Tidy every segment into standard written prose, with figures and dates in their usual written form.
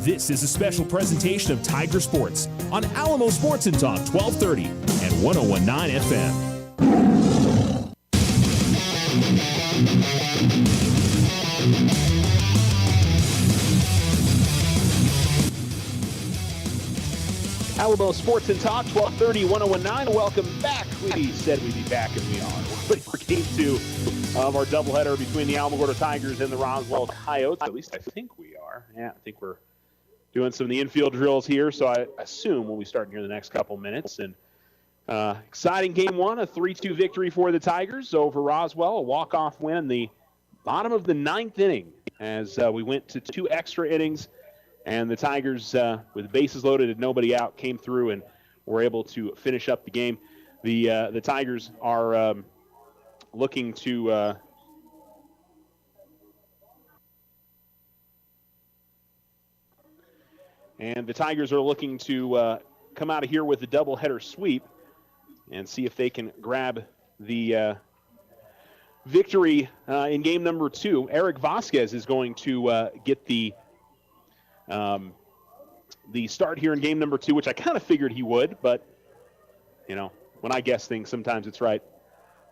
This is a special presentation of Tiger Sports on Alamo Sports and Talk 1230 and 101.9 FM. Alamo Sports and Talk 1230 101.9. Welcome back. We said we'd be back, and we are. We're ready for game 2 of our doubleheader between the Alamogordo Tigers and the Roswell Coyotes. At least I think we are. Yeah, I think we're doing some of the infield drills here, so I assume we'll be starting here in the next couple minutes. And exciting game 1, a 3-2 victory for the Tigers over Roswell, a walk-off win in the bottom of the 9th inning as we went to 2 extra innings. And the Tigers, with bases loaded and nobody out, came through and were able to finish up the game. The Tigers are looking to come out of here with a doubleheader sweep and see if they can grab the victory in game number 2. Eric Vasquez is going to get the start here in game number 2, which I kind of figured he would, but, you know, when I guess things, sometimes it's right.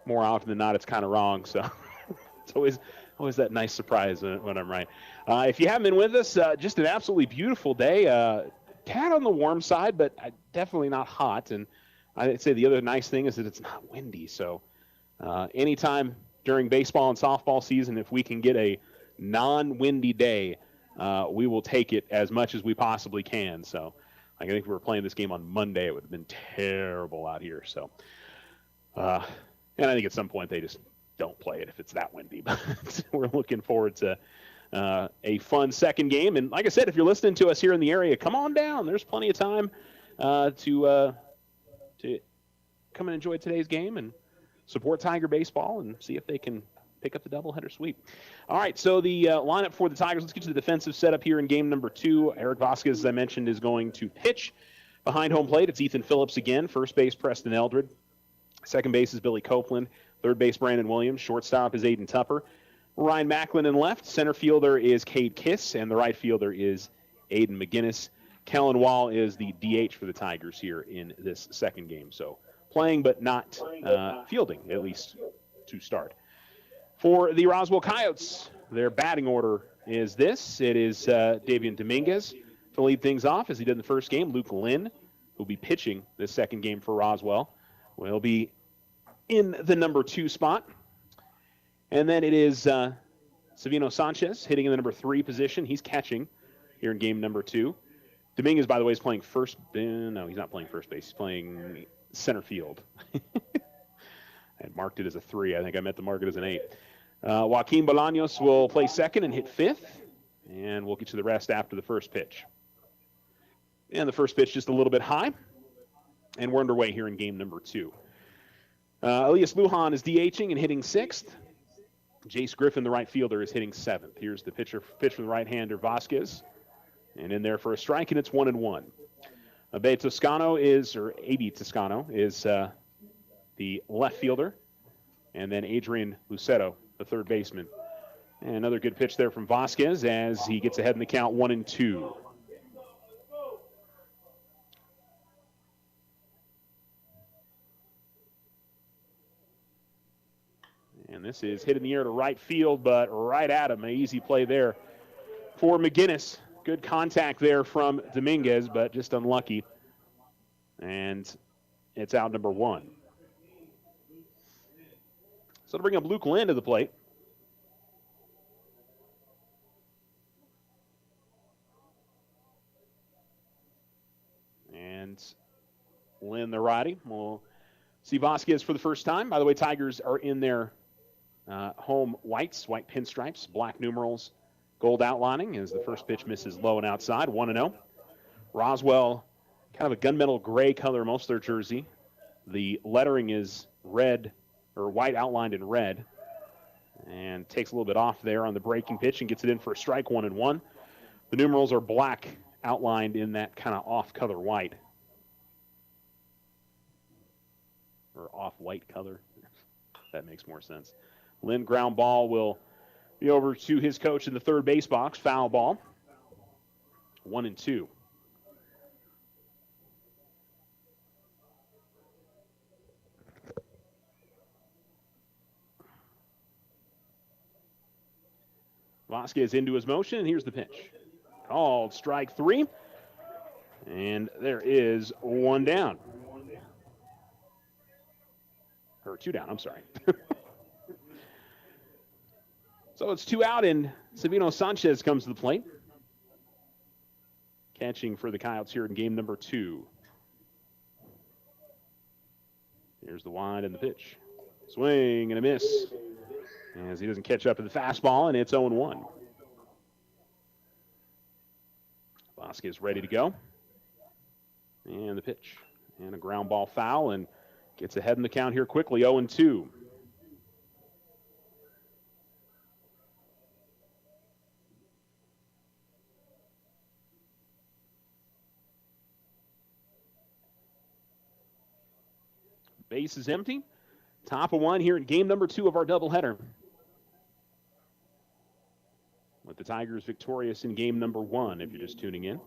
More often than not, it's kind of wrong, so it's always that nice surprise when I'm right. If you haven't been with us, just an absolutely beautiful day. Tad on the warm side, but definitely not hot, and I'd say the other nice thing is that it's not windy, so anytime during baseball and softball season, if we can get a non-windy day, we will take it as much as we possibly can. So I think if we were playing this game on Monday, it would have been terrible out here. So, and I think at some point they just don't play it if it's that windy. But we're looking forward to a fun second game. And like I said, if you're listening to us here in the area, come on down. There's plenty of time to come and enjoy today's game and support Tiger baseball and see if they can pick up the doubleheader sweep. All right, so the lineup for the Tigers. Let's get to the defensive setup here in game number 2. Eric Vasquez, as I mentioned, is going to pitch. Behind home plate, it's Ethan Phillips again. First base, Preston Eldred. Second base is Billy Copeland. Third base, Brandon Williams. Shortstop is Aiden Tupper. Ryan Macklin in left. Center fielder is Cade Kiss, and the right fielder is Aiden McGinnis. Kellen Wall is the DH for the Tigers here in this second game. So playing but not fielding, at least to start. For the Roswell Coyotes, their batting order is this. It is Davian Dominguez to lead things off, as he did in the first game. Luke Lynn, who will be pitching this second game for Roswell, will be in the number 2 spot. And then it is Savino Sanchez hitting in the number 3 position. He's catching here in game number 2. Dominguez, by the way, is playing first. No, he's not playing first base. He's playing center field. I marked it as a 3. I think I meant to mark it as an 8. Joaquin Bolaños will play second and hit 5th, and we'll get to the rest after the first pitch. And the first pitch just a little bit high, and we're underway here in game number 2. Elias Lujan is DHing and hitting 6th. Jace Griffin, the right fielder, is hitting 7th. Here's the pitch from the right-hander, Vasquez, and in there for a strike, and it's 1-1. AB Toscano is the left fielder, and then Adrian Lucero, the third baseman. And another good pitch there from Vasquez as he gets ahead in the count 1-2. And this is hit in the air to right field, but right at him. An easy play there for McGinnis. Good contact there from Dominguez, but just unlucky. And it's out number 1. So to bring up Luke Lynn to the plate. And Lynn, the righty. We'll see Vasquez for the first time. By the way, Tigers are in their home whites, white pinstripes, black numerals, gold outlining as the first pitch misses low and outside, 1-0. Roswell, kind of a gunmetal gray color, most of their jersey. The lettering is red, or white outlined in red, and takes a little bit off there on the breaking pitch and gets it in for a strike, 1-1. The numerals are black, outlined in that kind of off-color white. Or off-white color. That makes more sense. Lynn ground ball will be over to his coach in the third base box. Foul ball. 1-2. Vasquez into his motion, and here's the pitch. Called strike 3. And there is 1 down. Or 2 down, I'm sorry. So it's 2 out, and Savino Sanchez comes to the plate. Catching for the Coyotes here in game number 2. Here's the wind and the pitch. Swing and a miss. As he doesn't catch up to the fastball, and it's 0-1. Vasquez ready to go. And the pitch. And a ground ball foul, and gets ahead in the count here quickly, 0-2. Base is empty. Top of 1 here in game number 2 of our doubleheader. With the Tigers victorious in game number 1, if you're just tuning in.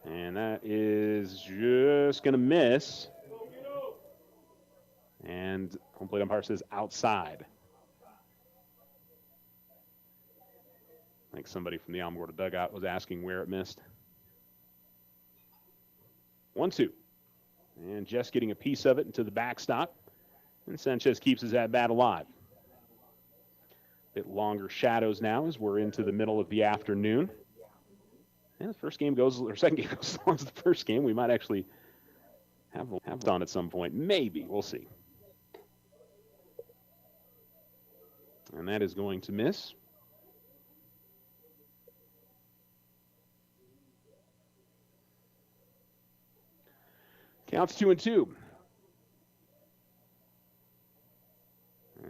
And that is just going to miss. And home plate umpire says outside. I think somebody from the Alamogordo dugout was asking where it missed. 1-2. And just getting a piece of it into the backstop. And Sanchez keeps his at-bat alive. Bit longer shadows now as we're into the middle of the afternoon. And the second game goes as long as the first game. We might actually have it on at some point. Maybe. We'll see. And that is going to miss. Counts 2-2.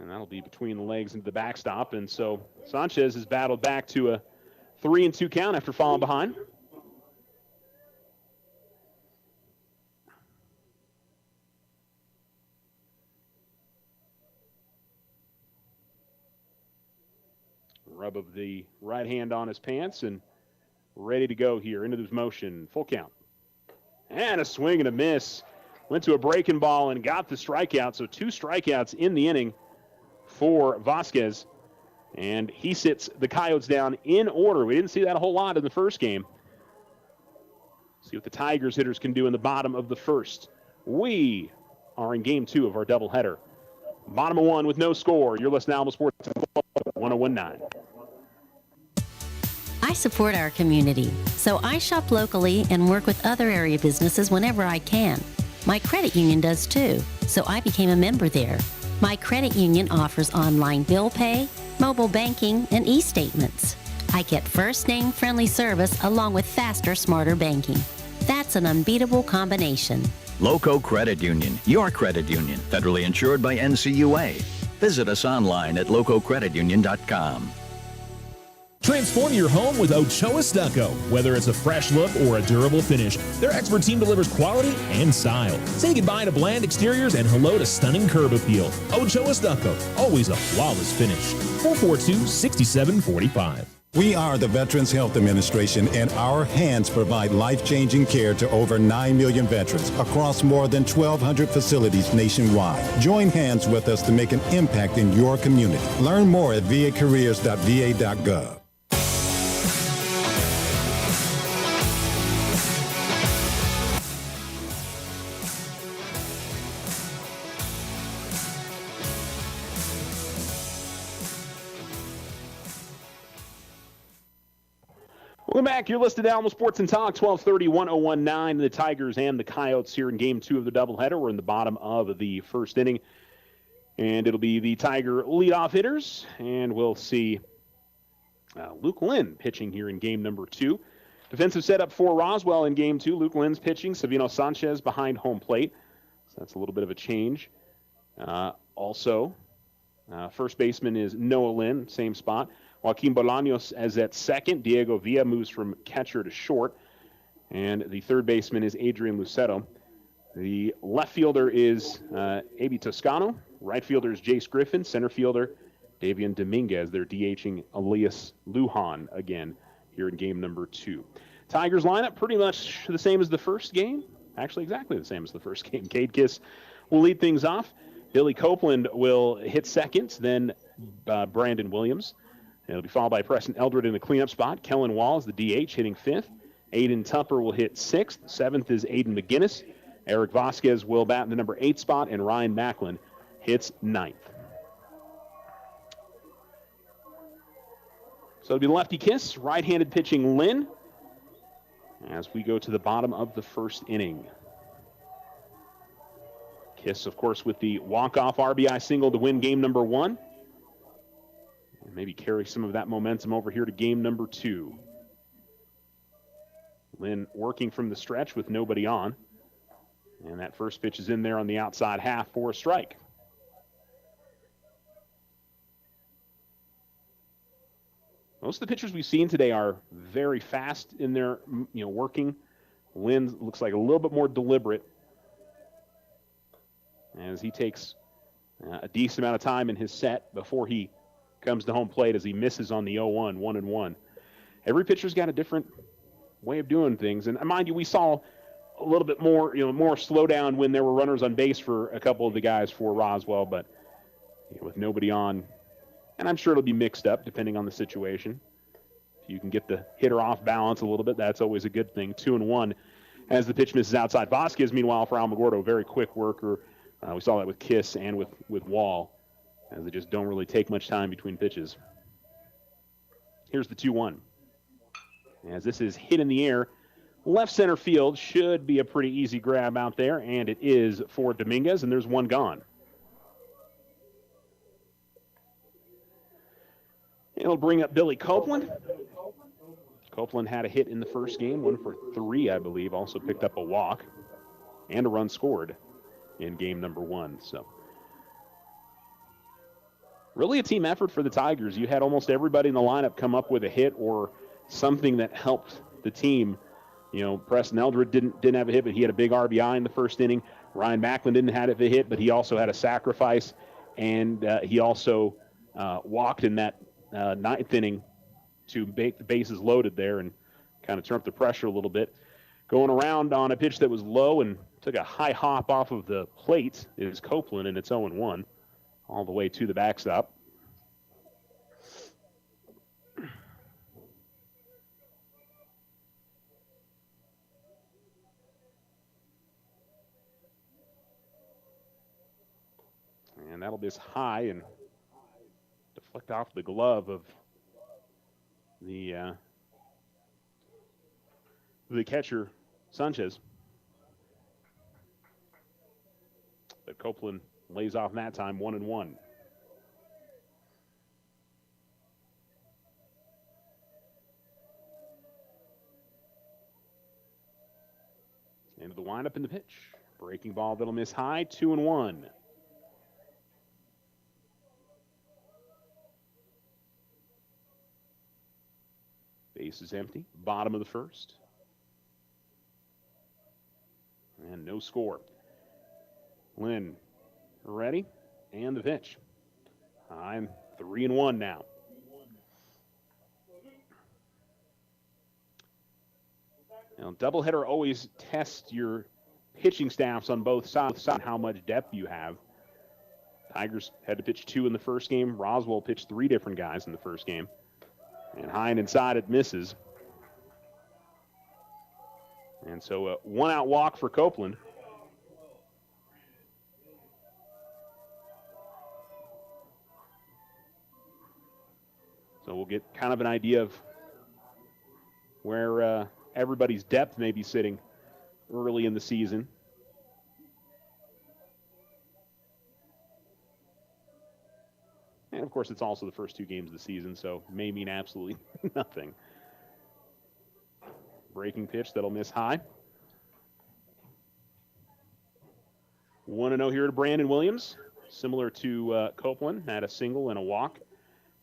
And that'll be between the legs into the backstop. And so Sanchez has battled back to a 3-2 count after falling behind. Rub of the right hand on his pants and ready to go here into this motion. Full count. And a swing and a miss. Went to a breaking ball and got the strikeout. So 2 strikeouts in the inning for Vasquez. And he sits the Coyotes down in order. We didn't see that a whole lot in the first game. See what the Tigers hitters can do in the bottom of the first. We are in game 2 of our doubleheader. Bottom of 1 with no score. You're listening to Alamo Sports 1019. I support our community, so I shop locally and work with other area businesses whenever I can. My credit union does too, so I became a member there. My credit union offers online bill pay, mobile banking, and e-statements. I get first-name friendly service along with faster, smarter banking. That's an unbeatable combination. Loco Credit Union, your credit union, federally insured by NCUA. Visit us online at lococreditunion.com. Transform your home with Ochoa Stucco. Whether it's a fresh look or a durable finish, their expert team delivers quality and style. Say goodbye to bland exteriors and hello to stunning curb appeal. Ochoa Stucco, always a flawless finish. 442-6745. We are the Veterans Health Administration, and our hands provide life-changing care to over 9 million veterans across more than 1,200 facilities nationwide. Join hands with us to make an impact in your community. Learn more at vacareers.va.gov. Welcome back. You're listed to Alamo Sports and Talk, 1230, 1019. The Tigers and the Coyotes here in game 2 of the doubleheader. We're in the bottom of the first inning. And it'll be the Tiger leadoff hitters. And we'll see Luke Lynn pitching here in game number 2. Defensive setup for Roswell in game 2. Luke Lynn's pitching. Savino Sanchez behind home plate. So that's a little bit of a change. First baseman is Noah Lynn, same spot. Joaquin Bolaños as at second. Diego Villa moves from catcher to short. And the third baseman is Adrian Lucero. The left fielder is Aby Toscano. Right fielder is Jace Griffin. Center fielder, Davian Dominguez. They're DHing Elias Lujan again here in game number 2. Tigers lineup pretty much the same as the first game. Actually, exactly the same as the first game. Cade Kiss will lead things off. Billy Copeland will hit second, then Brandon Williams. It'll be followed by Preston Eldred in the cleanup spot. Kellen Wall is the DH, hitting fifth. Aiden Tupper will hit sixth. Seventh is Aiden McGinnis. Eric Vasquez will bat in the number 8 spot, and Ryan Macklin hits ninth. So it'll be lefty Kiss, right-handed pitching Lynn, as we go to the bottom of the first inning. Kiss, of course, with the walk-off RBI single to win game number 1. And maybe carry some of that momentum over here to game number 2. Lynn working from the stretch with nobody on. And that first pitch is in there on the outside half for a strike. Most of the pitchers we've seen today are very fast in their working. Lynn looks like a little bit more deliberate as he takes a decent amount of time in his set before he comes to home plate as he misses on the 0-1, 1-1. Every pitcher's got a different way of doing things. And mind you, we saw a little bit more, more slowdown when there were runners on base for a couple of the guys for Roswell, but with nobody on, and I'm sure it'll be mixed up depending on the situation. If you can get the hitter off balance a little bit, that's always a good thing. 2-1 as the pitch misses outside. Vasquez, meanwhile, for Alamogordo, very quick worker. We saw that with Kiss and with Wall, as they just don't really take much time between pitches. Here's the 2-1. As this is hit in the air, left center field, should be a pretty easy grab out there, and it is for Dominguez, and there's one gone. It'll bring up Billy Copeland. Copeland had a hit in the first game, 1 for 3, I believe. Also picked up a walk and a run scored in game number 1. So really a team effort for the Tigers. You had almost everybody in the lineup come up with a hit or something that helped the team. Preston Eldred didn't have a hit, but he had a big RBI in the first inning. Ryan Macklin didn't have a hit, but he also had a sacrifice, and he also walked in that ninth inning to make the bases loaded there and kind of turn up the pressure a little bit. Going around on a pitch that was low and took a high hop off of the plate is Copeland, and it's 0-1 all the way to the backstop. And that'll miss high and deflect off the glove of the catcher, Sanchez. But Copeland lays off that time, 1-1. Into the windup in the pitch. Breaking ball that'll miss high, 2-1. Base is empty. Bottom of the first. And no score. Lynn ready. And the pitch. I'm 3-1 now. Now, doubleheader always tests your pitching staffs on both sides and how much depth you have. Tigers had to pitch 2 in the first game. Roswell pitched 3 different guys in the first game. And high and inside it misses. And so a 1-out walk for Copeland. So we'll get kind of an idea of where everybody's depth may be sitting early in the season. And, of course, it's also the first 2 games of the season, so may mean absolutely nothing. Breaking pitch that'll miss high. 1-0 here to Brandon Williams. Similar to Copeland, had a single and a walk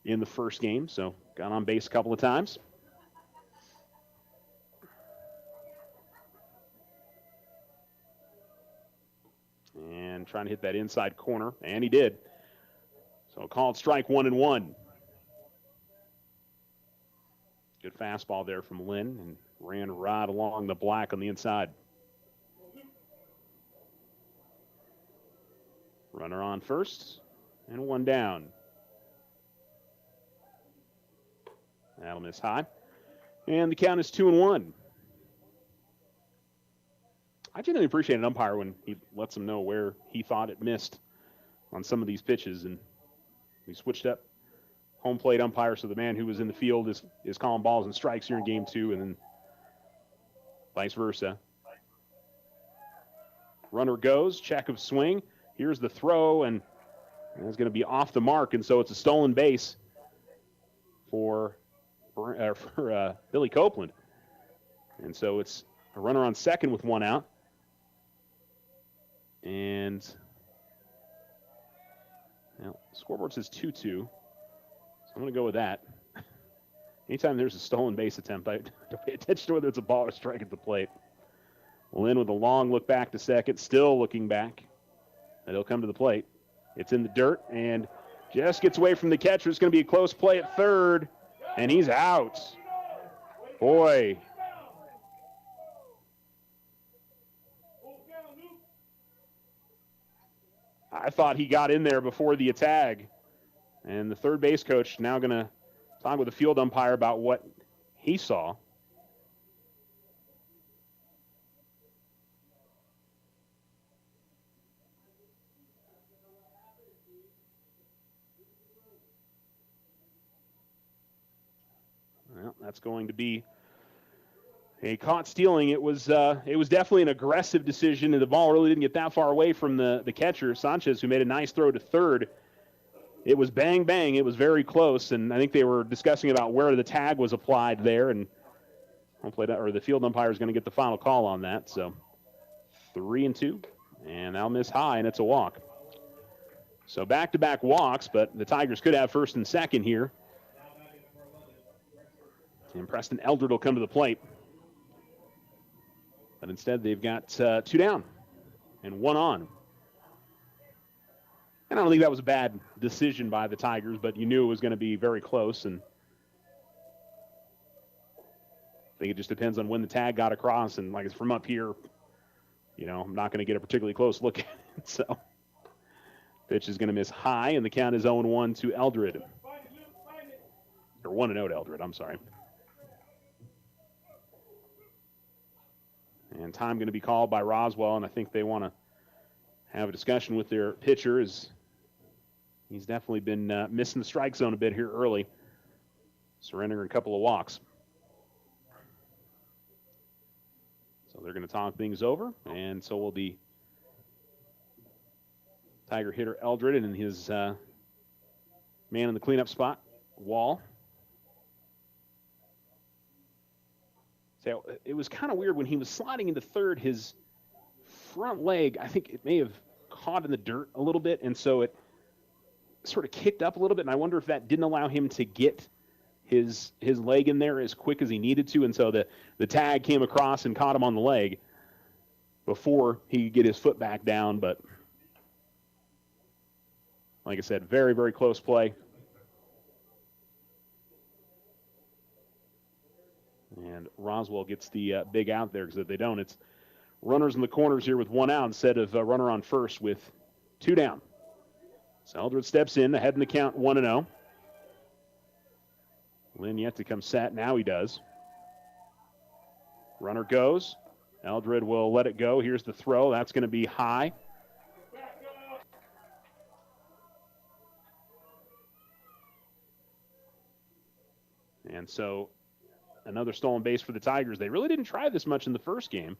in the first game, so got on base a couple of times. And trying to hit that inside corner, and he did. So called strike 1-1. Good fastball there from Lynn, and Ran right along the black on the inside. Runner on first, and one down. That'll miss high. And the count is 2-1. I genuinely appreciate an umpire when he lets them know where he thought it missed on some of these pitches. And we switched up home plate umpire, so the man who was in the field is calling balls and strikes here in game 2, and then vice versa. Runner goes, check of swing. Here's the throw, and it's going to be off the mark, and so it's a stolen base for Billy Copeland. And so it's a runner on second with one out. And now, scoreboard says 2-2, so I'm going to go with that. Anytime there's a stolen base attempt, I don't pay attention to whether it's a ball or strike at the plate. Lynn with a long look back to second, still looking back. And he'll come to the plate. It's in the dirt and just gets away from the catcher. It's going to be a close play at third, and he's out. Boy. I thought he got in there before the tag. And the third base coach now going to talk with the field umpire about what he saw. Well, that's going to be a caught stealing. It was definitely an aggressive decision, and the ball really didn't get that far away from the catcher, Sanchez, who made a nice throw to third. It was bang, bang. It was very close, and I think they were discussing about where the tag was applied there, and hopefully the field umpire is going to get the final call on that. So 3-2, and that'll miss high, and it's a walk. So back-to-back walks, but the Tigers could have first and second here. And Preston Eldred will come to the plate. But instead, they've got 2 down and 1 on. And I don't think that was a bad decision by the Tigers, but you knew it was going to be very close. And I think it just depends on when the tag got across. And like it's from up here, I'm not going to get a particularly close look at it. So pitch is going to miss high, and the count is 0-1 to Eldred. Or 1-0 to Eldred, I'm sorry. And time going to be called by Roswell, and I think they want to have a discussion with their pitcher, as he's definitely been missing the strike zone a bit here early, surrendering a couple of walks. So they're going to talk things over, and so will the Tiger hitter Eldred and his man in the cleanup spot, Wall. So it was kind of weird when he was sliding into third, his front leg, I think it may have caught in the dirt a little bit, and so it sort of kicked up a little bit, and I wonder if that didn't allow him to get his leg in there as quick as he needed to, and so the tag came across and caught him on the leg before he could get his foot back down. But like I said, very, very close play. And Roswell gets the big out there, because if they don't, it's runners in the corners here with 1 out instead of runner on first with 2 down. So Eldred steps in, ahead in the count 1-0. Lynn yet to come set. Now he does. Runner goes. Eldred will let it go. Here's the throw. That's going to be high. And so another stolen base for the Tigers. They really didn't try this much in the first game.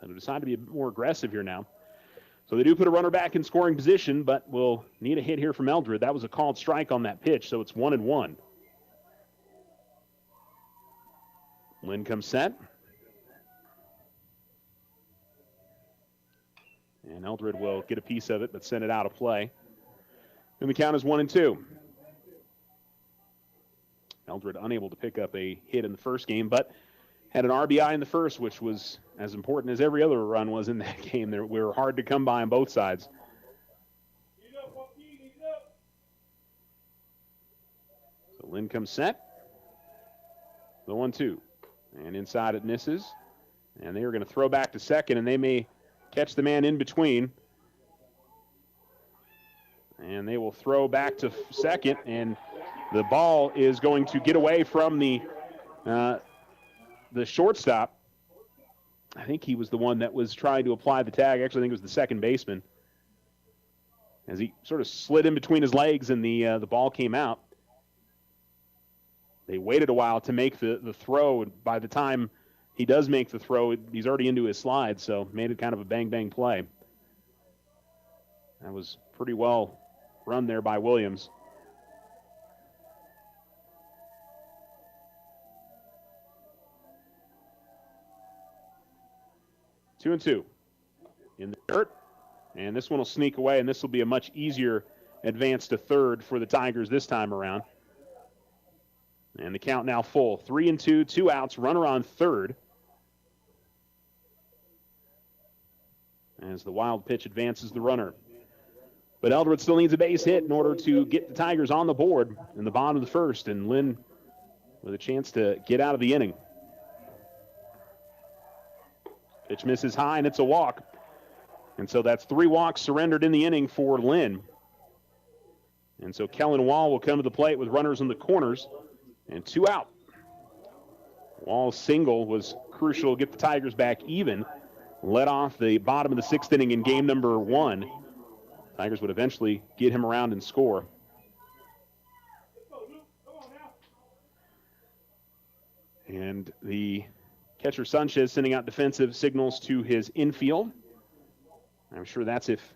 And they decided to be a bit more aggressive here now. So they do put a runner back in scoring position, but will need a hit here from Eldred. That was a called strike on that pitch, so it's 1-1. Lynn comes set. And Eldred will get a piece of it, but send it out of play. And the count is 1-2. Eldred unable to pick up a hit in the first game, but had an RBI in the first, which was as important as every other run was in that game. We were hard to come by on both sides. So Lynn comes set. The 1-2. And inside it misses. And they are going to throw back to second, and they may catch the man in between. And they will throw back to second, and the ball is going to get away from the shortstop. I think he was the one that was trying to apply the tag. Actually, I think it was the second baseman. As he sort of slid in between his legs and the ball came out. They waited a while to make the throw, and by the time he does make the throw, he's already into his slide, so made it kind of a bang-bang play. That was pretty well run there by Williams. Two and two in the dirt. And this one will sneak away, and this will be a much easier advance to third for the Tigers this time around. And the count now full. 3 and 2, 2 outs, runner on third. As the wild pitch advances the runner. But Eldred still needs a base hit in order to get the Tigers on the board in the bottom of the first, and Lynn with a chance to get out of the inning. Pitch misses high, and it's a walk. And so that's 3 walks surrendered in the inning for Lynn. And so Kellen Wall will come to the plate with runners in the corners and 2 out. Wall's single was crucial to get the Tigers back even. Led off the bottom of the 6th inning in game number 1. Tigers would eventually get him around and score. And the catcher Sanchez sending out defensive signals to his infield. I'm sure that's if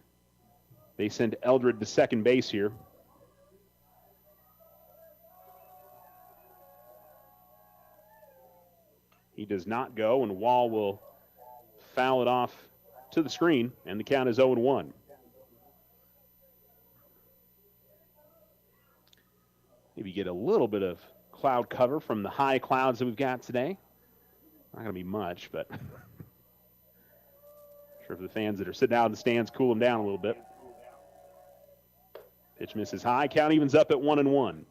they send Eldred to second base here. He does not go, and Wall will foul it off to the screen, and the count is 0-1. Maybe get a little bit of cloud cover from the high clouds that we've got today. Not going to be much, but sure for the fans that are sitting out in the stands, cool them down a little bit. Pitch misses high. Count evens up at 1-1.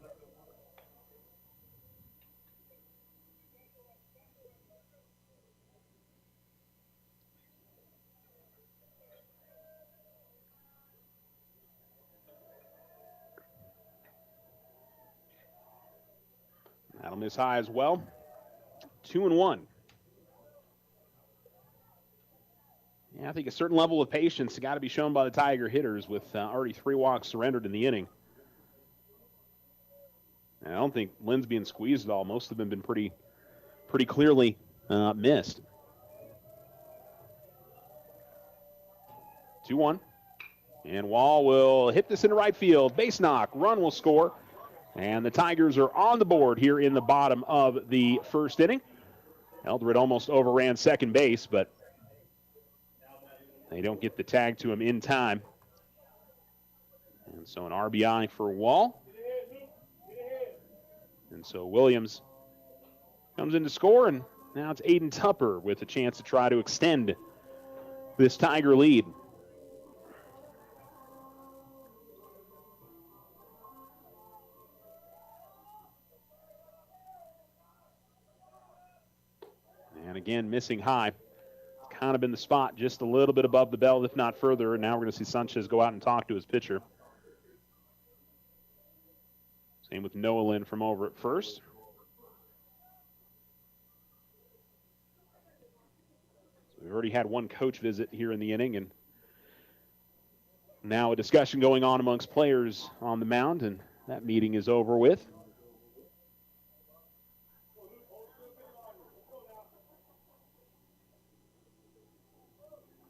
That'll miss high as well. 2-1. Yeah, I think a certain level of patience has got to be shown by the Tiger hitters with already 3 walks surrendered in the inning. And I don't think Lynn's being squeezed at all. Most of them have been pretty clearly missed. 2-1. And Wall will hit this into right field. Base knock. Run will score. And the Tigers are on the board here in the bottom of the first inning. Eldred almost overran second base, but they don't get the tag to him in time. And so an RBI for Wall. And so Williams comes in to score, and now it's Aiden Tupper with a chance to try to extend this Tiger lead. And again, missing high. It's kind of been the spot just a little bit above the belt, if not further. And now we're going to see Sanchez go out and talk to his pitcher. Same with Noah Lynn from over at first. So we've already had one coach visit here in the inning, and now a discussion going on amongst players on the mound, and that meeting is over with.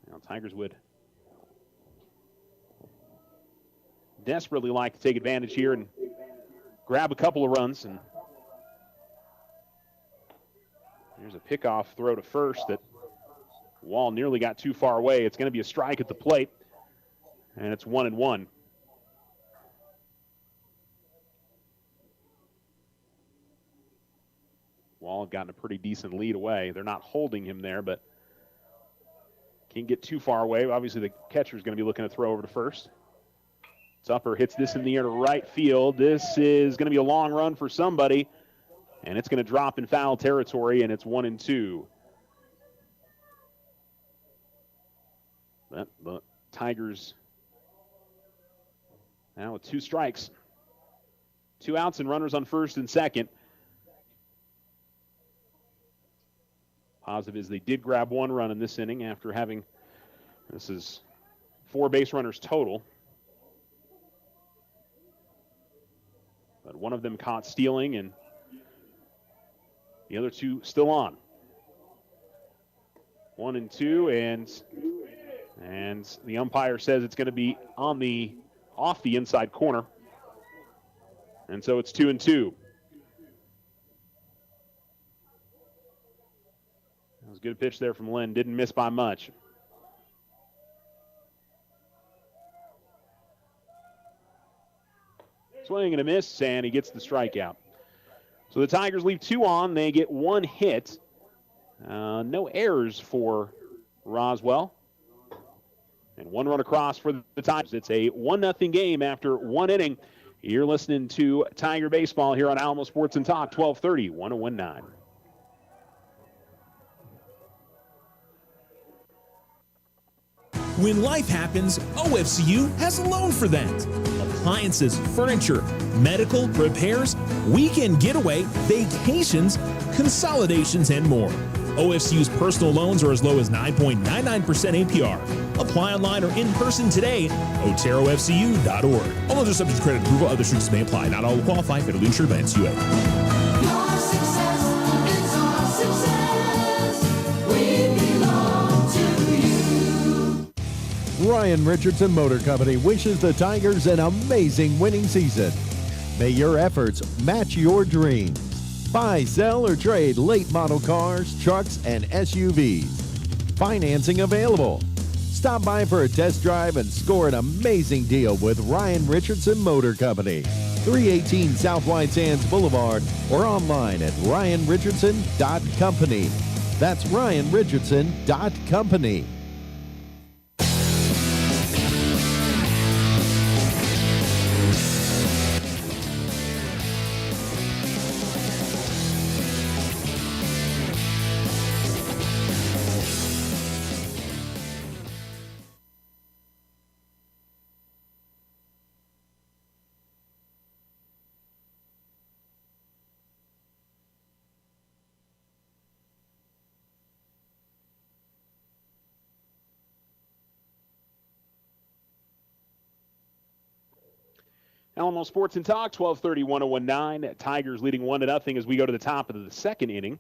Now, Tigers would desperately like to take advantage here and grab a couple of runs. And there's a pickoff throw to first that Wall nearly got too far away. It's going to be a strike at the plate, and it's 1-1. Wall had gotten a pretty decent lead away. They're not holding him there, but can't get too far away. Obviously, the catcher is going to be looking to throw over to first. Tupper hits this in the air to right field. This is going to be a long run for somebody. And it's going to drop in foul territory, and it's 1-2. The Tigers now with 2 strikes. 2 outs and runners on first and second. Positive is they did grab 1 run in this inning after having, this is 4 base runners total. But one of them caught stealing, and the other 2 still on. 1-2, and the umpire says it's going to be off the inside corner. And so it's 2-2. That was a good pitch there from Lynn. Didn't miss by much. Swing and a miss, and he gets the strikeout. So the Tigers leave 2 on. They get 1 hit. No errors for Roswell. And 1 run across for the Tigers. It's a 1-0 game after 1 inning. You're listening to Tiger Baseball here on Alamo Sports and Talk, 1230, 1019. When life happens, OFCU has a loan for that. Appliances, furniture, medical, repairs, weekend getaway, vacations, consolidations, and more. OFCU's personal loans are as low as 9.99% APR. Apply online or in person today. OteroFCU.org. All loans are subject to credit approval. Other restrictions may apply. Not all will qualify. Federally insured by NCUA. Your success is our success. We belong to you. Ryan Richardson Motor Company wishes the Tigers an amazing winning season. May your efforts match your dreams. Buy, sell, or trade late model cars, trucks, and SUVs. Financing available. Stop by for a test drive and score an amazing deal with Ryan Richardson Motor Company. 318 South White Sands Boulevard or online at ryanrichardson.company. That's ryanrichardson.company. Alamo Sports and Talk, 1230, 1019. Tigers leading 1-0 as we go to the top of the second inning.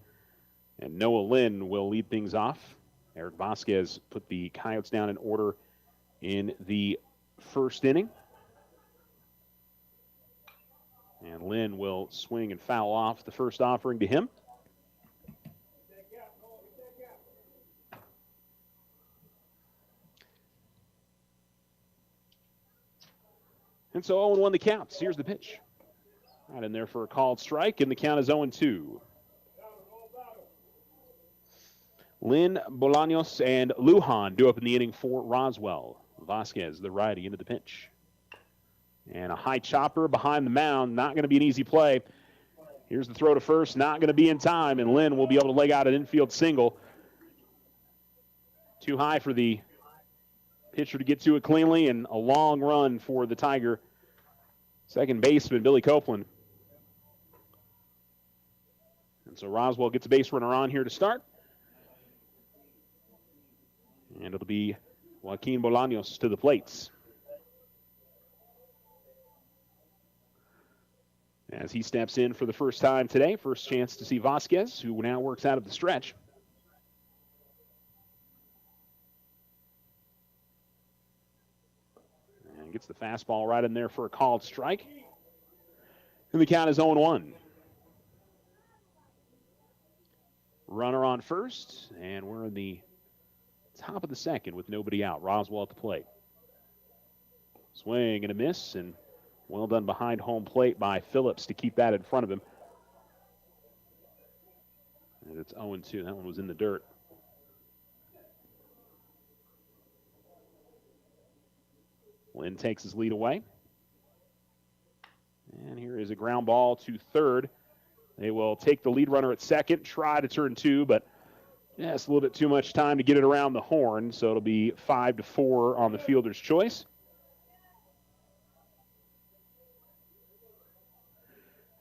And Noah Lynn will lead things off. Eric Vasquez put the Coyotes down in order in the first inning. And Lynn will swing and foul off the first offering to him. And so 0-1 the count. Here's the pitch. Right in there for a called strike, and the count is 0-2. Lynn, Bolaños, and Lujan do up in the inning for Roswell. Vasquez, the righty, into the pinch. And a high chopper behind the mound. Not going to be an easy play. Here's the throw to first. Not going to be in time, and Lynn will be able to leg out an infield single. Too high for the pitcher to get to it cleanly, and a long run for the Tiger second baseman, Billy Copeland. And so Roswell gets a base runner on here to start. And it'll be Joaquin Bolaños to the plates. As he steps in for the first time today, first chance to see Vasquez, who now works out of the stretch. And gets the fastball right in there for a called strike. And the count is 0-1. Runner on first, and we're in the top of the second with nobody out. Roswell at the plate. Swing and a miss, and well done behind home plate by Phillips to keep that in front of him. And it's 0-2. That one was in the dirt. Lynn takes his lead away. And here is a ground ball to third They will take the lead runner at second, try to turn two, but yeah, it's a little bit too much time to get it around the horn, so it'll be 5-4 on the fielder's choice.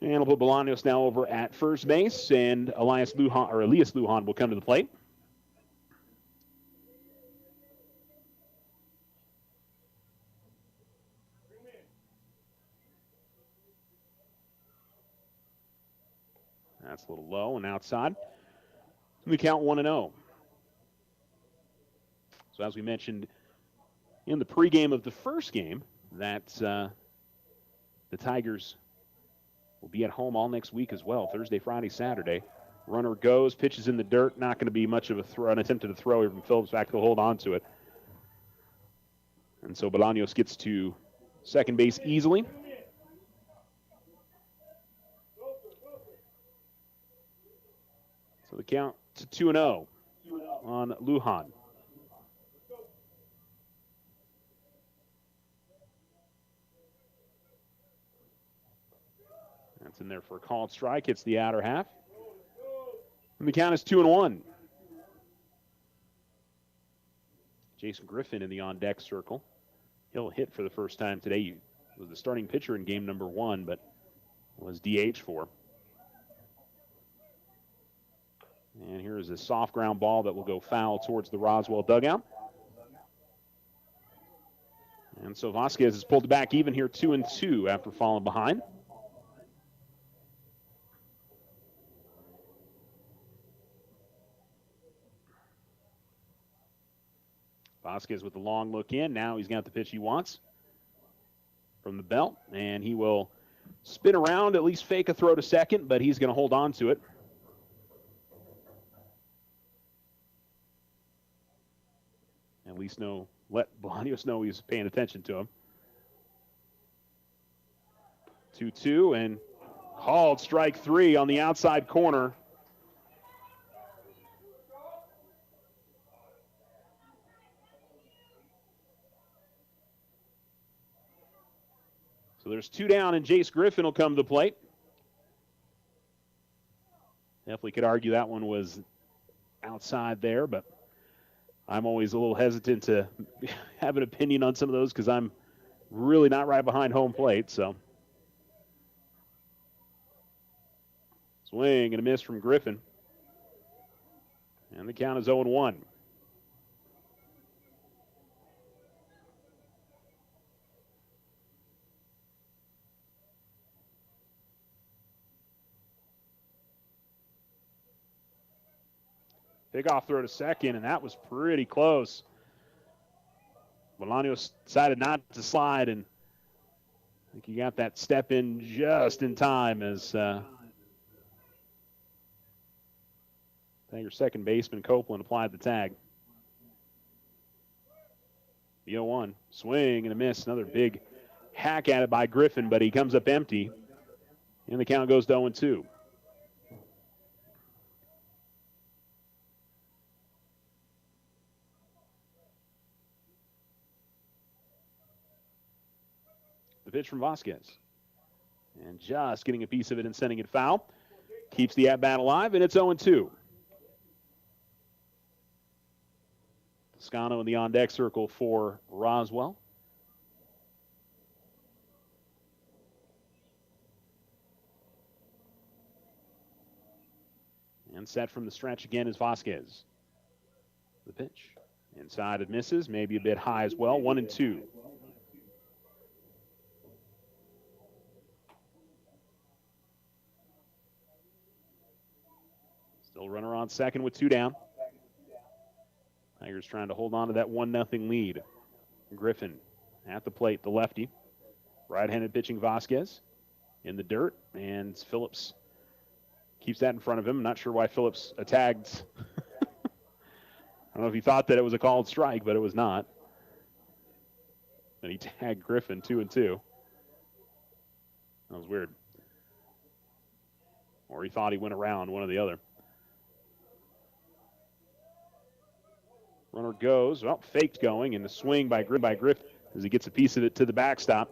And we'll put Bolaños now over at first base, and Elias Lujan will come to the plate. That's a little low and outside. We count 1-0. So as we mentioned in the pregame of the first game, that the Tigers will be at home all next week as well, Thursday, Friday, Saturday. Runner goes, pitches in the dirt, not going to be much of an attempt at a throw here from Phillips. Back to hold on to it. And so Bolaños gets to second base easily. So the count to 2-0 on Lujan. That's in there for a called strike. Hits the outer half. And the count is 2-1. Jason Griffin in the on-deck circle. He'll hit for the first time today. He was the starting pitcher in game number 1, but was DH for. And here is a soft ground ball that will go foul towards the Roswell dugout. And so Vasquez has pulled it back even here 2-2 after falling behind. Vasquez with the long look in. Now he's got the pitch he wants from the belt. And he will spin around, at least fake a throw to second, but he's going to hold on to it. At least let Bolaños know he's paying attention to him. 2-2 and called strike 3 on the outside corner. So there's 2 down, and Jace Griffin will come to the plate. Definitely could argue that one was outside there, but I'm always a little hesitant to have an opinion on some of those because I'm really not right behind home plate. So swing and a miss from Griffin. And the count is 0-1. Pickoff throw to second, and that was pretty close. Bolaños decided not to slide, and I think he got that step in just in time as your second baseman Copeland applied the tag. The 0-1, swing and a miss. Another big hack at it by Griffin, but he comes up empty, and the count goes to 0-2. The pitch from Vasquez. And just getting a piece of it and sending it foul. Keeps the at-bat alive, and it's 0-2. Toscano in the on-deck circle for Roswell. And set from the stretch again is Vasquez. The pitch. Inside it misses, maybe a bit high as well. 1-2. Still runner on second with 2 down. Tigers trying to hold on to that 1-0 lead. Griffin at the plate, the lefty. Right-handed pitching Vasquez in the dirt, and Phillips keeps that in front of him. I'm not sure why Phillips tagged. I don't know if he thought that it was a called strike, but it was not. And he tagged Griffin 2-2. That was weird. Or he thought he went around, one or the other. Runner goes, well, faked going, and the swing by Griffin as he gets a piece of it to the backstop,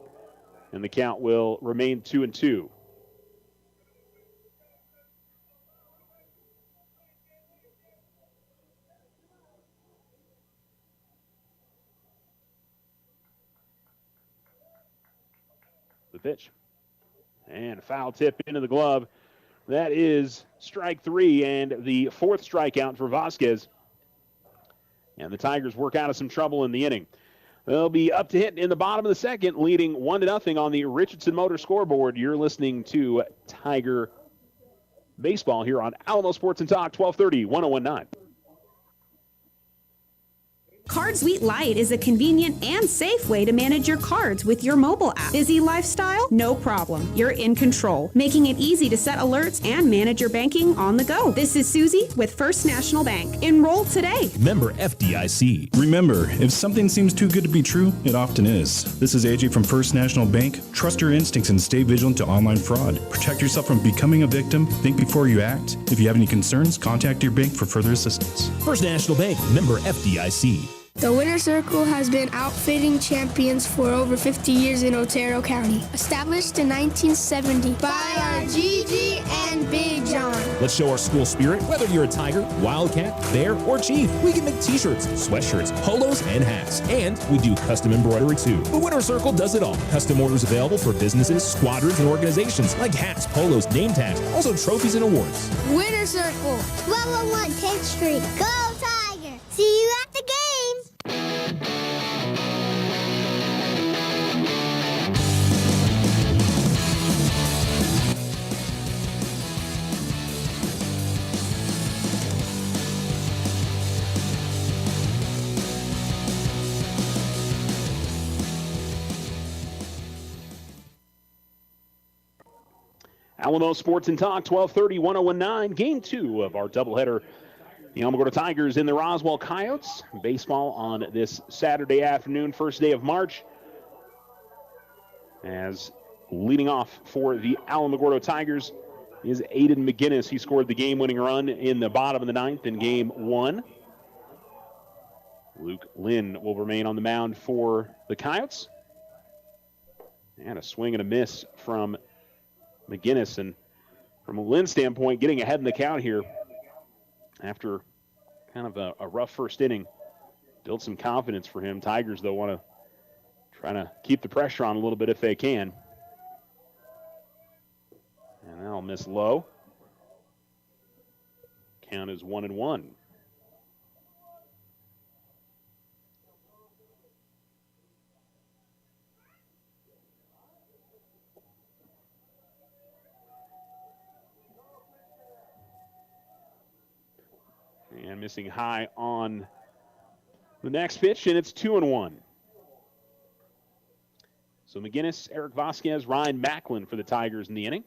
and the count will remain 2-2. pitch. And a foul tip into the glove. That is strike 3 and the 4th strikeout for Vasquez. And the Tigers work out of some trouble in the inning. They'll be up to hit in the bottom of the 2nd, leading 1-0 on the Richardson Motor scoreboard. You're listening to Tiger Baseball here on Alamo Sports and Talk, 1230, 1019. Card Suite Lite is a convenient and safe way to manage your cards with your mobile app. Busy lifestyle? No problem. You're in control, making it easy to set alerts and manage your banking on the go. This is Susie with First National Bank. Enroll today. Member FDIC. Remember, if something seems too good to be true, it often is. This is AJ from First National Bank. Trust your instincts and stay vigilant to online fraud. Protect yourself from becoming a victim. Think before you act. If you have any concerns, contact your bank for further assistance. First National Bank. Member FDIC. The Winter Circle has been outfitting champions for over 50 years in Otero County. Established in 1970 by our Gigi and Big John. Let's show our school spirit. Whether you're a Tiger, Wildcat, Bear, or Chief, we can make t-shirts, sweatshirts, polos, and hats. And we do custom embroidery too. The Winter Circle does it all. Custom orders available for businesses, squadrons, and organizations like hats, polos, name tags, also trophies and awards. Winter Circle, 1201 10th Street. Go Tiger! See you at the game! Alamo Sports and Talk, 1230, 1019. Game 2 of our doubleheader. The Alamogordo Tigers in the Roswell Coyotes. Baseball on this Saturday afternoon, first day of March. As leading off for the Alamogordo Tigers is Aiden McGinnis. He scored the game-winning run in the bottom of the 9th in Game 1. Luke Lynn will remain on the mound for the Coyotes. And a swing and a miss from McGinnis. And from a Lynn standpoint, getting ahead in the count here after kind of a rough first inning. Built some confidence for him. Tigers, though, want to try to keep the pressure on a little bit if they can. And that'll miss low. Count is 1-1. And missing high on the next pitch, and it's 2-1. So McGinnis, Eric Vasquez, Ryan Macklin for the Tigers in the inning.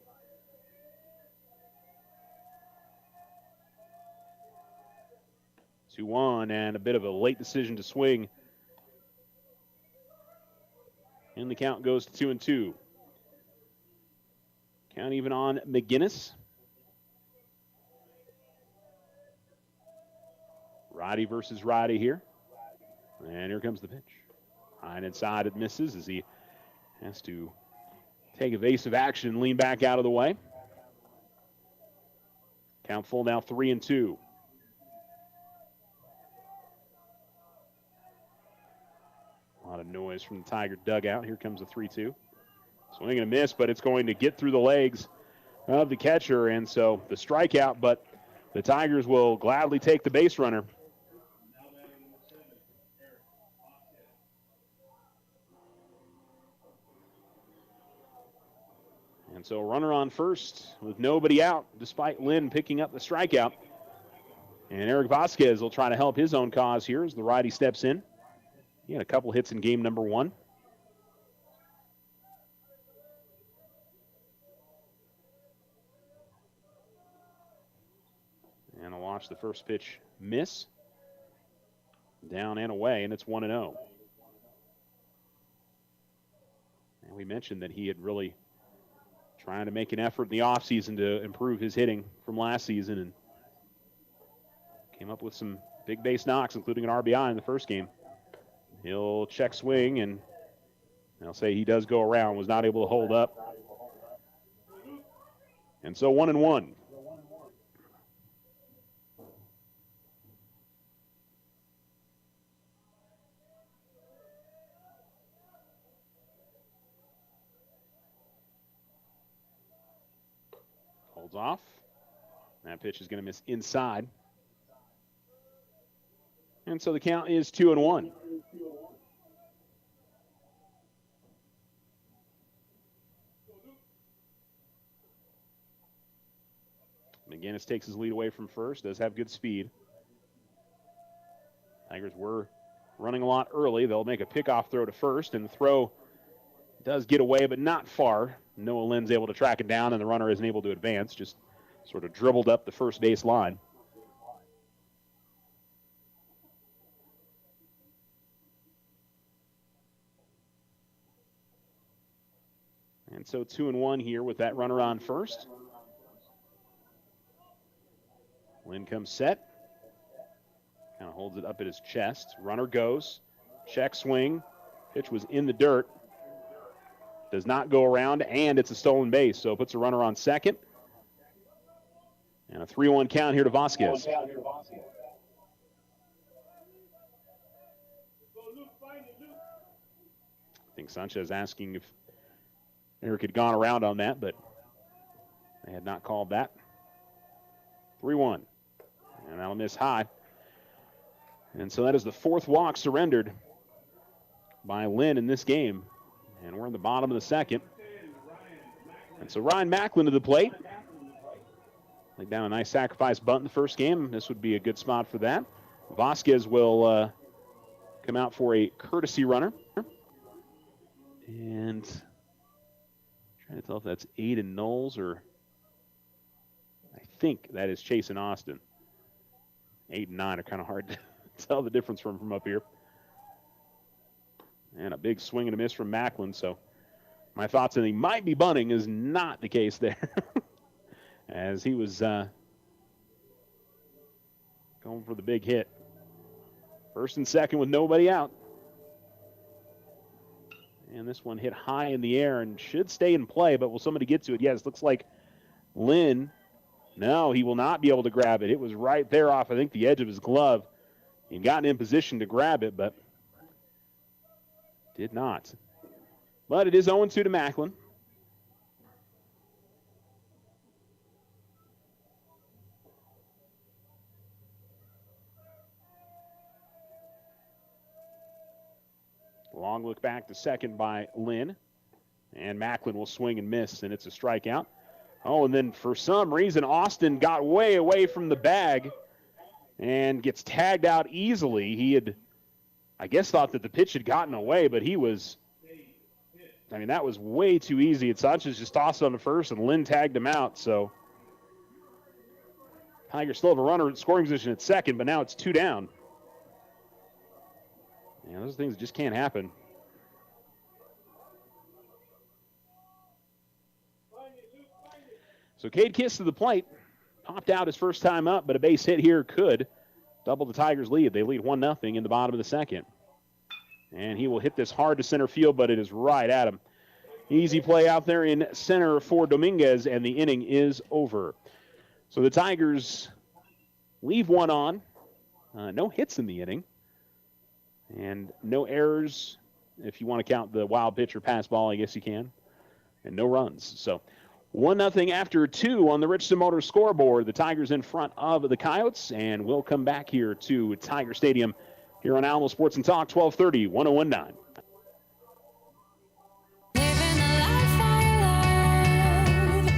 Two-one, and a bit of a late decision to swing. And the count goes to 2-2. Count even on McGinnis. Roddy versus Roddy here. And here comes the pitch. High and inside, it misses as he has to take evasive action and lean back out of the way. Count full now, 3-2. A lot of noise from the Tiger dugout. Here comes the 3-2. Swing and a miss, but it's going to get through the legs of the catcher, and so the strikeout, but the Tigers will gladly take the base runner. And so runner on first with nobody out, despite Lynn picking up the strikeout. And Eric Vasquez will try to help his own cause here as the righty steps in. He had a couple hits in game number 1. And I'll watch the first pitch miss. Down and away, and it's 1-0. And we mentioned that he had really trying to make an effort in the offseason to improve his hitting from last season and came up with some big base knocks, including an RBI in the first game. He'll check swing, and I'll say he does go around, was not able to hold up. And so 1-1. Holds off. That pitch is going to miss inside. And so the count is 2-1. McGinnis takes his lead away from first, does have good speed. Tigers were running a lot early. They'll make a pickoff throw to first, and the throw does get away, but not far. Noah Lynn's able to track it down, and the runner isn't able to advance, just sort of dribbled up the first base line. And so 2-1 here with that runner on first. Lynn comes set. Kind of holds it up at his chest. Runner goes. Check swing. Pitch was in the dirt. Does not go around, and it's a stolen base. So it puts a runner on second. And a 3-1 count here to Vasquez. I think Sanchez asking if Eric had gone around on that, but they had not called that. 3-1. And that'll miss high. And so that is the fourth walk surrendered by Lynn in this game. And we're in the bottom of the second. And so Ryan Macklin to the plate. Laid down a nice sacrifice bunt in the first game. This would be a good spot for that. Vasquez will come out for a courtesy runner. And trying to tell if that's Aiden Knowles or I think that is Chase and Austin. 8 and 9 are kind of hard to tell the difference from up here. And a big swing and a miss from Macklin. So my thoughts that he might be bunting is not the case there. As he was going for the big hit. First and second with nobody out. And this one hit high in the air and should stay in play, but will somebody get to it? Yes, looks like Lynn. No, he will not be able to grab it. It was right there off, I think, the edge of his glove. He'd gotten in position to grab it, but did not. But it is 0-2 to Macklin. Long look back to second by Lynn. And Macklin will swing and miss, and it's a strikeout. Oh, and then for some reason, Austin got way away from the bag and gets tagged out easily. He had, I guess, thought that the pitch had gotten away, but he was, I mean, that was way too easy. And Sanchez just tossed on the first, and Lynn tagged him out. So Tigers still have a runner in scoring position at second, but now it's 2 down. Yeah, those things just can't happen. So Cade Kiss to the plate. Popped out his first time up, but a base hit here could double the Tigers' lead. They lead 1-0 in the bottom of the second. And he will hit this hard to center field, but it is right at him. Easy play out there in center for Dominguez, and the inning is over. So the Tigers leave one on. No hits in the inning. And no errors, if you want to count the wild pitch or pass ball, I guess you can. And no runs. So 1-0 after 2 on the Richardson Motors scoreboard. The Tigers in front of the Coyotes, and we'll come back here to Tiger Stadium here on Alamo Sports and Talk, 1230, 1019.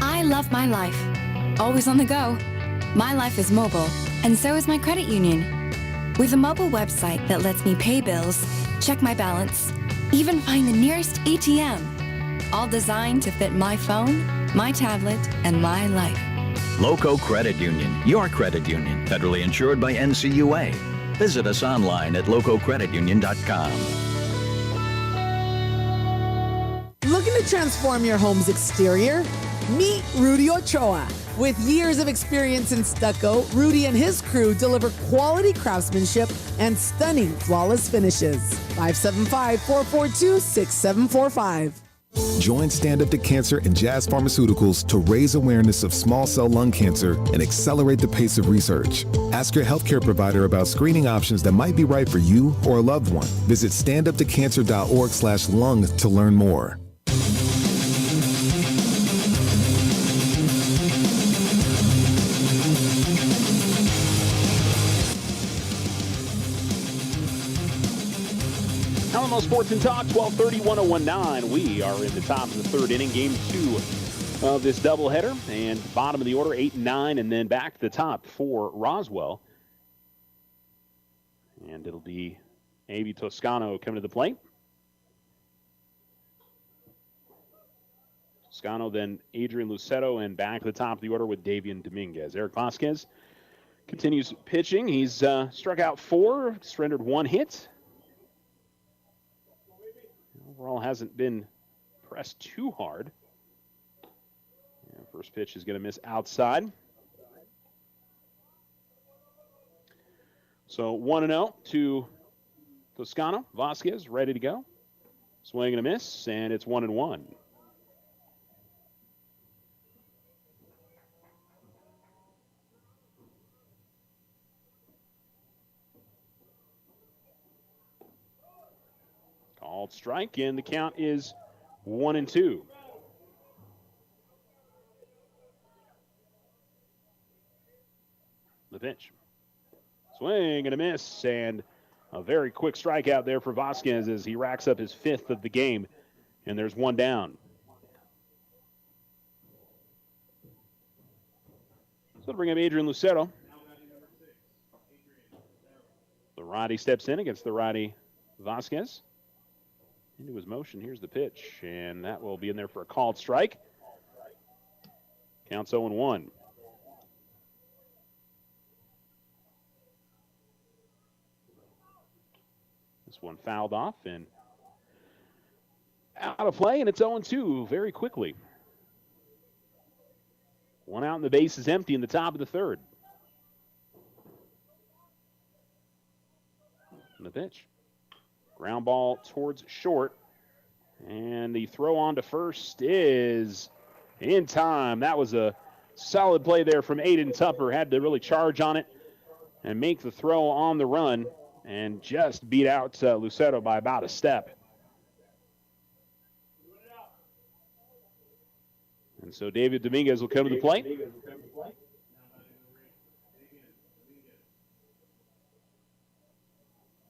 I love my life. Always on the go. My life is mobile, and so is my credit union. With a mobile website that lets me pay bills, check my balance, even find the nearest ATM. All designed to fit my phone, my tablet, and my life. Loco Credit Union, your credit union, federally insured by NCUA. Visit us online at lococreditunion.com. Looking to transform your home's exterior? Meet Rudy Ochoa. With years of experience in stucco, Rudy and his crew deliver quality craftsmanship and stunning flawless finishes. 575-442-6745. Join Stand Up to Cancer and Jazz Pharmaceuticals to raise awareness of small cell lung cancer and accelerate the pace of research. Ask your healthcare provider about screening options that might be right for you or a loved one. Visit standuptocancer.org/lung to learn more. Roswell Sports and Talk, 1230, 1019. We are in the top of the third inning, game 2 of this doubleheader. And bottom of the order, 8 and 9, and then back to the top for Roswell. And it'll be Avi Toscano coming to the plate. Toscano, then Adrian Lucero, and back to the top of the order with Davian Dominguez. Eric Vasquez continues pitching. He's struck out 4, surrendered 1 hit. Overall, hasn't been pressed too hard. Yeah, first pitch is going to miss outside. So 1-0 to Toscano. Vasquez ready to go. Swing and a miss, and it's 1-1. Called strike, and the count is 1-2. The pitch. Swing and a miss, and a very quick strikeout there for Vasquez as he racks up his 5th of the game, and there's 1 down. So to bring up Adrian Lucero. The righty steps in against the righty Vasquez. Into his motion, here's the pitch, and that will be in there for a called strike. Counts 0-1. This one fouled off and out of play, and it's 0-2 very quickly. 1 out and the base is empty in the top of the third. And the pitch. Ground ball towards short. And the throw on to first is in time. That was a solid play there from Aiden Tupper. Had to really charge on it and make the throw on the run and just beat out Lucero by about a step. And so David Dominguez will come to the plate.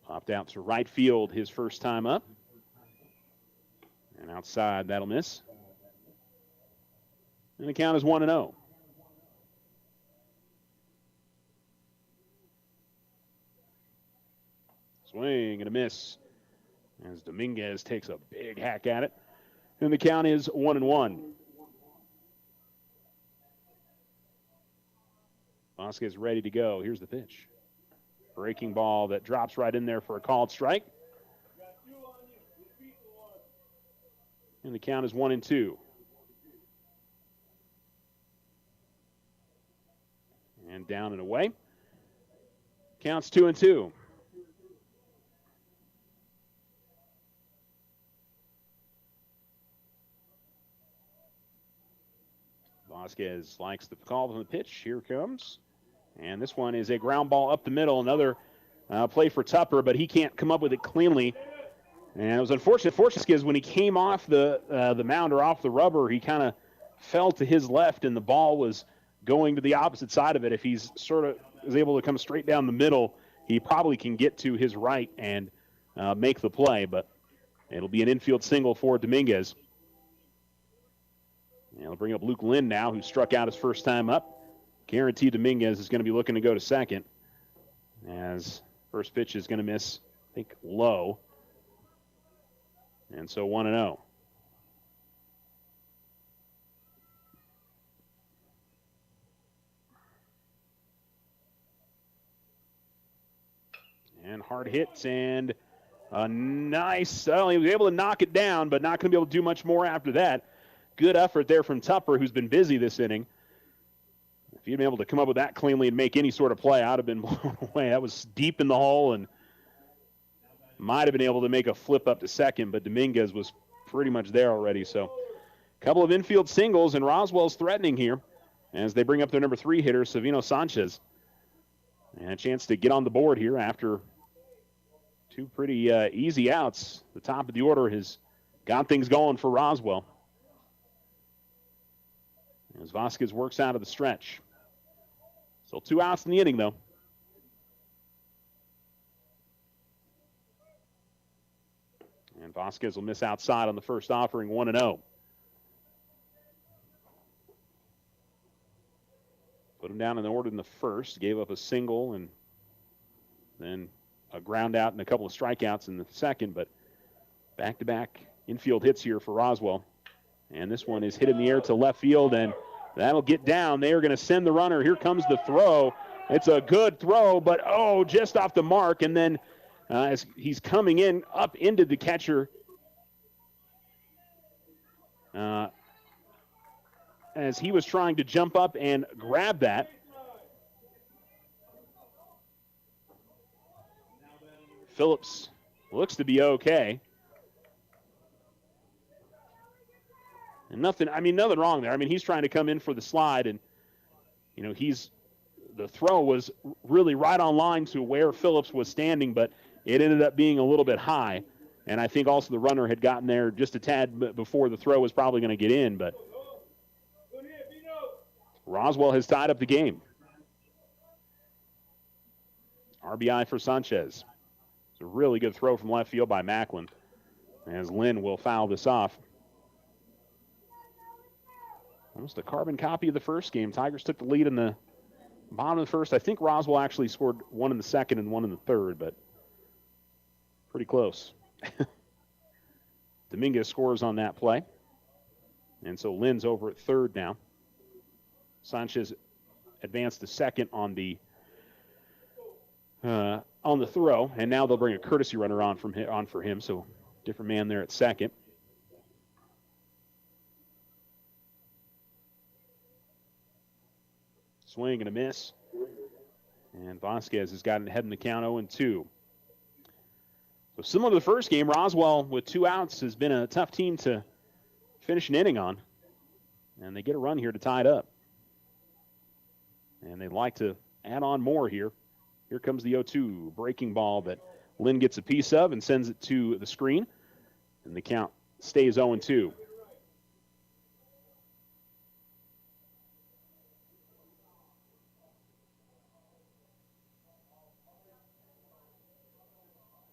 Popped out to right field his first time up. And outside, that'll miss. And the count is 1-0. Swing and a miss as Dominguez takes a big hack at it. And the count is 1-1. Vasquez ready to go. Here's the pitch. Breaking ball that drops right in there for a called strike. And the count is 1-2. And down and away. Counts 2-2. Vasquez likes the call from the pitch. Here comes. And this one is a ground ball up the middle. Another play for Tupper, but he can't come up with it cleanly. And it was unfortunate for Vasquez when he came off the mound or off the rubber. He kind of fell to his left, and the ball was going to the opposite side of it. If he's sort of is able to come straight down the middle, he probably can get to his right and make the play. But it'll be an infield single for Dominguez. And we'll bring up Luke Lynn now, who struck out his first time up. Guaranteed Dominguez is going to be looking to go to second. As first pitch is going to miss, I think, low. And so 1-0. And hard hits and a nice, he was able to knock it down, but not going to be able to do much more after that. Good effort there from Tupper, who's been busy this inning. If he'd been able to come up with that cleanly and make any sort of play, I'd have been blown away. That was deep in the hole and might have been able to make a flip up to second, but Dominguez was pretty much there already. So a couple of infield singles, and Roswell's threatening here as they bring up their number 3 hitter, Savino Sanchez. And a chance to get on the board here after 2 pretty easy outs. The top of the order has got things going for Roswell. As Vasquez works out of the stretch. Still 2 outs in the inning, though. And Vasquez will miss outside on the first offering, 1-0. Put him down in the order in the first, gave up a single and then a ground out and a couple of strikeouts in the second, but back-to-back infield hits here for Roswell. And this one is hit in the air to left field, and that'll get down. They are going to send the runner. Here comes the throw. It's a good throw, but, just off the mark. And then as he's coming in up into the catcher, as he was trying to jump up and grab that, Phillips looks to be okay. And nothing wrong there. He's trying to come in for the slide, and, the throw was really right on line to where Phillips was standing, but it ended up being a little bit high. And I think also the runner had gotten there just a tad before the throw was probably going to get in, but Roswell has tied up the game. RBI for Sanchez. It's a really good throw from left field by Macklin, as Lynn will foul this off. Almost a carbon copy of the first game. Tigers took the lead in the bottom of the first. I think Roswell actually scored one in the second and one in the third, but pretty close. Dominguez scores on that play. And so Lynn's over at third now. Sanchez advanced to second on the throw, and now they'll bring a courtesy runner on for him, so different man there at second. Swing and a miss. And Vasquez has gotten ahead in the count 0-2. So similar to the first game, Roswell with 2 outs has been a tough team to finish an inning on. And they get a run here to tie it up. And they'd like to add on more here. Here comes the 0-2 breaking ball that Lynn gets a piece of and sends it to the screen. And the count stays 0-2.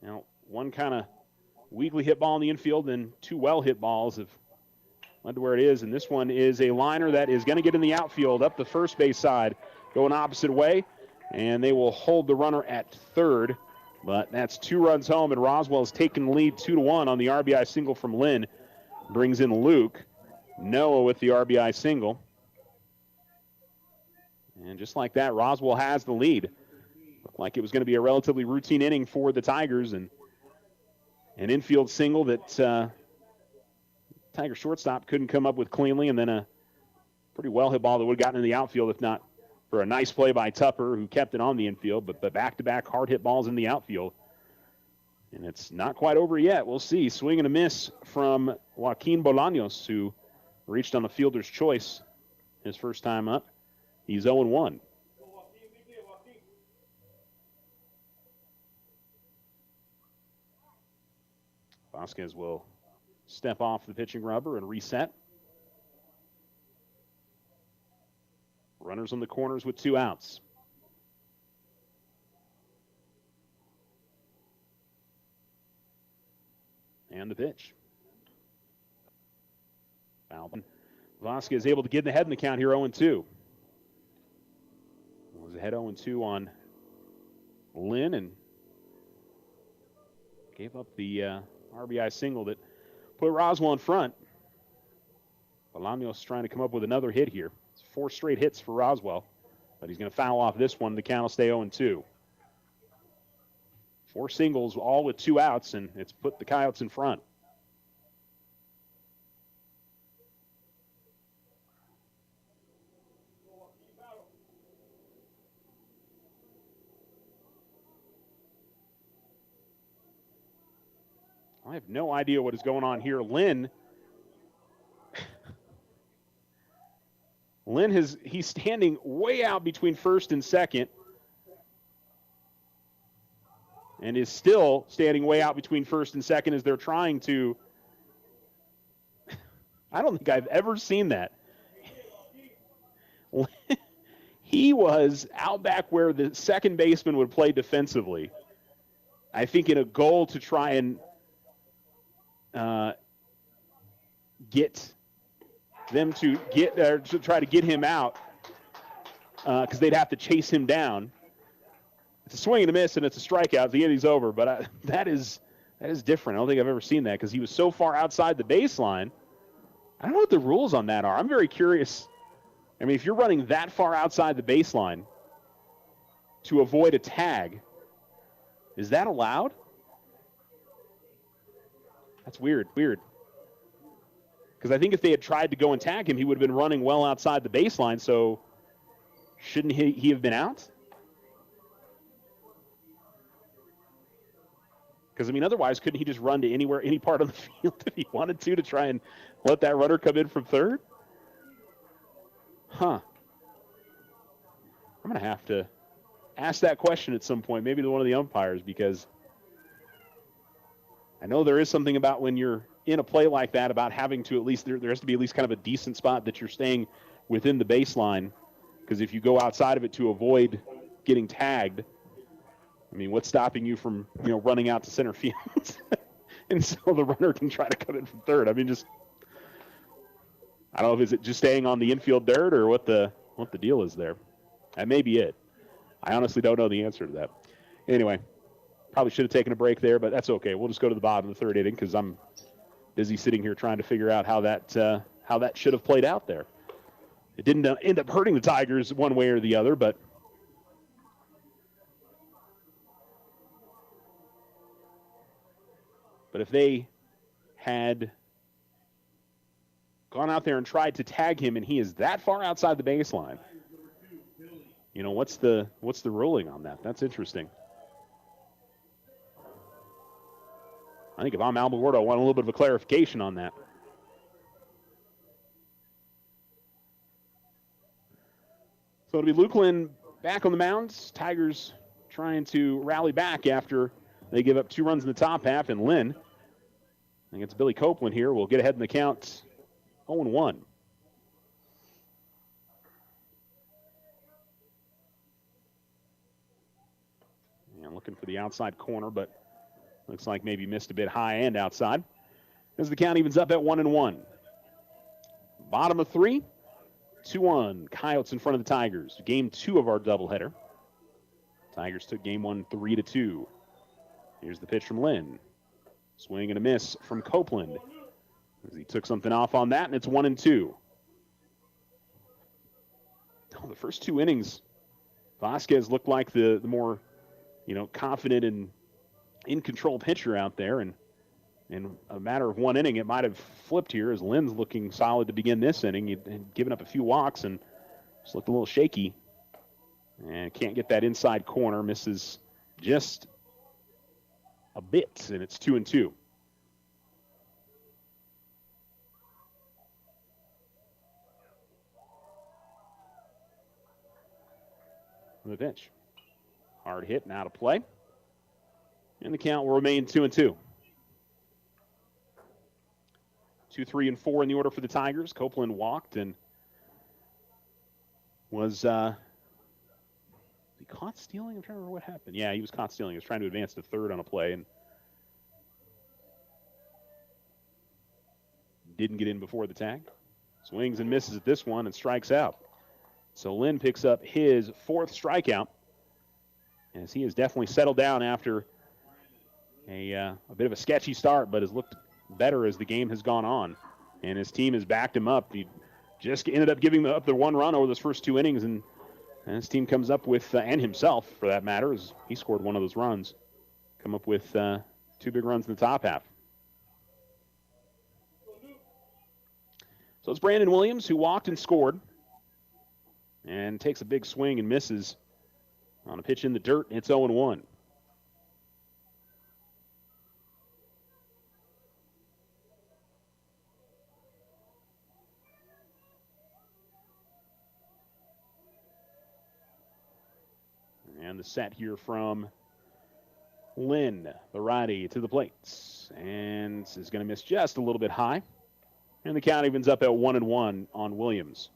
Now, one kind of weakly hit ball in the infield and 2 well hit balls have led to where it is. And this one is a liner that is going to get in the outfield up the first base side, going opposite way. And they will hold the runner at third. But that's 2 runs home, and Roswell has taken the lead 2-1 on the RBI single from Lynn. Brings in Luke. Noah with the RBI single. And just like that, Roswell has the lead. Looked like it was going to be a relatively routine inning for the Tigers, and an infield single that Tiger shortstop couldn't come up with cleanly, and then a pretty well hit ball that would have gotten in the outfield if not for a nice play by Tupper, who kept it on the infield, but back-to-back hard hit balls in the outfield. And it's not quite over yet. We'll see. Swing and a miss from Joaquin Bolaños, who reached on a fielder's choice his first time up. He's 0-1. Vasquez will step off the pitching rubber and reset. Runners on the corners with 2 outs. And the pitch. Vasquez able to get ahead in the count here, 0-2. Was ahead 0-2 on Lynn and gave up the RBI single that put Roswell in front. Bolaños trying to come up with another hit here. It's 4 straight hits for Roswell, but he's going to foul off this one. The count will stay 0-2. 4 singles, all with 2 outs, and it's put the Coyotes in front. I have no idea what is going on here. Lynn he's standing way out between first and second and is still standing way out between first and second as they're trying to. I don't think I've ever seen that. He was out back where the second baseman would play defensively. I think in a goal to try and get them to try to get him out because they'd have to chase him down. It's a swing and a miss, and it's a strikeout. The inning's over, but that is different. I don't think I've ever seen that because he was so far outside the baseline. I don't know what the rules on that are. I'm very curious. I mean, if you're running that far outside the baseline to avoid a tag, is that allowed? That's weird. Because I think if they had tried to go and tag him, he would have been running well outside the baseline, so shouldn't he have been out? Because, I mean, otherwise, couldn't he just run to any part of the field if he wanted to try and let that runner come in from third? Huh. I'm going to have to ask that question at some point, maybe to one of the umpires, because I know there is something about when you're in a play like that about having to at least, there has to be at least kind of a decent spot that you're staying within the baseline, because if you go outside of it to avoid getting tagged, I mean, what's stopping you from, running out to center field? And so the runner can try to come in from third. I mean, I don't know if it's just staying on the infield dirt or what the deal is there. That may be it. I honestly don't know the answer to that. Anyway, probably should have taken a break there, but that's okay. We'll just go to the bottom of the third inning because I'm busy sitting here trying to figure out how that should have played out there. It didn't end up hurting the Tigers one way or the other, but if they had gone out there and tried to tag him and he is that far outside the baseline, what's the ruling on that? That's interesting. I think if I'm Alamogordo, I want a little bit of a clarification on that. So it'll be Luke Lynn back on the mound. Tigers trying to rally back after they give up 2 runs in the top half, and Lynn, I think it's Billy Copeland here, will get ahead in the count 0-1. And looking for the outside corner, but looks like maybe missed a bit high and outside. As the count evens up at 1-1. Bottom of 3, 2-1. Coyotes in front of the Tigers. Game 2 of our doubleheader. Tigers took game 1 3-2. Here's the pitch from Lynn. Swing and a miss from Copeland. As he took something off on that, and it's 1-2. The first 2 innings, Vasquez looked like the more, confident and in-control pitcher out there. And in a matter of 1 inning, it might have flipped here as Lynn's looking solid to begin this inning. He'd given up a few walks and just looked a little shaky. And can't get that inside corner. Misses just a bit, and it's 2-2. The pitch. Hard hit and out of play. And the count will remain 2-2. 2, 3, and 4 in the order for the Tigers. Copeland walked and was he caught stealing? I'm trying to remember what happened. Yeah, he was caught stealing. He was trying to advance to third on a play and didn't get in before the tag. Swings and misses at this one and strikes out. So Lynn picks up his 4th strikeout as he has definitely settled down after a bit of a sketchy start, but has looked better as the game has gone on. And his team has backed him up. He just ended up giving up the 1 run over those first 2 innings, and his team comes up with, and himself for that matter, as he scored one of those runs, come up with 2 big runs in the top half. So it's Brandon Williams who walked and scored and takes a big swing and misses on a pitch in the dirt. It's 0-1. And the set here from Lynn, the righty, to the plate. And is going to miss just a little bit high. And the count evens up at 1-1 on Williams.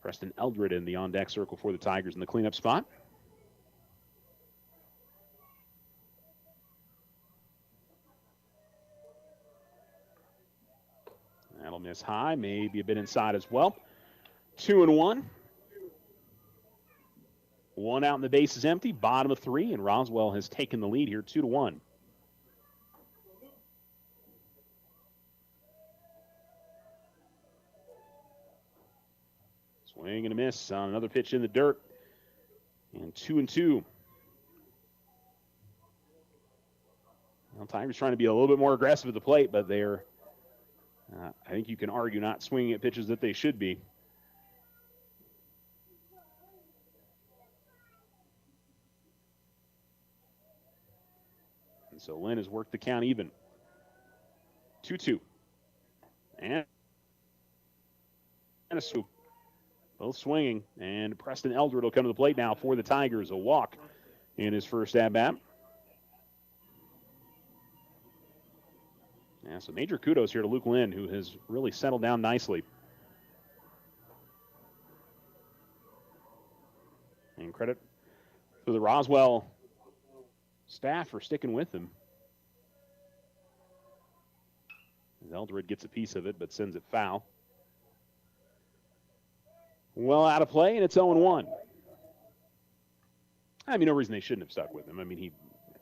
Preston Eldred in the on-deck circle for the Tigers in the cleanup spot. miss high, maybe a bit inside as well. 2-1. One out and the base is empty. Bottom of 3, and Roswell has taken the lead here, 2-1. Swing and a miss on another pitch in the dirt. And 2-2. Well, Tigers trying to be a little bit more aggressive at the plate, but they're, I think you can argue, not swinging at pitches that they should be. And so Lynn has worked the count even. 2-2. And a swoop. Both swinging, and Preston Eldred will come to the plate now for the Tigers. A walk in his first at-bat. Yeah, so major kudos here to Luke Lynn, who has really settled down nicely. And credit to the Roswell staff for sticking with him. Eldred gets a piece of it, but sends it foul. Well out of play, and it's 0-1. I mean, no reason they shouldn't have stuck with him. I mean, he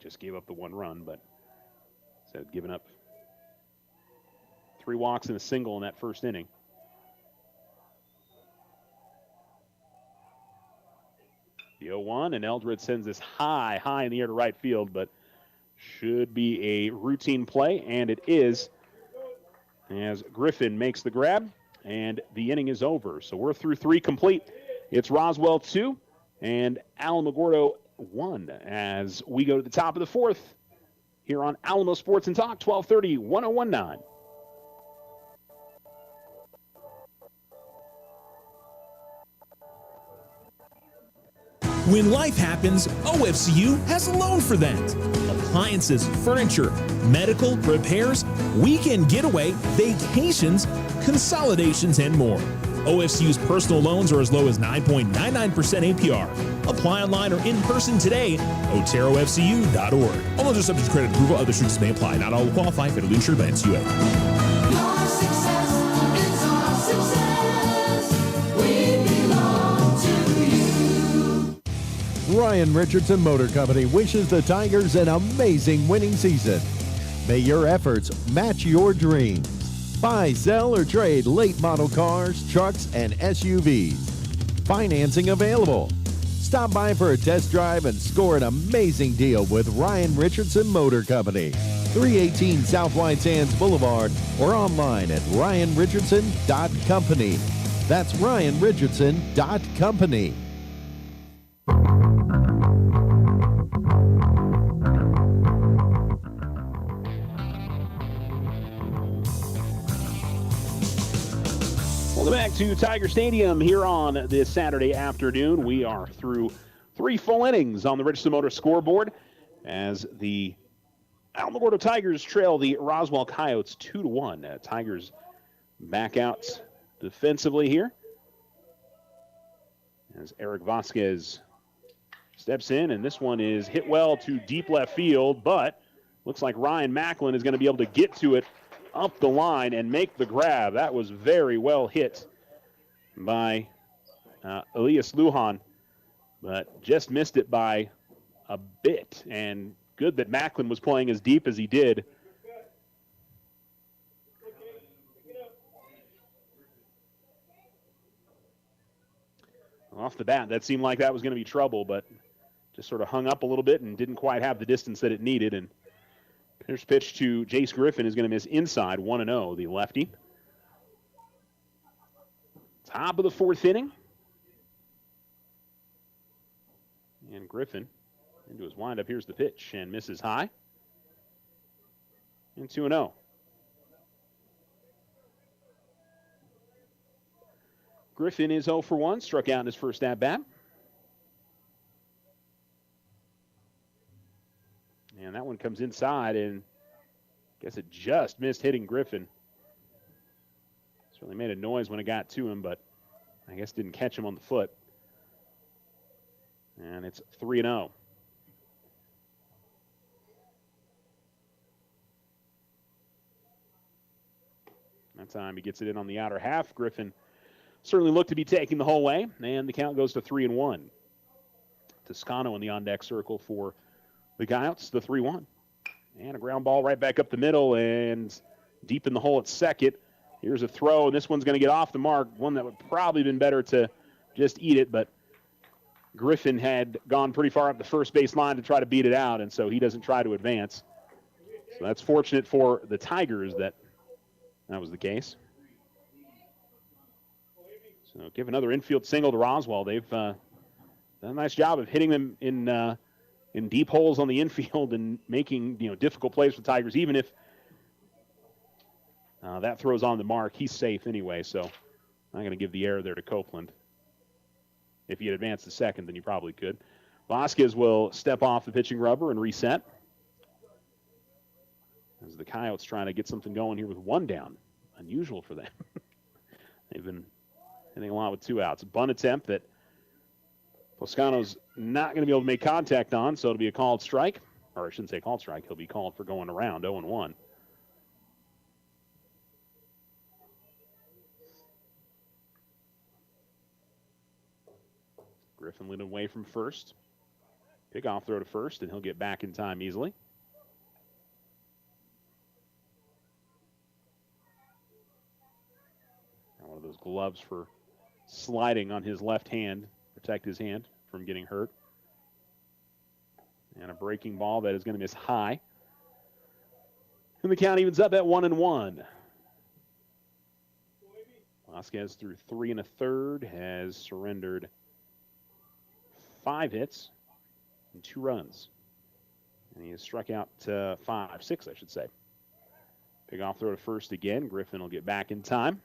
just gave up the 1 run, but instead of giving up 3 walks and a single in that first inning. The 0-1, and Eldred sends this high in the air to right field, but should be a routine play, and it is, as Griffin makes the grab. And the inning is over. So we're through 3 complete. It's Roswell 2 and Alamogordo 1 as we go to the top of the 4th here on Alamo Sports and Talk, 1230, 1019. When life happens, OFCU has a loan for that. Appliances, furniture, medical, repairs, weekend getaway, vacations, consolidations, and more. OFCU's personal loans are as low as 9.99% APR. Apply online or in person today, oterofcu.org. All loans are subject to credit approval. Other restrictions may apply. Not all will qualify. Federally insured by NCUA. Ryan Richardson Motor Company wishes the Tigers an amazing winning season. May your efforts match your dreams. Buy, sell, or trade late model cars, trucks, and SUVs. Financing available. Stop by for a test drive and score an amazing deal with Ryan Richardson Motor Company. 318 South White Sands Boulevard or online at ryanrichardson.company. That's ryanrichardson.company. Welcome back to Tiger Stadium here on this Saturday afternoon. We are through 3 full innings on the Richardson Motor scoreboard as the Alamogordo Tigers trail the Roswell Coyotes 2-1. Tigers back out defensively here as Eric Vasquez steps in, and this one is hit well to deep left field, but looks like Ryan Macklin is going to be able to get to it up the line and make the grab. That was very well hit by Elias Lujan, but just missed it by a bit, and good that Macklin was playing as deep as he did. Off the bat, that seemed like that was going to be trouble, but just sort of hung up a little bit and didn't quite have the distance that it needed. And first pitch to Jace Griffin is going to miss inside, 1-0, the lefty. Top of the 4th inning. And Griffin into his windup. Here's the pitch and misses high. And 2-0. Griffin is 0 for 1, struck out in his first at-bat. And that one comes inside, and I guess it just missed hitting Griffin. Certainly made a noise when it got to him, but I guess didn't catch him on the foot. And it's 3-0. That time he gets it in on the outer half. Griffin certainly looked to be taking the whole way, and the count goes to 3-1. Toscano in the on-deck circle for the Coyotes, the 3-1. And a ground ball right back up the middle and deep in the hole at second. Here's a throw, and this one's going to get off the mark, one that would probably have been better to just eat it, but Griffin had gone pretty far up the first base line to try to beat it out, and so he doesn't try to advance. So that's fortunate for the Tigers that was the case. So give another infield single to Roswell. They've done a nice job of hitting them in deep holes on the infield and making difficult plays for the Tigers. Even if that throws on the mark, he's safe anyway. So I'm not going to give the error there to Copeland. If he had advanced to second, then you probably could. Vasquez will step off the pitching rubber and reset. As the Coyotes trying to get something going here with one down. Unusual for them. They've been hitting a lot with 2 outs. A bunt attempt that Toscano's not going to be able to make contact on, so it'll be a called strike. Or I shouldn't say called strike. He'll be called for going around 0-1. Griffin leading away from first. Pickoff throw to first, and he'll get back in time easily. Got one of those gloves for sliding on his left hand, protect his hand from getting hurt. And a breaking ball that is going to miss high. And the count evens up at 1-1. Vasquez through 3 1/3 has surrendered 5 hits and 2 runs. And he has struck out 6, I should say. Big off throw to first again. Griffin will get back in time.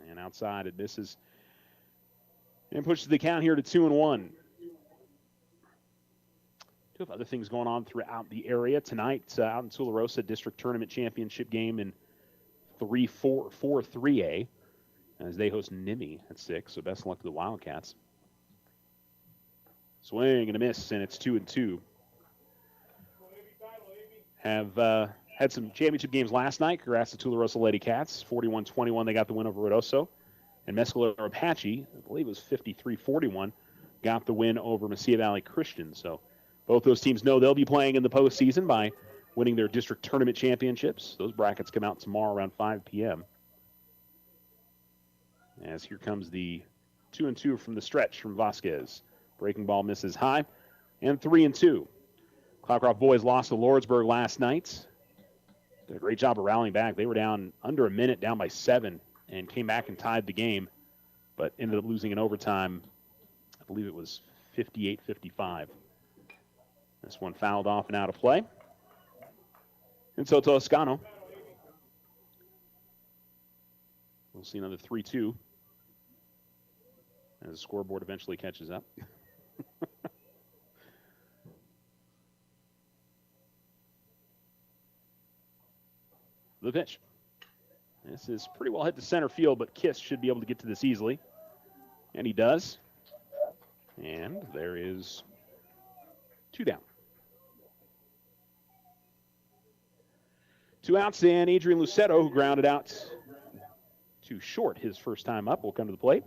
And outside it misses. And pushes the count here to 2-1. Do have other things going on throughout the area tonight. Out in Tularosa, district tournament championship game in 3A as they host Nimi at 6. So best of luck to the Wildcats. Swing and a miss, and it's 2-2. Have had some championship games last night. Congrats to Tularosa Lady Cats, 41-21. They got the win over Rodoso. And Mescalero Apache, I believe it was 53-41, got the win over Mesilla Valley Christian. So both those teams know they'll be playing in the postseason by winning their district tournament championships. Those brackets come out tomorrow around 5 p.m. As here comes the 2-2 from the stretch from Vasquez. Breaking ball misses high. And 3-2. Cloudcroft boys lost to Lordsburg last night. Did a great job of rallying back. They were down under a minute, down by 7, and came back and tied the game, but ended up losing in overtime. I believe it was 58-55. This one fouled off and out of play. And so Toscano. We'll see another 3-2 as the scoreboard eventually catches up. The pitch. This is pretty well hit to center field, but Kiss should be able to get to this easily. And he does. And there is 2 down. 2 outs, and Adrian Lucetto, who grounded out too short his first time up, will come to the plate.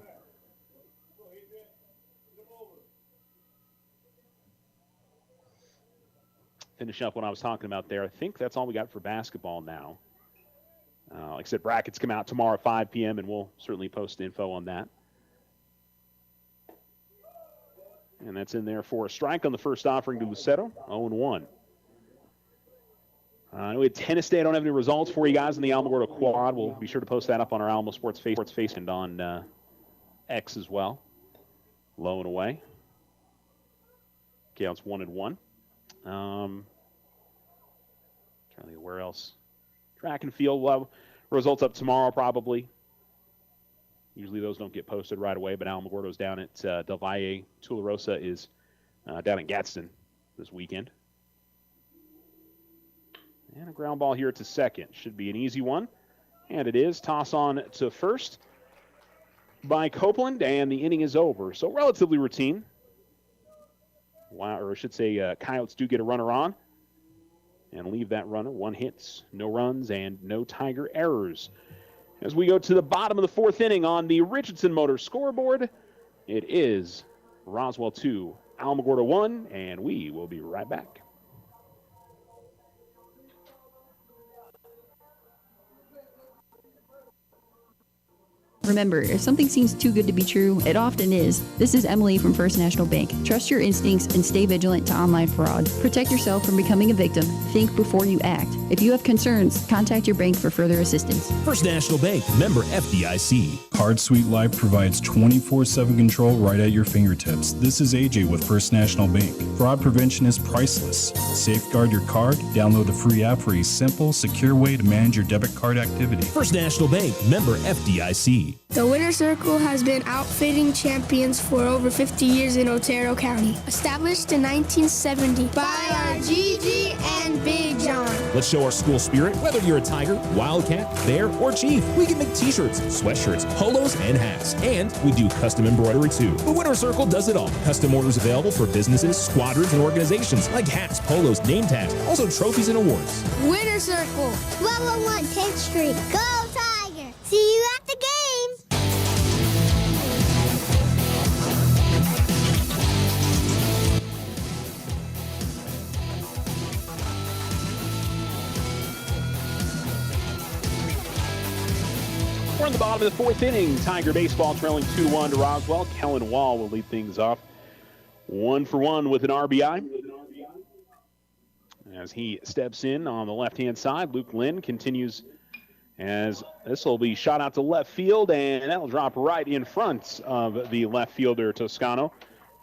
Finish up what I was talking about there. I think that's all we got for basketball now. Like I said, brackets come out tomorrow at 5 p.m., and we'll certainly post info on that. And that's in there for a strike on the first offering to Lucetto, 0-1. We had tennis day. I don't have any results for you guys in the Alamogordo quad. We'll be sure to post that up on our Alamo Sports face and on X as well. Low and away. Counts 1-1. Trying to think where else. Track and field. We'll have results up tomorrow probably. Usually those don't get posted right away, but Alamogordo's down at Del Valle. Tularosa is down at Gadsden this weekend. And a ground ball here to second. Should be an easy one. And it is. Toss on to first. by Copeland, and the inning is over. So relatively routine. Wow, or I should say Coyotes do get a runner on and leave that runner. 1 hit, no runs, and no Tiger errors. As we go to the bottom of the 4th inning on the Richardson Motors scoreboard, it is Roswell 2, Alamogordo 1, and we will be right back. Remember, if something seems too good to be true, it often is. This is Emily from First National Bank. Trust your instincts and stay vigilant to online fraud. Protect yourself from becoming a victim. Think before you act. If you have concerns, contact your bank for further assistance. First National Bank, member FDIC. Card Suite Life provides 24/7 control right at your fingertips. This is AJ with First National Bank. Fraud prevention is priceless. Safeguard your card. Download the free app for a simple, secure way to manage your debit card activity. First National Bank, member FDIC. The Winter Circle has been outfitting champions for over 50 years in Otero County. Established in 1970 by our Gigi and Big John. Let's show our school spirit. Whether you're a Tiger, Wildcat, Bear, or Chief, we can make t-shirts, sweatshirts, polos, and hats. And we do custom embroidery too. The Winter Circle does it all. Custom orders available for businesses, squadrons, and organizations like hats, polos, name tags, also trophies and awards. Winter Circle, 1201 10th Street. Go Tiger! See you at the game! We're in the bottom of the 4th inning. Tiger baseball trailing 2-1 to Roswell. Kellen Wall will lead things off 1-for-1 with an RBI. As he steps in on the left-hand side, Luke Lynn continues as this will be shot out to left field, and that'll drop right in front of the left fielder Toscano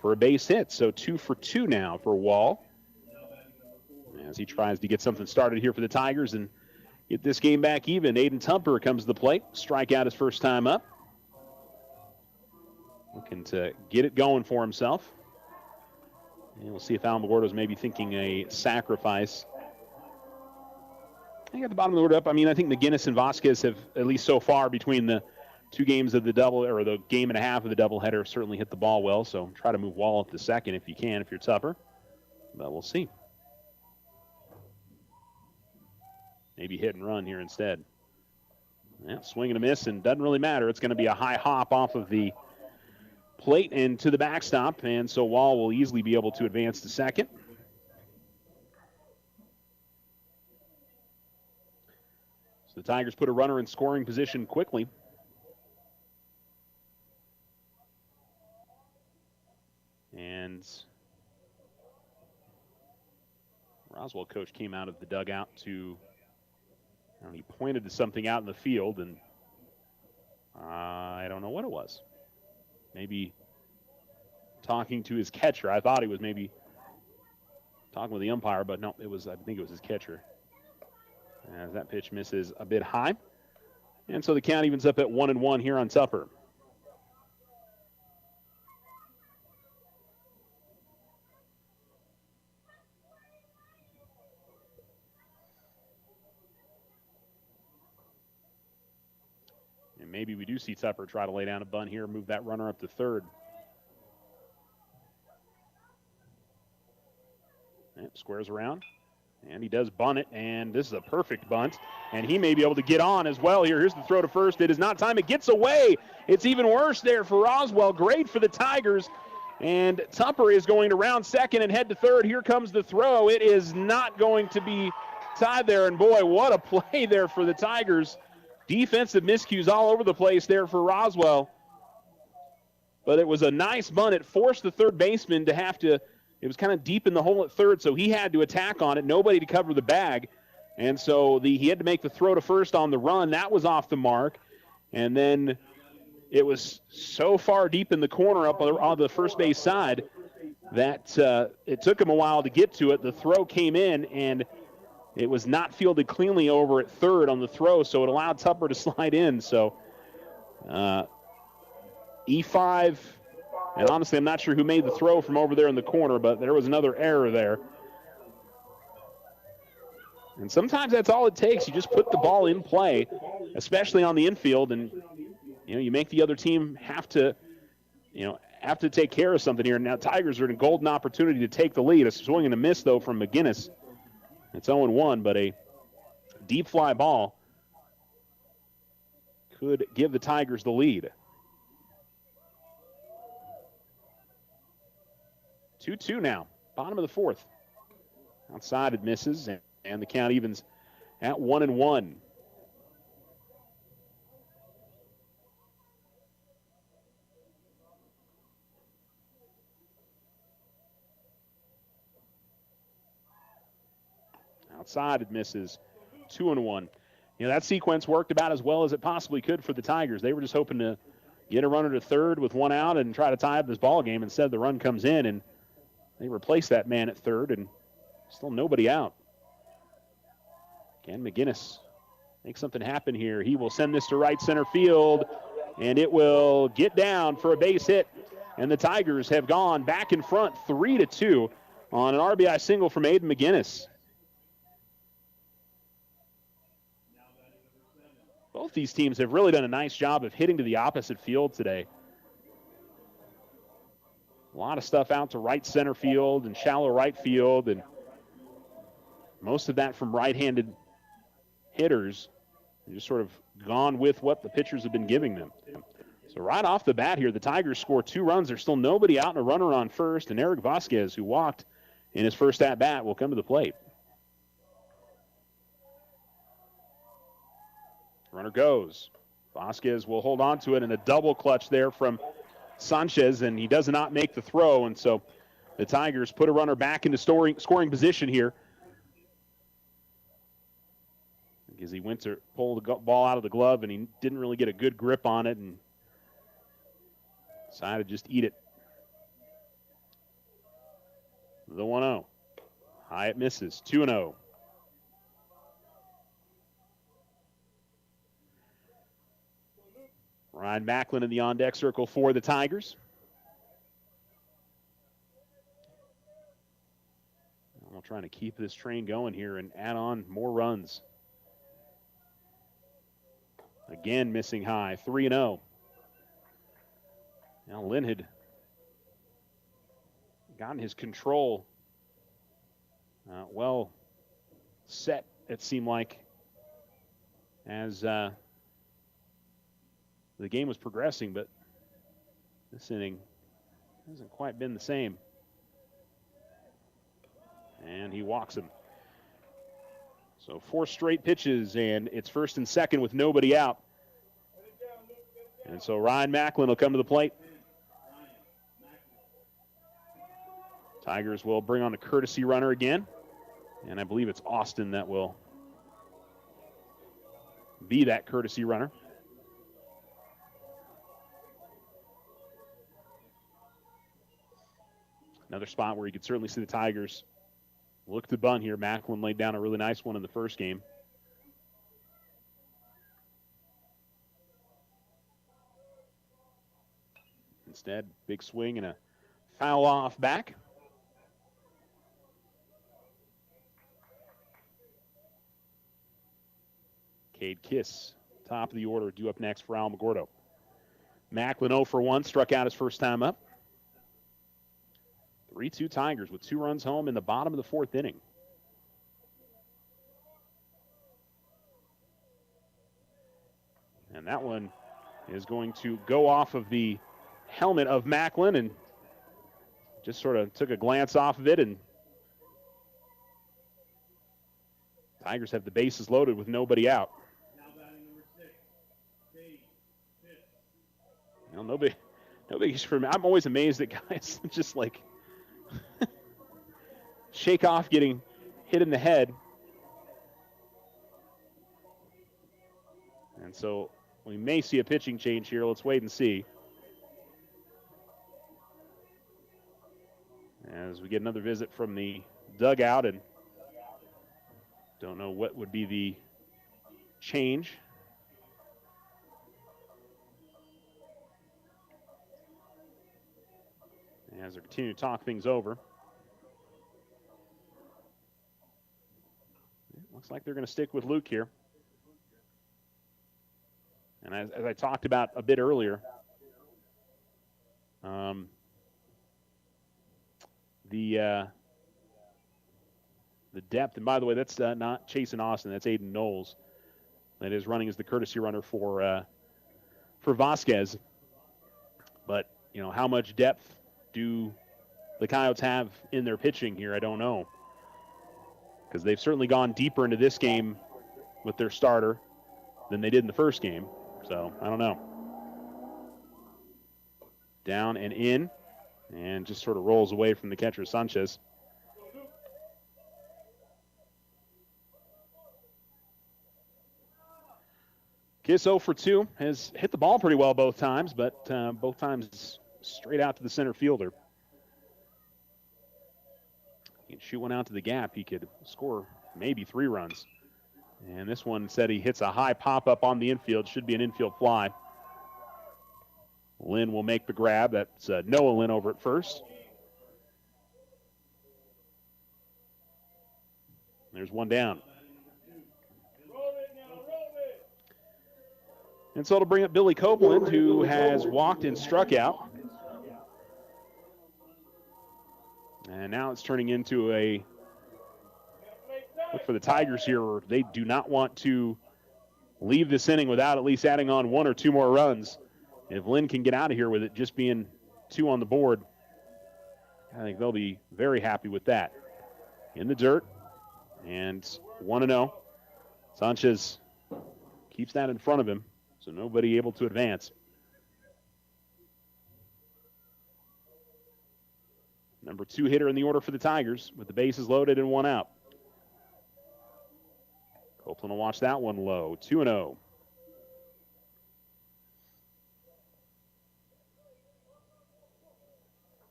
for a base hit. So 2 for 2 now for Wall as he tries to get something started here for the Tigers and get this game back even. Aiden Tumper comes to the plate. Strikeout his first time up. Looking to get it going for himself. And we'll see if Alamogordo is maybe thinking a sacrifice. I got the bottom of the order up. I mean, I think McGinnis and Vasquez have, at least so far, between the 2 games of the double, or the game and a half of the doubleheader, certainly hit the ball well. So try to move Wall up to second if you can, if you're Tupper. But we'll see. Maybe hit and run here instead. Yeah, swing and a miss, and doesn't really matter. It's going to be a high hop off of the plate and to the backstop, and so Wall will easily be able to advance to second. So the Tigers put a runner in scoring position quickly. And Roswell coach came out of the dugout to... he pointed to something out in the field, and I don't know what it was. Maybe talking to his catcher. I thought he was maybe talking with the umpire, but no, I think it was his catcher. As that pitch misses a bit high. And so the count evens up at 1-1 here on Tupper. Maybe we do see Tupper try to lay down a bunt here, move that runner up to third. Yep, squares around, and he does bunt it, and this is a perfect bunt, and he may be able to get on as well here. Here's the throw to first. It is not time. It gets away. It's even worse there for Roswell. Great for the Tigers, and Tupper is going to round second and head to third. Here comes the throw. It is not going to be tied there, and boy, what a play there for the Tigers. Defensive miscues all over the place there for Roswell. But it was a nice bunt. It forced the third baseman to have to, it was kind of deep in the hole at third, so he had to attack on it. Nobody to cover the bag. And so he had to make the throw to first on the run. That was off the mark. And then it was so far deep in the corner up on the first base side that it took him a while to get to it. The throw came in, and it was not fielded cleanly over at third on the throw, so it allowed Tupper to slide in. So E5, and honestly, I'm not sure who made the throw from over there in the corner, but there was another error there. And sometimes that's all it takes. You just put the ball in play, especially on the infield, and you make the other team have to take care of something here. Now Tigers are in a golden opportunity to take the lead. A swing and a miss, though, from McGinnis. It's 0-1, but a deep fly ball could give the Tigers the lead. 2-2 now, bottom of the fourth. Outside it misses, and the count evens at 1-1. Outside it misses, 2-1. That sequence worked about as well as it possibly could for the Tigers. They were just hoping to get a runner to third with one out and try to tie up this ball game. Instead, the run comes in, and they replace that man at third, and still nobody out. Can McGinnis make something happen here? He will send this to right center field, and it will get down for a base hit. And the Tigers have gone back in front 3-2 on an RBI single from Aiden McGinnis. Both these teams have really done a nice job of hitting to the opposite field today. A lot of stuff out to right center field and shallow right field, and most of that from right-handed hitters. They've just sort of gone with what the pitchers have been giving them. So right off the bat here, the Tigers score 2 runs. There's still nobody out and a runner on first, and Eric Vasquez, who walked in his first at-bat, will come to the plate. Runner goes. Vasquez will hold on to it, and a double clutch there from Sanchez, and he does not make the throw, and so the Tigers put a runner back into scoring position here. Because he went to pull the ball out of the glove, and he didn't really get a good grip on it, and decided to just eat it. The 1-0. High it misses. 2-0. Ryan Macklin in the on-deck circle for the Tigers. We're trying to keep this train going here and add on more runs. Again, missing high, 3-0. Now Lynn had gotten his control well set, it seemed like, as the game was progressing, but this inning hasn't quite been the same. And he walks him. So 4 straight pitches, and it's first and second with nobody out. And so Ryan Macklin will come to the plate. Tigers will bring on a courtesy runner again. And I believe it's Austin that will be that courtesy runner. Another spot where you could certainly see the Tigers look to bunt here. Macklin laid down a really nice one in the first game. Instead, big swing and a foul off back. Cade Kiss, top of the order, due up next for Alamogordo. Macklin 0 for 1, struck out his first time up. 3-2 Tigers with 2 runs home in the bottom of the 4th inning. And that one is going to go off of the helmet of Macklin and just sort of took a glance off of it, and Tigers have the bases loaded with nobody out. You know, nobody for me. I'm always amazed at guys just like shake off getting hit in the head. And so we may see a pitching change here. Let's wait and see. As we get another visit from the dugout, and don't know what would be the change. As they continue to talk things over. It looks like they're going to stick with Luke here. And as I talked about a bit earlier, the depth, and by the way, that's not Chase and Austin, that's Aiden Knowles. That is running as the courtesy runner for Vasquez. But, you know, how much depth do the Coyotes have in their pitching here? I don't know. Because they've certainly gone deeper into this game with their starter than they did in the first game. So, I don't know. Down and in, and just sort of rolls away from the catcher, Sanchez. Kiss 0 for 2 has hit the ball pretty well both times, but both times straight out to the center fielder. He can shoot one out to the gap. He could score maybe 3 runs. And this one said he hits a high pop-up on the infield. Should be an infield fly. Lynn will make the grab. That's Noah Lynn over at first. There's one down. And so it'll bring up Billy Copeland, who has walked and struck out. And now it's turning into a look for the Tigers here. They do not want to leave this inning without at least adding on 1 or 2 more runs. If Lynn can get out of here with it just being 2 on the board, I think they'll be very happy with that. In the dirt, and 1-0. Sanchez keeps that in front of him, so nobody able to advance. Number 2 hitter in the order for the Tigers with the bases loaded and 1 out. Copeland will watch that one low. 2-0.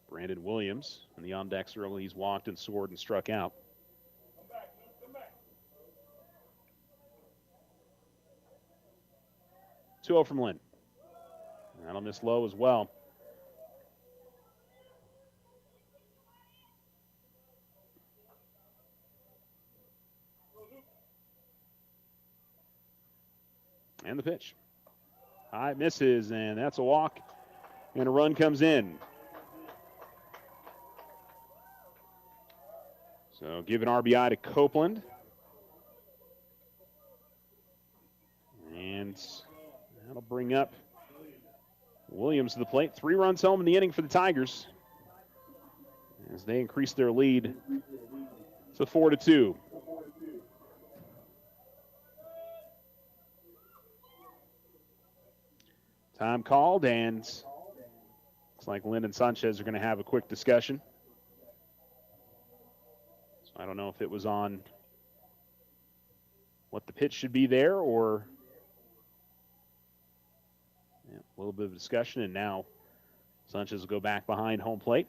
Brandon Williams in the on-decks early. He's walked and soared and struck out. Two 0 from Lynn. That'll miss low as well. And the pitch. High misses, and that's a walk. And a run comes in. So give an RBI to Copeland. And that'll bring up Williams to the plate. 3 runs home in the inning for the Tigers as they increase their lead to 4-2. Time called, and looks like Lynn and Sanchez are going to have a quick discussion. So I don't know if it was on what the pitch should be there or a little bit of discussion, and now Sanchez will go back behind home plate.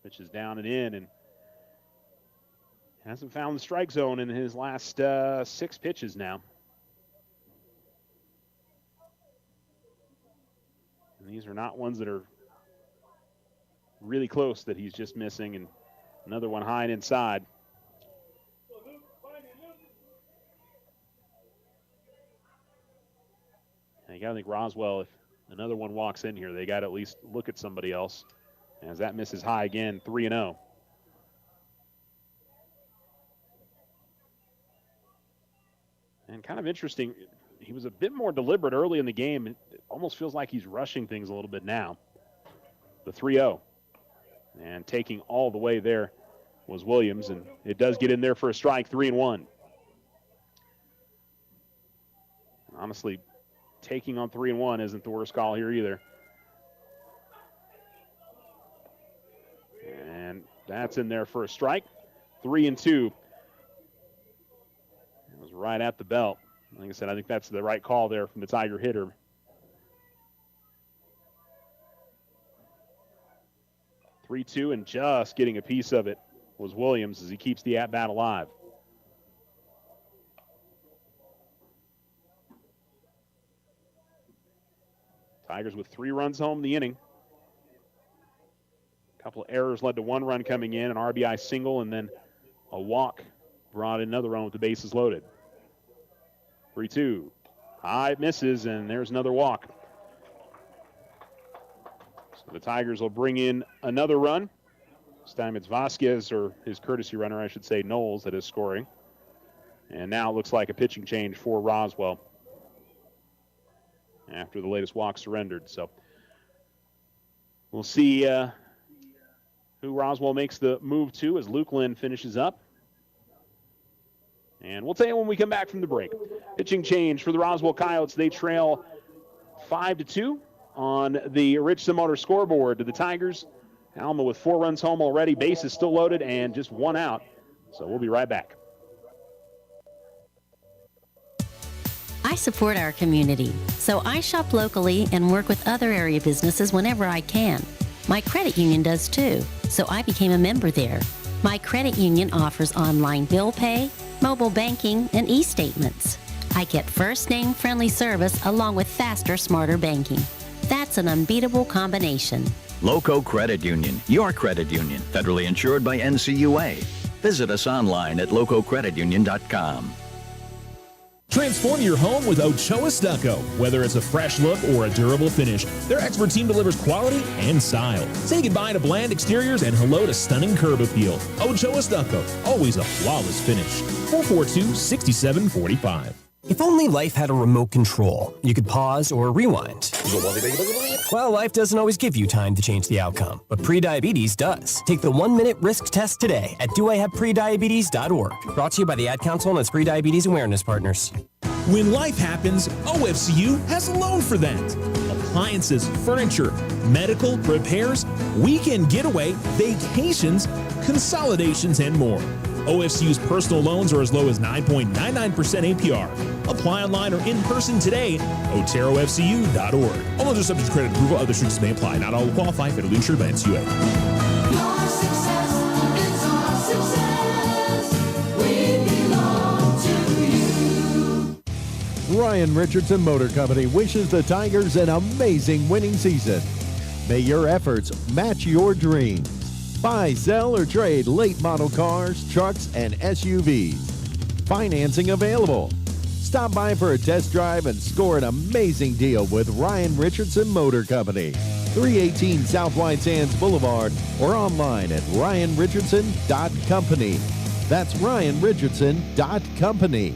Pitch is down and in, and hasn't found the strike zone in his last 6 pitches now. And these are not ones that are really close that he's just missing, and another one high and inside. And you got to think Roswell, if another one walks in here, they got to at least look at somebody else. As that misses high again, 3-0. And kind of interesting, he was a bit more deliberate early in the game. It almost feels like he's rushing things a little bit now. The 3-0. And taking all the way there was Williams, and it does get in there for a strike, 3-1. Honestly, taking on 3-1 isn't the worst call here either. And that's in there for a strike. 3-2. It was right at the belt. Like I said, I think that's the right call there from the Tiger hitter. 3-2, and just getting a piece of it was Williams as he keeps the at-bat alive. Tigers with 3 runs home in the inning. A couple of errors led to 1 run coming in, an RBI single, and then a walk brought in another run with the bases loaded. 3-2. High misses, and there's another walk. So the Tigers will bring in another run. This time it's Vasquez, or his courtesy runner, I should say, Knowles, that is scoring. And now it looks like a pitching change for Roswell after the latest walk surrendered. So we'll see who Roswell makes the move to as Luke Lynn finishes up. And we'll tell you when we come back from the break. Pitching change for the Roswell Coyotes. They trail 5-2 on the Richardson Motor scoreboard to the Tigers. Alma with 4 runs home already. Bases still loaded and just 1 out. So we'll be right back. I support our community, so I shop locally and work with other area businesses whenever I can. My credit union does too, so I became a member there. My credit union offers online bill pay, mobile banking, and e-statements. I get first-name friendly service along with faster, smarter banking. That's an unbeatable combination. Loco Credit Union, your credit union, federally insured by NCUA. Visit us online at lococreditunion.com. Transform your home with Ochoa Stucco. Whether it's a fresh look or a durable finish, their expert team delivers quality and style. Say goodbye to bland exteriors and hello to stunning curb appeal. Ochoa Stucco, always a flawless finish. 442-6745. If only life had a remote control, you could pause or rewind. Well, life doesn't always give you time to change the outcome, but prediabetes does. Take the 1-minute risk test today at doihaveprediabetes.org. Brought to you by the Ad Council and its Prediabetes Awareness Partners. When life happens, OFCU has a loan for that. Appliances, furniture, medical, repairs, weekend getaway, vacations, consolidations, and more. OFCU's personal loans are as low as 9.99% APR. Apply online or in person today. OteroFCU.org. All loans are subject to credit approval. Other restrictions may apply. Not all will qualify. Federally insured by NCUA. Your success is our success. We belong to you. Ryan Richardson Motor Company wishes the Tigers an amazing winning season. May your efforts match your dreams. Buy, sell, or trade late model cars, trucks, and SUVs. Financing available. Stop by for a test drive and score an amazing deal with Ryan Richardson Motor Company. 318 South White Sands Boulevard or online at ryanrichardson.company. That's ryanrichardson.company.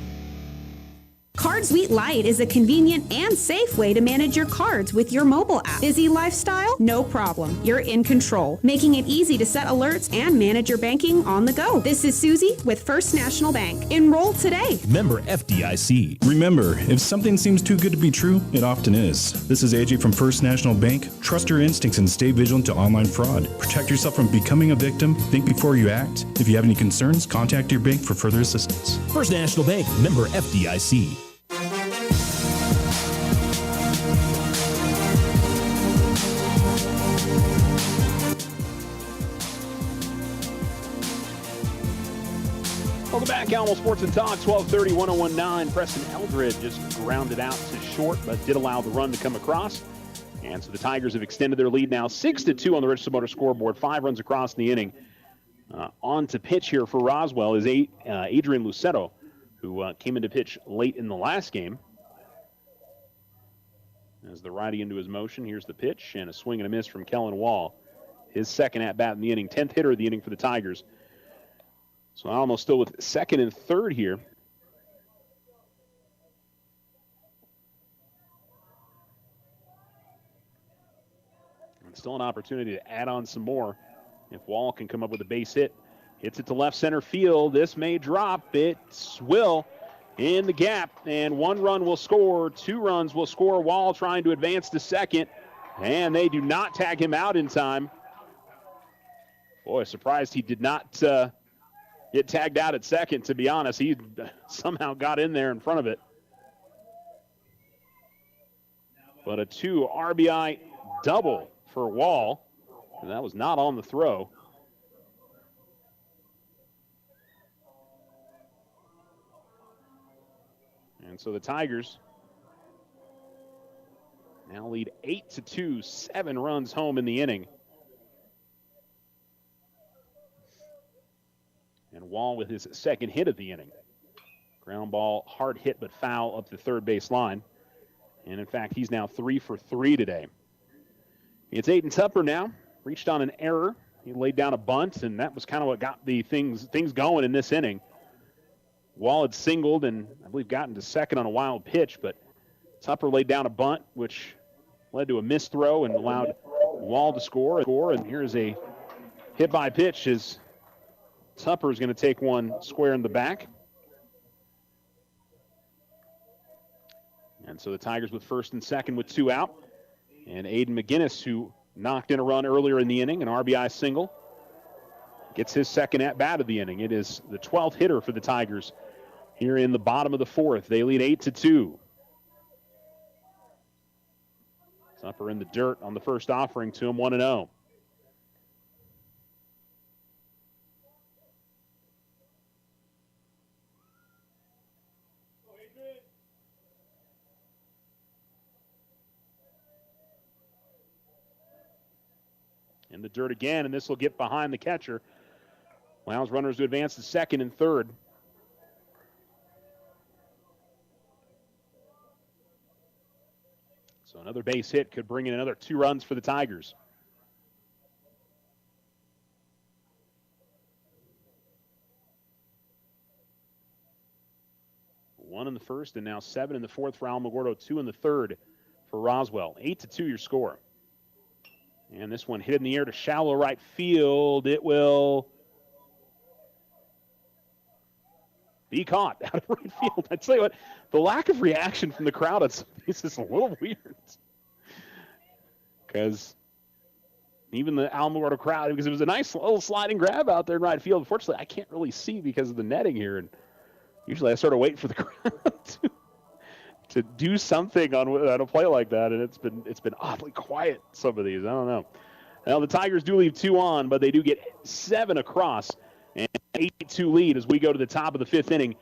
Card Suite Lite is a convenient and safe way to manage your cards with your mobile app. Busy lifestyle? No problem. You're in control, making it easy to set alerts and manage your banking on the go. This is Susie with First National Bank. Enroll today. Member FDIC. Remember, if something seems too good to be true, it often is. This is AJ from First National Bank. Trust your instincts and stay vigilant to online fraud. Protect yourself from becoming a victim. Think before you act. If you have any concerns, contact your bank for further assistance. First National Bank, member FDIC. Welcome back, Alamo Sports and Talk, 1230, 1019. Preston Eldred just grounded out to short, but did allow the run to come across. And so the Tigers have extended their lead now 6-2 on the Richardson Motor scoreboard. 5 runs across in the inning. On to pitch here for Roswell is Adrian Lucetto, who came into pitch late in the last game. As the righty into his motion, here's the pitch, and a swing and a miss from Kellen Wall. His second at-bat in the inning, 10th hitter of the inning for the Tigers. So Alamo still with second and third here. And still an opportunity to add on some more if Wall can come up with a base hit. Hits it to left center field. This may drop. It will in the gap, and 1 run will score. 2 runs will score. Wall trying to advance to second, and they do not tag him out in time. Boy, surprised he did not get tagged out at second, to be honest. He somehow got in there in front of it. But a 2 RBI double for Wall, and that was not on the throw. And so the Tigers now lead 8-2, 7 runs home in the inning. And Wall with his second hit of the inning. Ground ball, hard hit but foul up the third base line. And in fact, he's now 3 for 3 today. It's Aiden Tupper now. Reached on an error. He laid down a bunt, and that was kind of what got the things going in this inning. Wall had singled and I believe gotten to second on a wild pitch, but Tupper laid down a bunt, which led to a missed throw and allowed Wall to score. And here's a hit by pitch as Tupper is going to take one square in the back. And so the Tigers with first and second with 2 out. And Aiden McGinnis, who knocked in a run earlier in the inning, an RBI single, gets his second at-bat of the inning. It is the 12th hitter for the Tigers here in the bottom of the 4th. They lead 8-2. Tupper in the dirt on the first offering to him, 1-0. In the dirt again, and this will get behind the catcher. Allows runners to advance to second and third. So another base hit could bring in another 2 runs for the Tigers. One in the first and now 7 in the fourth for Alamogordo, 2 in the third for Roswell. 8-2 your score. And this one hit in the air to shallow right field. It will be caught out of right field. I tell you what, the lack of reaction from the crowd at some of these is a little weird. Because even the Alamogordo crowd, because it was a nice little sliding grab out there in right field. Unfortunately, I can't really see because of the netting here. And usually I sort of wait for the crowd to do something on a play like that, and it's been oddly quiet, some of these. I don't know. Now, the Tigers do leave 2 on, but they do get 7 across. And 8-2 lead as we go to the top of the 5th inning.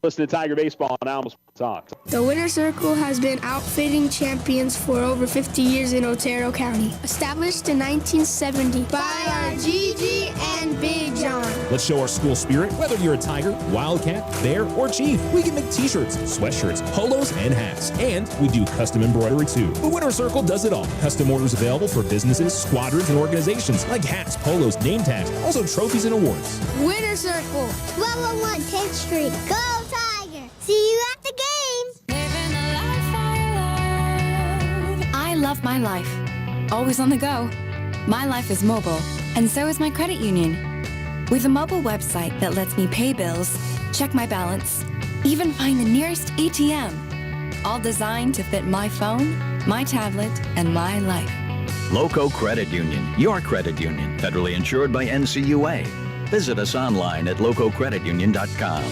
Listen to Tiger Baseball on Alamo Sports Talk. The Winter Circle has been outfitting champions for over 50 years in Otero County. Established in 1970 by our Gigi and Big John. Let's show our school spirit. Whether you're a Tiger, Wildcat, Bear, or Chief, we can make t-shirts, sweatshirts, polos, and hats. And we do custom embroidery too. The Winter Circle does it all. Custom orders available for businesses, squadrons, and organizations like hats, polos, name tags, also trophies and awards. Winter Circle, 1201 10th Street. Go Tiger! See you at the games! I love my life. Always on the go. My life is mobile, and so is my credit union. With a mobile website that lets me pay bills, check my balance, even find the nearest ATM. All designed to fit my phone, my tablet, and my life. Loco Credit Union, your credit union, federally insured by NCUA. Visit us online at lococreditunion.com.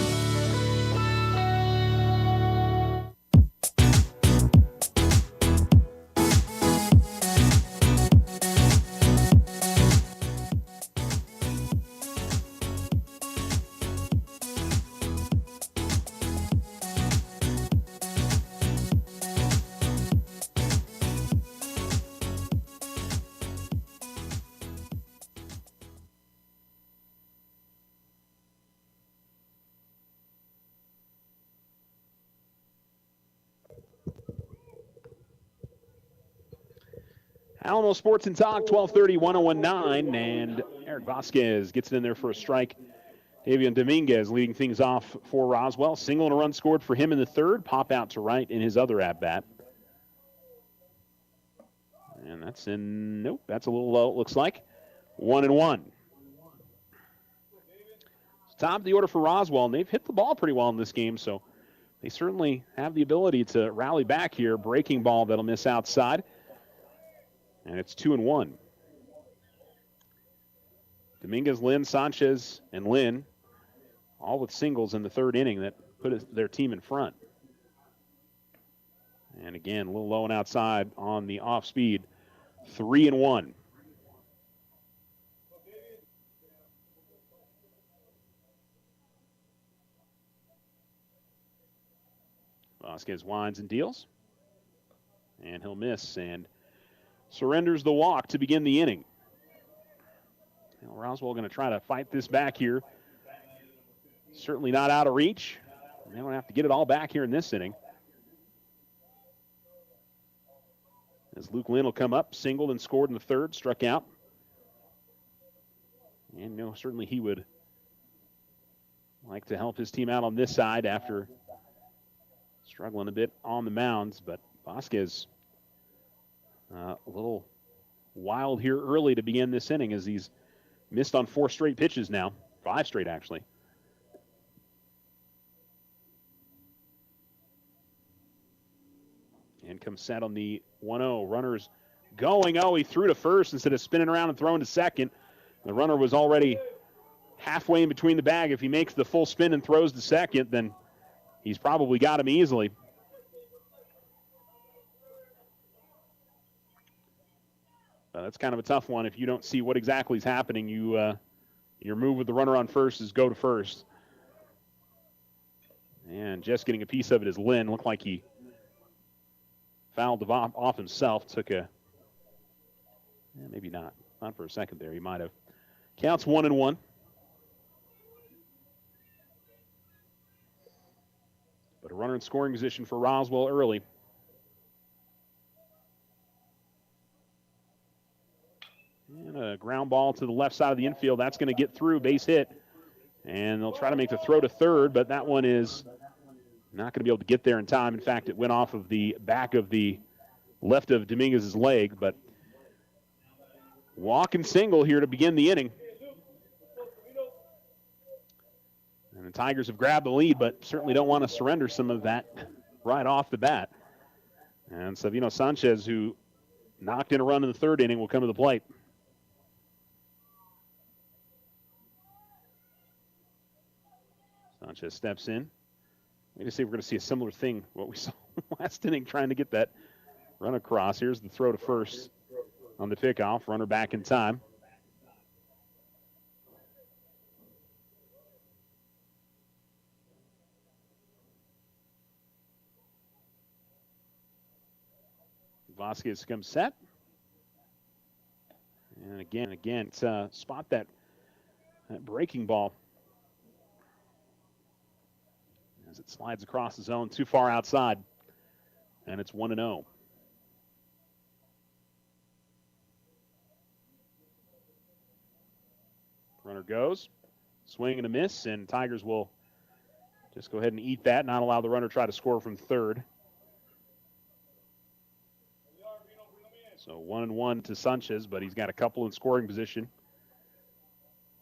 Alamo Sports and Talk, 1230, 1019, and Eric Vasquez gets it in there for a strike. Davian Dominguez leading things off for Roswell. Single and a run scored for him in the third. Pop out to right in his other at-bat. And that's in, nope, that's a little low, it looks like. 1-1. Top of the order for Roswell, and they've hit the ball pretty well in this game, so they certainly have the ability to rally back here. Breaking ball that'll miss outside. And it's 2-1. Dominguez, Lynn, Sanchez, and Lynn, all with singles in the third inning that put their team in front. And again, a little low and outside on the off speed. 3-1. Vasquez winds and deals. And he'll miss and surrenders the walk to begin the inning. Well, Roswell going to try to fight this back here. Certainly not out of reach. They don't have to get it all back here in this inning. As Luke Lynn will come up, singled and scored in the third, struck out. And certainly he would like to help his team out on this side after struggling a bit on the mounds. But Vasquez a little wild here early to begin this inning as he's missed on 4 straight pitches now. 5 straight, actually. And comes set on the 1-0. Runners going. Oh, he threw to first instead of spinning around and throwing to second. The runner was already halfway in between the bag. If he makes the full spin and throws to second, then he's probably got him easily. That's kind of a tough one. If you don't see what exactly is happening, your move with the runner on first is go to first. And just getting a piece of it is Lynn. Looked like he fouled off himself. Took a, maybe not. Not for a second there. He might have. Counts 1-1. But a runner in scoring position for Roswell early. And a ground ball to the left side of the infield. That's going to get through, base hit. And they'll try to make the throw to third, but that one is not going to be able to get there in time. In fact, it went off of the back of the left of Dominguez's leg, but walk and single here to begin the inning. And the Tigers have grabbed the lead, but certainly don't want to surrender some of that right off the bat. And Savino Sanchez, who knocked in a run in the third inning, will come to the plate. Sanchez steps in. Maybe see if we're going to see a similar thing, what we saw last inning, trying to get that run across. Here's the throw to first on the pickoff. Runner back in time. Vasquez comes set. And again, spot that breaking ball as it slides across the zone too far outside. And it's 1-0. Runner goes, swing and a miss, and Tigers will just go ahead and eat that, not allow the runner to try to score from third. So 1-1 to Sanchez, but he's got a couple in scoring position.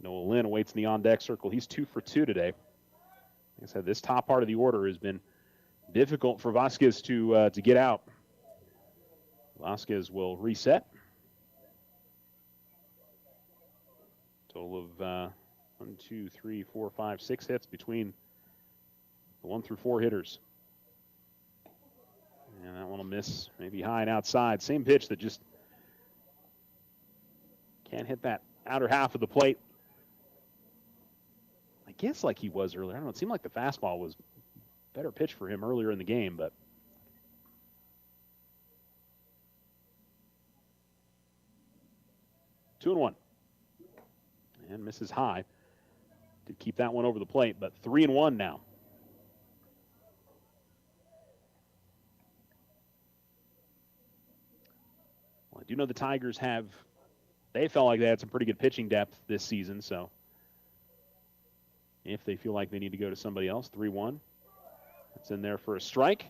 Noah Lynn awaits in the on-deck circle. He's 2 for 2 today. Like I said, this top part of the order has been difficult for Vasquez to get out. Vasquez will reset. Total of 1, 2, 3, 4, 5, 6 hits between the 1 through 4 hitters. And that one will miss, maybe high and outside. Same pitch that just can't hit that outer half of the plate. I guess like he was earlier. I don't know. It seemed like the fastball was a better pitch for him earlier in the game, but 2-1. And misses high. Did keep that one over the plate, but 3-1 now. Well, I do know the Tigers they felt like they had some pretty good pitching depth this season, so if they feel like they need to go to somebody else, 3-1. It's in there for a strike.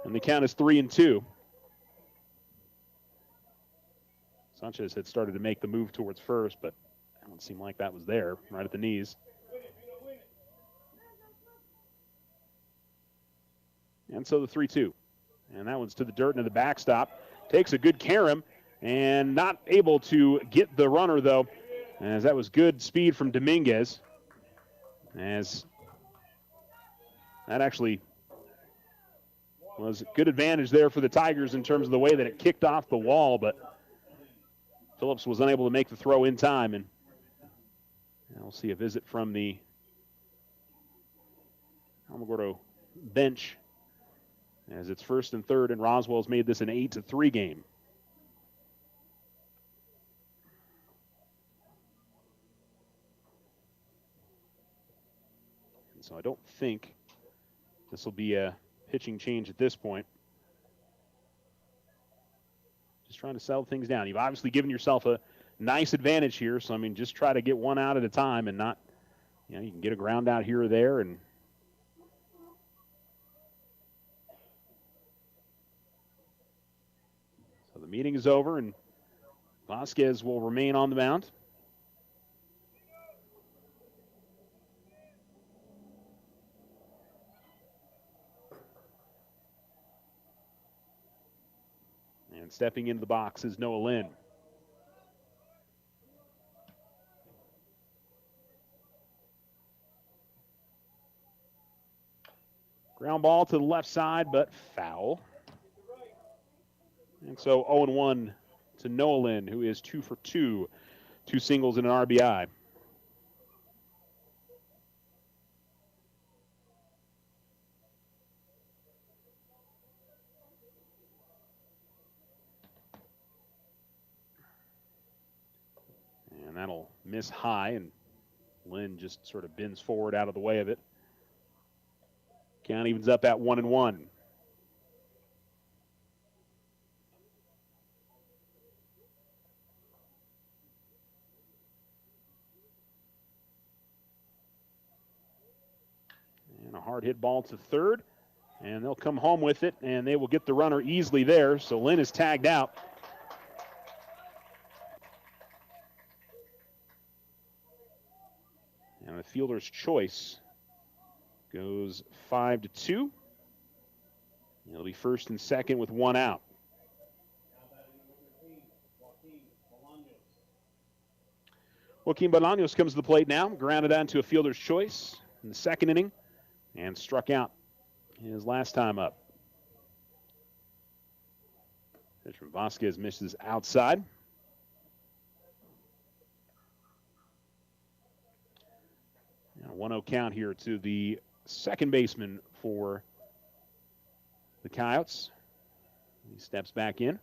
And the count is 3-2. Sanchez had started to make the move towards first, but it don't seem like that was there, right at the knees. And so the 3-2. And that one's to the dirt and to the backstop. Takes a good carom and not able to get the runner, though, as that was good speed from Dominguez. As that actually was a good advantage there for the Tigers in terms of the way that it kicked off the wall, but Phillips was unable to make the throw in time, and we'll see a visit from the Alamogordo bench as it's 1st and 3rd, and Roswell's made this an 8-3 game. And so I don't think this will be a pitching change at this point. Just trying to settle things down. You've obviously given yourself a nice advantage here, so I mean, just try to get one out at a time and not, you know, you can get a ground out here or there, and so the meeting is over, and Vasquez will remain on the mound. And stepping into the box is Noah Lynn. Ground ball to the left side, but foul. And so 0-1 to Noah Lynn, who is 2 for 2, 2 singles and an RBI. And that'll miss high, and Lynn just sort of bends forward out of the way of it. Count evens up at 1-1. And a hard hit ball to third, and they'll come home with it, and they will get the runner easily there. So Lynn is tagged out. And the fielder's choice goes 5-2. It'll be 1st and 2nd with 1 out. Joaquin Bolaños comes to the plate now, grounded onto a fielder's choice in the 2nd inning, and struck out his last time up. Pitch from Vasquez misses outside. A 1-0 count here to the second baseman for the Coyotes. He steps back in.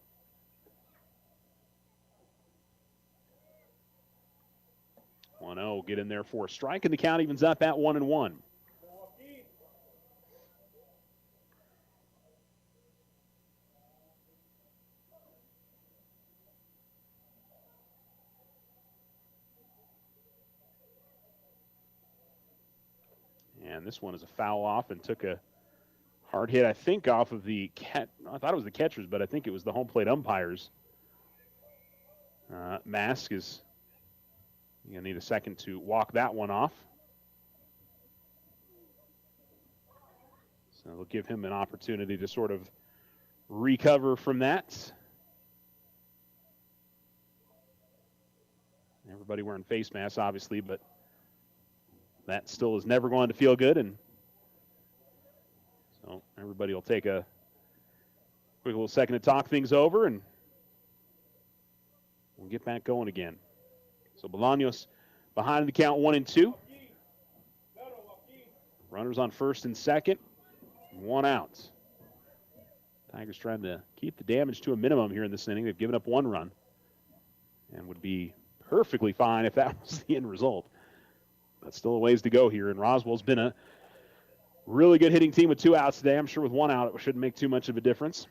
One-0, get in there for a strike, and the count evens up at 1-1. And this one is a foul off and took a hard hit, I think, off of the I thought it was the catcher's, but I think it was the home plate umpire's mask. Is you're going to need a second to walk that one off. So it'll give him an opportunity to sort of recover from that. Everybody wearing face masks, obviously, but that still is never going to feel good, and so everybody will take a quick little second to talk things over, and we'll get back going again. So Bolaños behind the count 1-2. Runners on 1st and 2nd, 1 out. Tigers trying to keep the damage to a minimum here in this inning. They've given up 1 run and would be perfectly fine if that was the end result. But still a ways to go here, and Roswell's been a really good hitting team with 2 outs today. I'm sure with 1 out, it shouldn't make too much of a difference.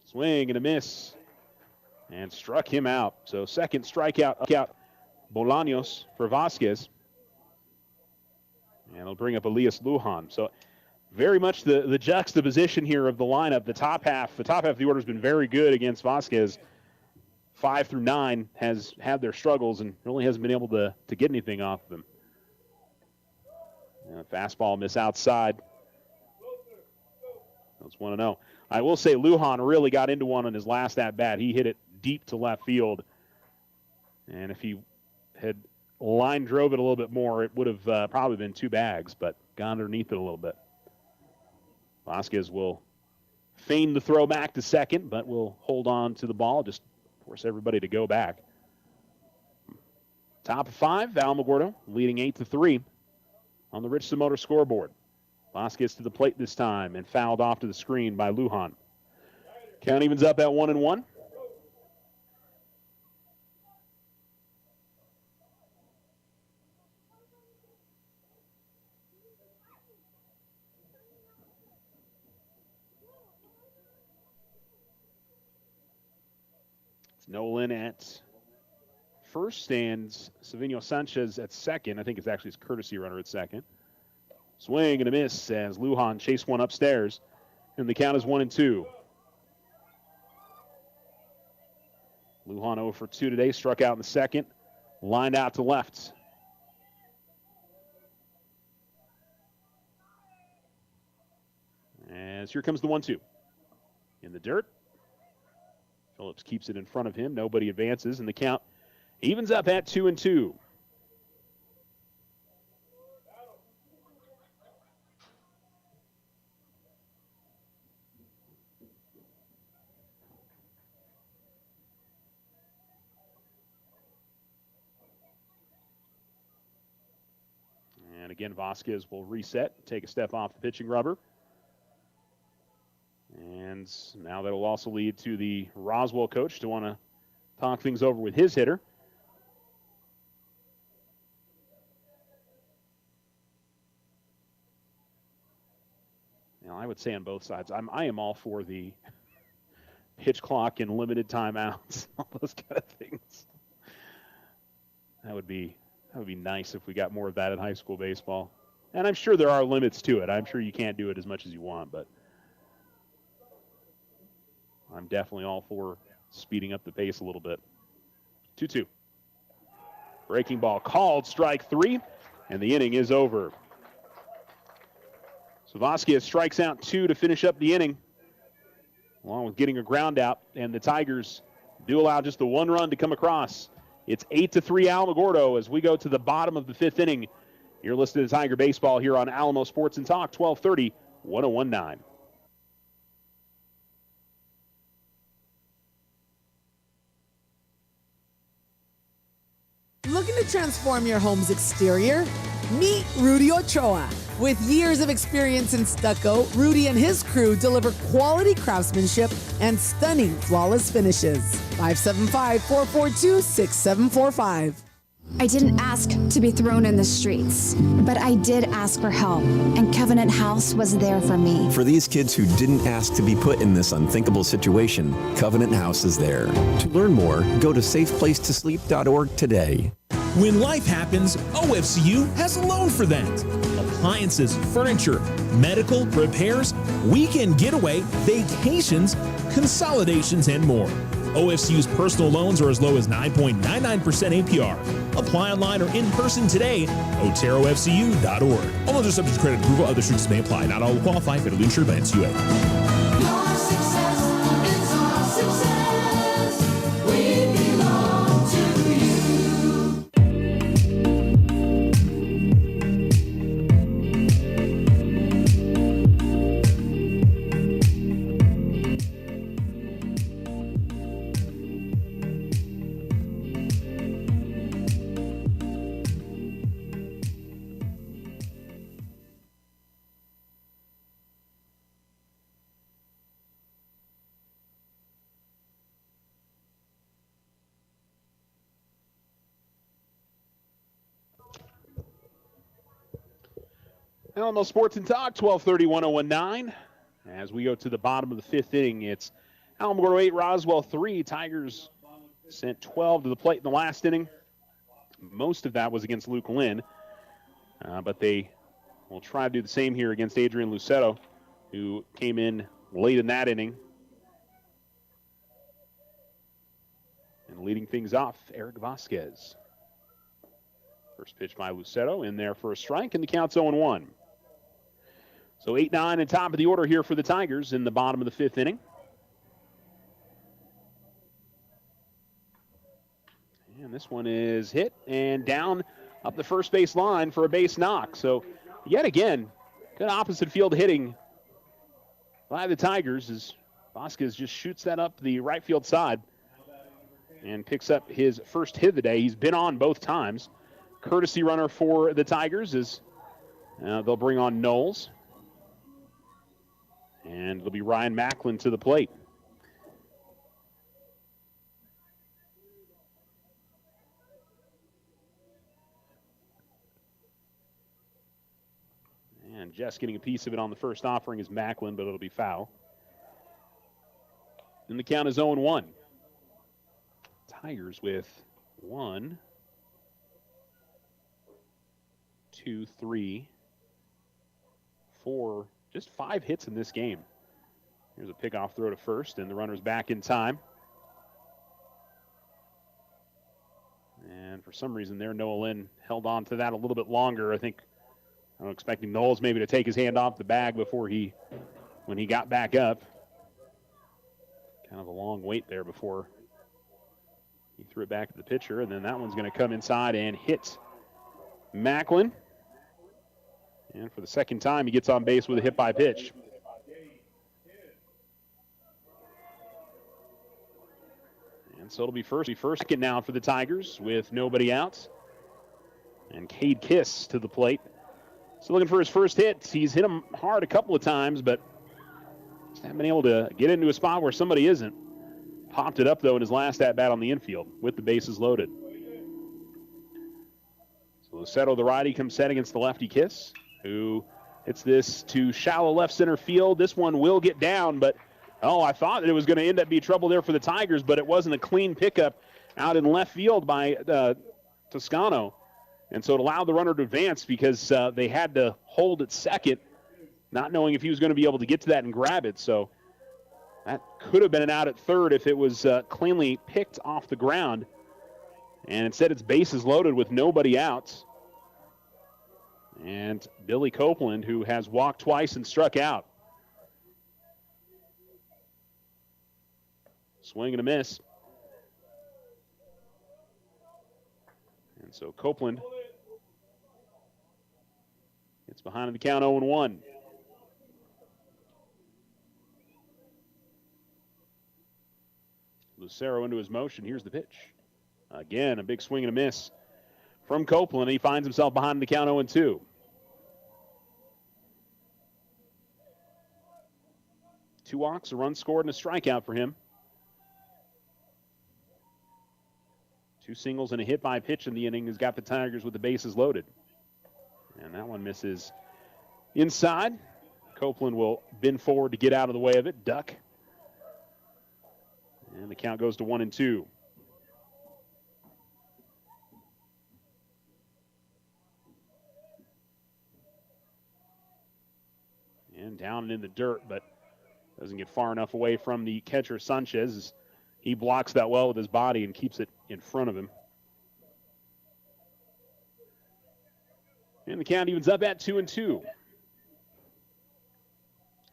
Swing and a miss, and struck him out. So second strikeout, Bolaños for Vasquez. And they'll bring up Elias Lujan. So very much the juxtaposition here of the lineup. The top half of the order has been very good against Vasquez. 5 through 9 has had their struggles and really hasn't been able to get anything off of them. And a fastball miss outside. That's 1-0. I will say Lujan really got into one on his last at-bat. He hit it deep to left field. And if he had line drove it a little bit more, it would have probably been 2 bags, but got underneath it a little bit. Vasquez will feign the throw back to second, but will hold on to the ball, just force everybody to go back. Top of 5, Alamogordo leading 8-3 on the Richardson Motor scoreboard. Vasquez to the plate this time and fouled off to the screen by Lujan. Count evens up at 1-1. It's Nolan at first and Savino Sanchez at second. I think it's actually his courtesy runner at second. Swing and a miss as Lujan chased one upstairs, and the count is 1-2. Lujan 0 for 2 today, struck out in the second, lined out to left. As here comes the 1-2. In the dirt. Phillips keeps it in front of him. Nobody advances, and the count evens up at 2-2. And again, Vasquez will reset, take a step off the pitching rubber. And now that'll also lead to the Roswell coach to want to talk things over with his hitter. Now, I would say on both sides, I am all for the pitch clock and limited timeouts, all those kind of things. That would be nice if we got more of that in high school baseball. And I'm sure there are limits to it. I'm sure you can't do it as much as you want, but I'm definitely all for speeding up the pace a little bit. 2-2. Breaking ball called, strike 3, and the inning is over. So Vasquez strikes out 2 to finish up the inning, along with getting a ground out, and the Tigers do allow just the 1 run to come across. It's 8-3 Alamogordo as we go to the bottom of the 5th inning. You're listening to Tiger Baseball here on Alamo Sports and Talk, 1230, 1019. Looking to transform your home's exterior? Meet Rudy Ochoa. With years of experience in stucco, Rudy and his crew deliver quality craftsmanship and stunning flawless finishes. 575-442-6745. I didn't ask to be thrown in the streets, but I did ask for help, and Covenant House was there for me. For these kids who didn't ask to be put in this unthinkable situation, Covenant House is there. To learn more, go to safeplacetosleep.org today. When life happens, OFCU has a loan for that. Appliances, furniture, medical, repairs, weekend getaway, vacations, consolidations, and more. OFCU's personal loans are as low as 9.99% APR. Apply online or in person today. OteroFCU.org. All loans are subject to credit approval. Other restrictions may apply. Not all will qualify. Federally insured by NCUA. Your success is our success. We belong to you. Alamo Sports and Talk, 1230, 1019. As we go to the bottom of the 5th inning, it's Alamogordo 8, Roswell 3. Tigers sent 12 to the plate in the last inning. Most of that was against Luke Lynn, but they will try to do the same here against Adrian Lucero, who came in late in that inning. And leading things off, Eric Vasquez. First pitch by Lucero in there for a strike, and the count's 0-1. So 8-9 and top of the order here for the Tigers in the bottom of the 5th inning. And this one is hit and down up the first base line for a base knock. So yet again, good opposite field hitting by the Tigers as Vasquez just shoots that up the right field side and picks up his first hit of the day. He's been on both times. Courtesy runner for the Tigers is they'll bring on Knowles. And it'll be Ryan Macklin to the plate. And just getting a piece of it on the first offering is Macklin, but it'll be foul. And the count is 0-1. Tigers with 1, 2, 3, 4, just 5 hits in this game. Here's a pickoff throw to first, and the runner's back in time. And for some reason there, Noah Lynn held on to that a little bit longer. I think I'm expecting Knowles maybe to take his hand off the bag before when he got back up. Kind of a long wait there before he threw it back to the pitcher, and then that one's going to come inside and hit Macklin. And for the second time, he gets on base with a hit by pitch. And so it'll be first second now for the Tigers with nobody out. And Cade Kiss to the plate. So looking for his first hit. He's hit him hard a couple of times, but just haven't been able to get into a spot where somebody isn't. Popped it up, though, in his last at-bat on the infield with the bases loaded. So Lucero, the righty, comes set against the lefty Kiss, who hits this to shallow left center field. This one will get down, but, I thought that it was going to end up being trouble there for the Tigers, but it wasn't a clean pickup out in left field by Toscano. And so it allowed the runner to advance because they had to hold at second, not knowing if he was going to be able to get to that and grab it. So that could have been an out at third if it was cleanly picked off the ground. And instead it's bases loaded with nobody out. And Billy Copeland, who has walked twice and struck out. Swing and a miss. And so Copeland gets behind in the count 0-1. Lucero into his motion. Here's the pitch. Again, a big swing and a miss from Copeland. He finds himself behind the count 0-2. Two walks, a run scored, and a strikeout for him. Two singles and a hit by pitch in the inning has got the Tigers with the bases loaded. And that one misses inside. Copeland will bend forward to get out of the way of it, duck. And the count goes to 1-2. And down and in the dirt, but doesn't get far enough away from the catcher, Sanchez. He blocks that well with his body and keeps it in front of him. And the count evens up at 2-2.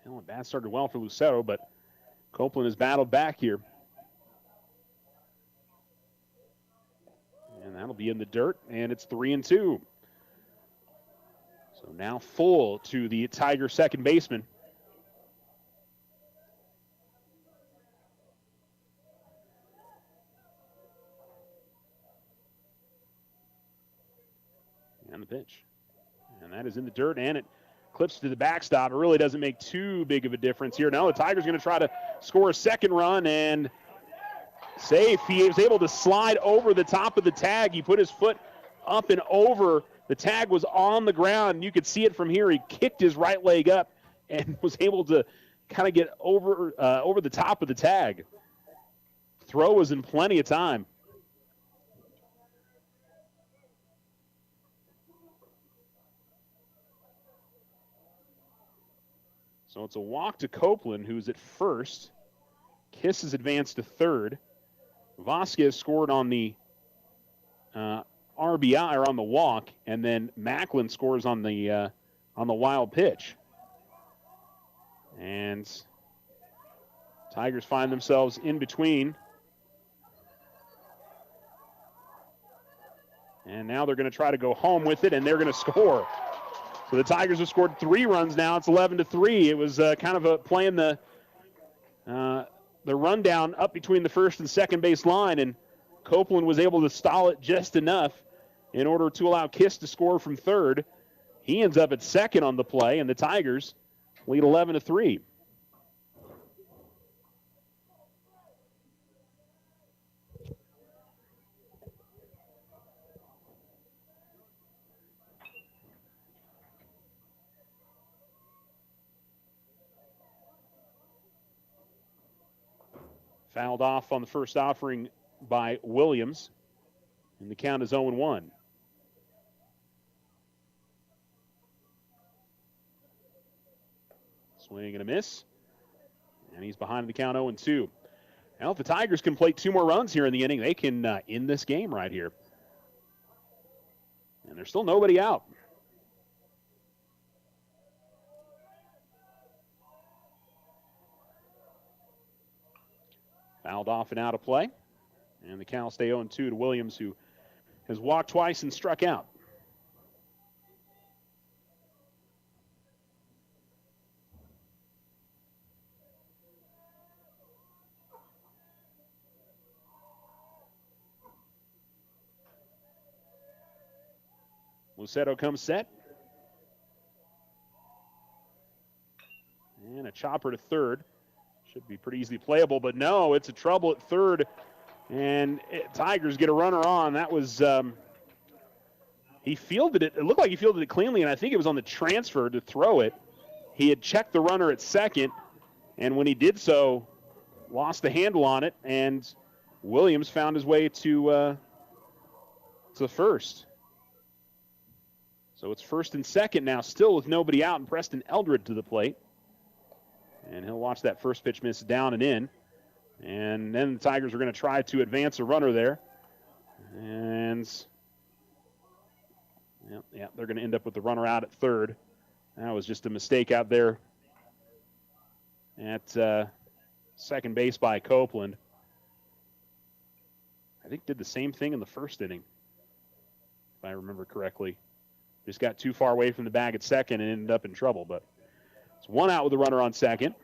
Well, the bat started well for Lucero, but Copeland has battled back here. And that'll be in the dirt, and it's 3-2. So now full to the Tiger second baseman. And the pitch. And that is in the dirt, and it clips to the backstop. It really doesn't make too big of a difference here. Now the Tigers going to try to score a second run, and safe. He was able to slide over the top of the tag. He put his foot up and over. The tag was on the ground. You could see it from here. He kicked his right leg up and was able to kind of get over the top of the tag. Throw was in plenty of time. So it's a walk to Copeland, who's at first. Kiss has advanced to third. Vasquez scored on the RBI, or on the walk, and then Macklin scores on the wild pitch. And Tigers find themselves in between. And now they're going to try to go home with it, and they're going to score. So the Tigers have scored 3 runs now. It's 11-3. It was kind of a playing the rundown up between the first and second base line, and Copeland was able to stall it just enough in order to allow Kiss to score from third. He ends up at second on the play, and the Tigers lead 11-3. Fouled off on the first offering by Williams, and the count is 0-1. Swing and a miss, and he's behind the count 0-2. Now, if the Tigers can plate 2 more runs here in the inning, they can end this game right here. And there's still nobody out. Fouled off and out of play. And the count will stay 0-2 to Williams, who has walked twice and struck out. Luceto comes set. And a chopper to third. Should be pretty easily playable, but no, it's a trouble at third. And Tigers get a runner on. That was, he fielded it. It looked like he fielded it cleanly, and I think it was on the transfer to throw it. He had checked the runner at second, and when he did so, lost the handle on it, and Williams found his way to first. So it's first and second now, still with nobody out, and Preston Eldred to the plate. And he'll watch that first pitch miss down and in. And then the Tigers are going to try to advance a runner there. And, yeah, they're going to end up with the runner out at third. That was just a mistake out there at second base by Copeland. I think did the same thing in the first inning, if I remember correctly. Just got too far away from the bag at second and ended up in trouble. But it's 1 out with the runner on second.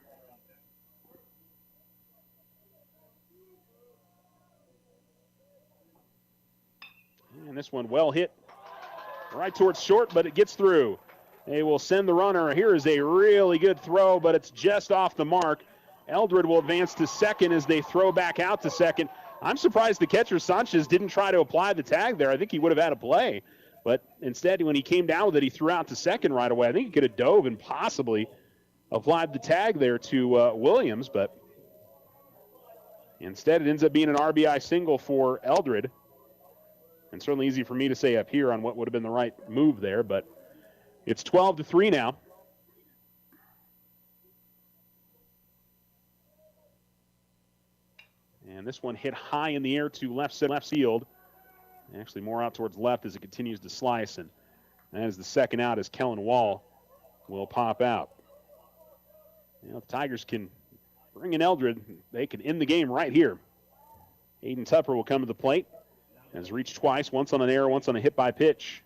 And this one well hit right towards short, but it gets through. They will send the runner. Here is a really good throw, but it's just off the mark. Eldred will advance to second as they throw back out to second. I'm surprised the catcher, Sanchez, didn't try to apply the tag there. I think he would have had a play. But instead, when he came down with it, he threw out to second right away. I think he could have dove and possibly applied the tag there to Williams, but instead it ends up being an RBI single for Eldred. And certainly easy for me to say up here on what would have been the right move there, but it's 12-3 now. And this one hit high in the air to left field. Actually more out towards left as it continues to slice, and that is the second out as Kellen Wall will pop out. You know, if the Tigers can bring in Eldred, they can end the game right here. Aiden Tupper will come to the plate. Has reached twice, once on an error, once on a hit by pitch.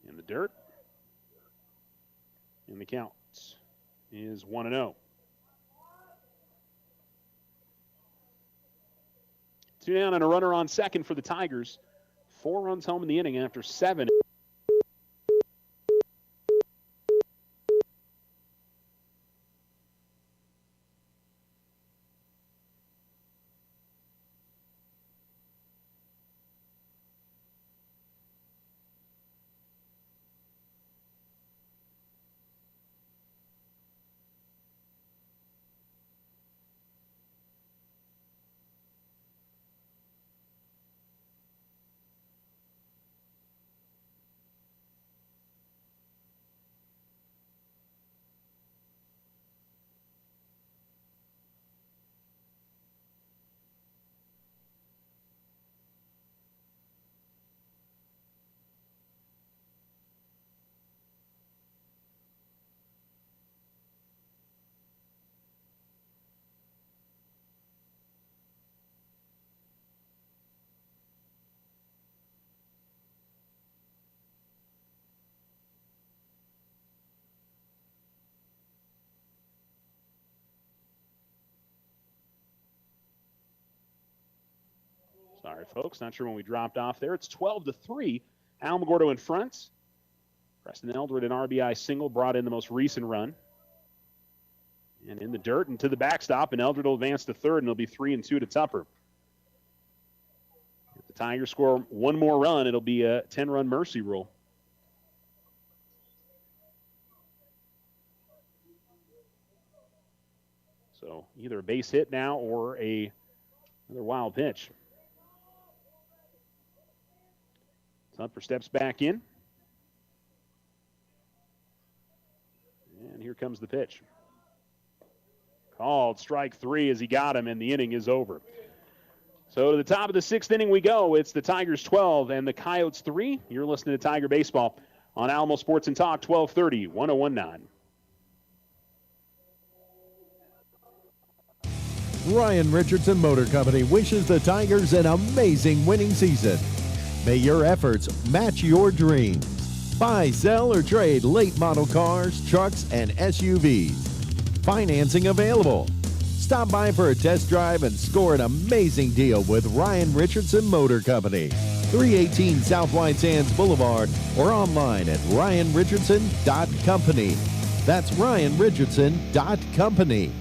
In the dirt. And the count is 1-0. 2 down and a runner on second for the Tigers. 4 runs home in the inning after 7. Sorry, folks. Not sure when we dropped off there. It's 12-3. Alamogordo in front. Preston Eldred, an RBI single, brought in the most recent run. And in the dirt and to the backstop, and Eldred will advance to third, and it'll be 3-2 to Tupper. If the Tigers score one more run, it'll be a 10-run mercy rule. So either a base hit now or another wild pitch. Tupper steps back in. And here comes the pitch. Called strike 3 as he got him, and the inning is over. So to the top of the 6th inning we go. It's the Tigers 12 and the Coyotes 3. You're listening to Tiger Baseball on Alamo Sports and Talk, 1230, 1019. Ryan Richardson Motor Company wishes the Tigers an amazing winning season. May your efforts match your dreams. Buy, sell, or trade late model cars, trucks, and SUVs. Financing available. Stop by for a test drive and score an amazing deal with Ryan Richardson Motor Company. 318 South White Sands Boulevard or online at ryanrichardson.company. That's ryanrichardson.company.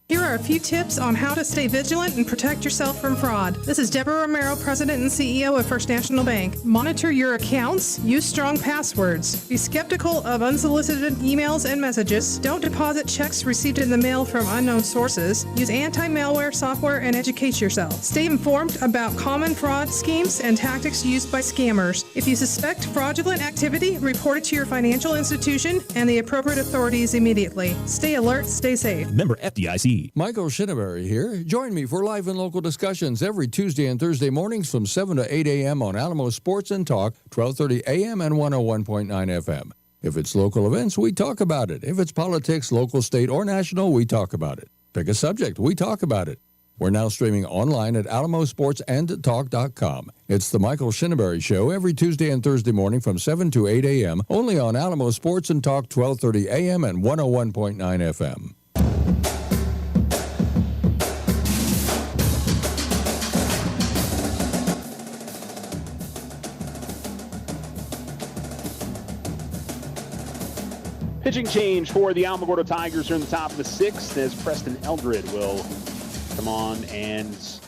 Here are a few tips on how to stay vigilant and protect yourself from fraud. This is Deborah Romero, President and CEO of First National Bank. Monitor your accounts. Use strong passwords. Be skeptical of unsolicited emails and messages. Don't deposit checks received in the mail from unknown sources. Use anti-malware software and educate yourself. Stay informed about common fraud schemes and tactics used by scammers. If you suspect fraudulent activity, report it to your financial institution and the appropriate authorities immediately. Stay alert, stay safe. Member FDIC. Michael Shinneberry here. Join me for live and local discussions every Tuesday and Thursday mornings from 7 to 8 a.m. on Alamo Sports and Talk, 1230 a.m. and 101.9 FM. If it's local events, we talk about it. If it's politics, local, state, or national, we talk about it. Pick a subject, we talk about it. We're now streaming online at alamosportsandtalk.com. It's the Michael Shinneberry Show every Tuesday and Thursday morning from 7 to 8 a.m. only on Alamo Sports and Talk, 1230 a.m. and 101.9 FM. Pitching change for the Alamogordo Tigers are in the top of the 6th as Preston Eldred will come on and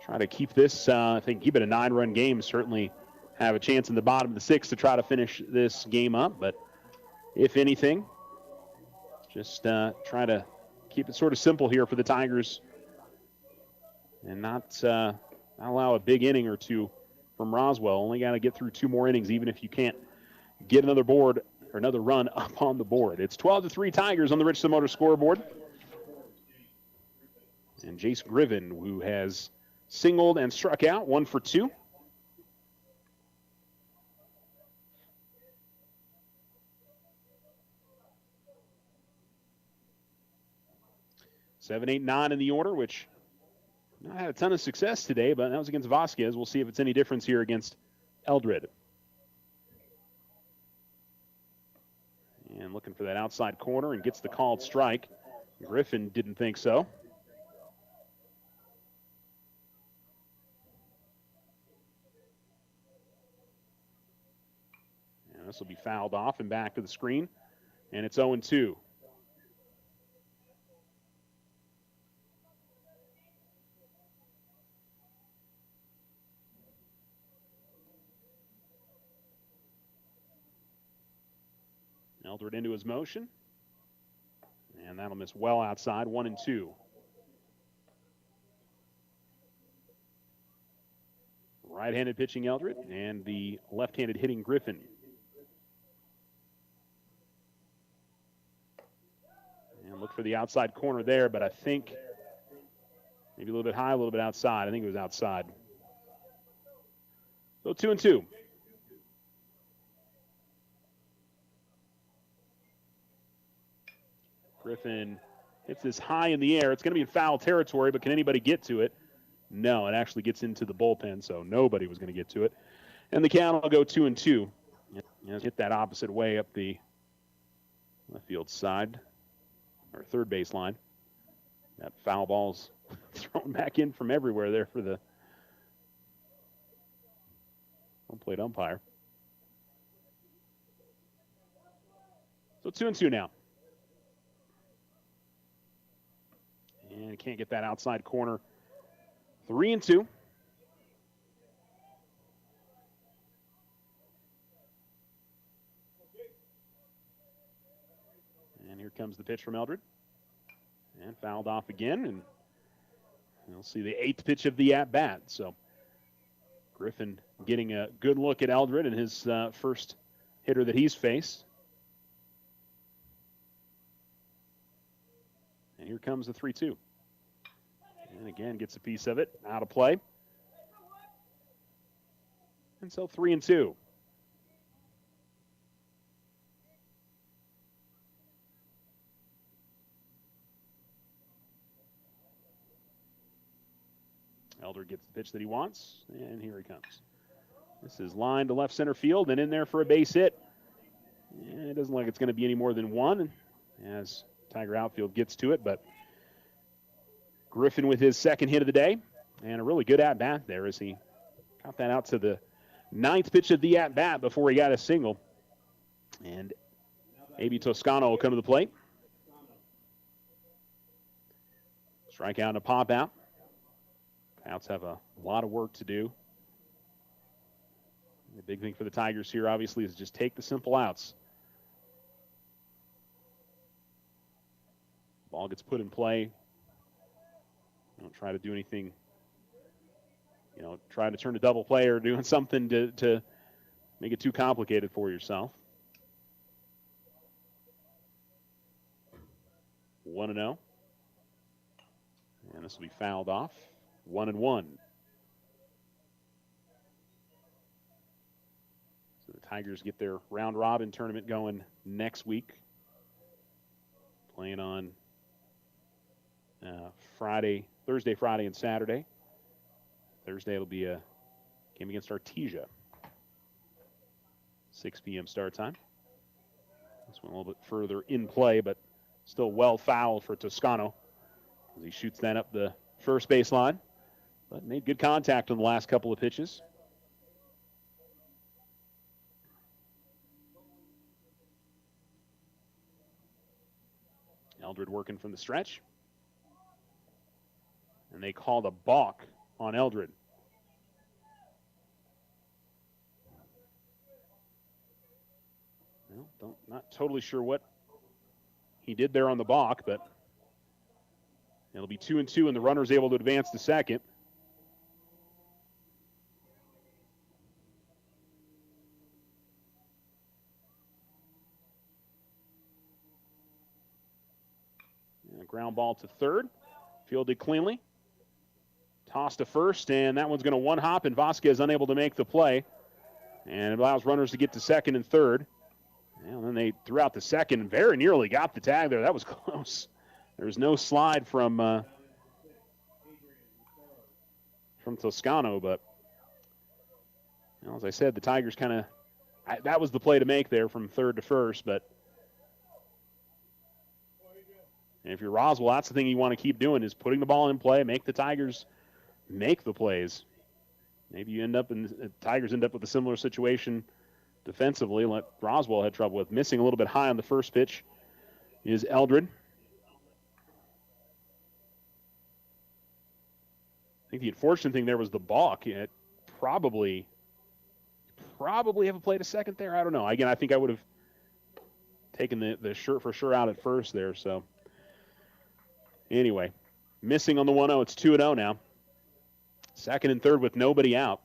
try to keep this, I think, keep it a 9-run game. Certainly have a chance in the bottom of the 6th to try to finish this game up. But if anything, just try to keep it sort of simple here for the Tigers and not allow a big inning or two from Roswell. Only got to get through 2 more innings, even if you can't get another board or another run up on the board. It's 12-3 Tigers on the Richardson Motor scoreboard. And Jace Griven, who has singled and struck out, 1 for 2. Seven, 8, 9 in the order, which not had a ton of success today, but that was against Vasquez. We'll see if it's any difference here against Eldred. And looking for that outside corner and gets the called strike. Griffin didn't think so. And this will be fouled off and back to the screen. And it's 0-2. Eldred into his motion. And that'll miss well outside, 1-2. Right-handed pitching Eldred and the left-handed hitting Griffin. And look for the outside corner there, but I think maybe a little bit high, a little bit outside. I think it was outside. So 2-2. Griffin hits this high in the air. It's going to be in foul territory, but can anybody get to it? No, it actually gets into the bullpen, so nobody was going to get to it. And the count will go 2-2. Hit that opposite way up the left field side, or third base line. That foul ball's thrown back in from everywhere there for the home plate umpire. So 2-2 now. can't get that outside corner. 3-2. And here comes the pitch from Eldred. And fouled off again, and you'll see the 8th pitch of the at-bat. So Griffin getting a good look at Eldred and his first hitter that he's faced. And here comes the 3-2. And again, gets a piece of it, out of play. And so 3-2. Eldred gets the pitch that he wants, and here he comes. This is lined to left center field and in there for a base hit. And it doesn't look like it's going to be any more than one as Tiger outfield gets to it, but Griffin with his second hit of the day, and a really good at-bat there as he got that out to the 9th pitch of the at-bat before he got a single. And A.B. Toscano will come to the plate. Strikeout and a pop out. Coyotes have a lot of work to do. The big thing for the Tigers here, obviously, is just take the simple outs. Ball gets put in play. Don't try to do anything, trying to turn a double play or doing something to make it too complicated for yourself. 1-0. And this will be fouled off. 1-1. So the Tigers get their round robin tournament going next week. Playing on Thursday, Friday, and Saturday. Thursday it'll be a game against Artesia. 6 p.m. start time. This one a little bit further in play, but still well fouled for Toscano as he shoots that up the first baseline. But made good contact on the last couple of pitches. Eldred working from the stretch. And they called a balk on Eldred. Well, not totally sure what he did there on the balk, but it'll be 2-2, and the runner's able to advance to second. And a ground ball to third, fielded cleanly. Tossed to first, and that one's going to one-hop, and Vasquez unable to make the play. And it allows runners to get to second and third. And then they threw out the second and very nearly got the tag there. That was close. There was no slide from Toscano, but as I said, the Tigers kind of, that was the play to make there from third to first, but if you're Roswell, that's the thing you want to keep doing is putting the ball in play, make the Tigers make the plays. Maybe the Tigers end up with a similar situation defensively, like Roswell had trouble with. Missing a little bit high on the first pitch is Eldred. I think the unfortunate thing there was the balk. It probably have a play to second there. I don't know. Again, I think I would have taken the shirt for sure out at first there. So anyway, missing on the 1-0. It's 2-0 now. Second and third with nobody out.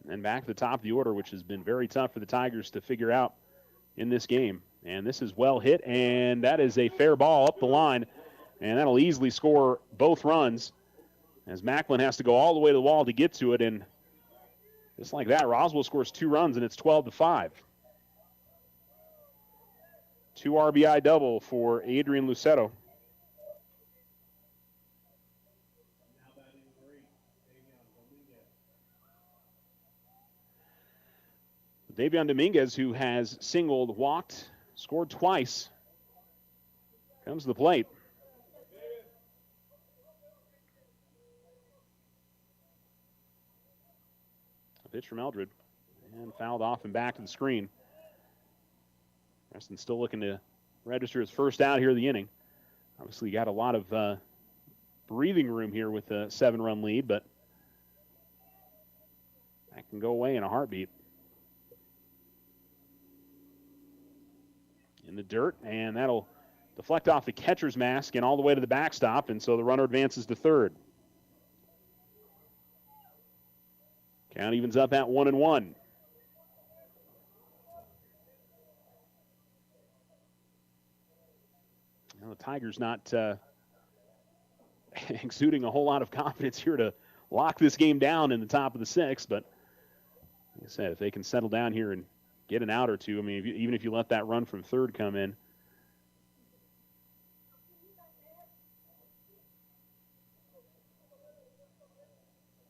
And then back to the top of the order, which has been very tough for the Tigers to figure out in this game. And this is well hit, and that is a fair ball up the line. And that'll easily score both runs as Macklin has to go all the way to the wall to get to it. And just like that, Roswell scores 2 runs, and it's 12-5. 2 RBI double for Adrian Lucero. Davion Dominguez, who has singled, walked, scored twice, comes to the plate. A pitch from Eldred, and fouled off and back to the screen. Preston still looking to register his first out here in the inning. Obviously, got a lot of breathing room here with a 7-run lead, but that can go away in a heartbeat. In the dirt, and that'll deflect off the catcher's mask and all the way to the backstop, and so the runner advances to third. Count evens up at 1-1. Well, the Tigers not exuding a whole lot of confidence here to lock this game down in the top of the 6th, but like I said, if they can settle down here and get an out or two, I mean, even if you let that run from third come in.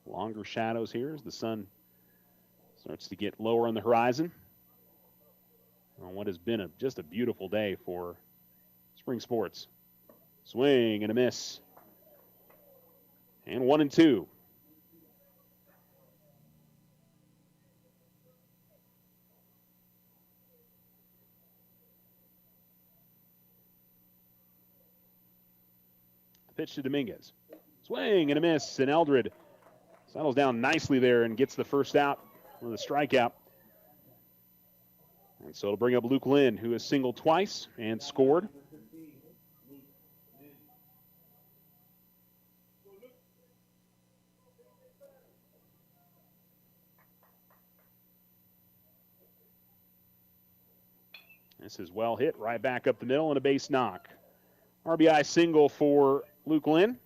Longer shadows here as the sun starts to get lower on the horizon on what has been just a beautiful day for spring sports. Swing and a miss. And 1-2. Pitch to Dominguez. Swing and a miss, and Eldred settles down nicely there and gets the first out with a strikeout. And so it'll bring up Luke Lynn, who has singled twice and scored. This is well hit right back up the middle and a base knock. RBI single for Luke Lynn.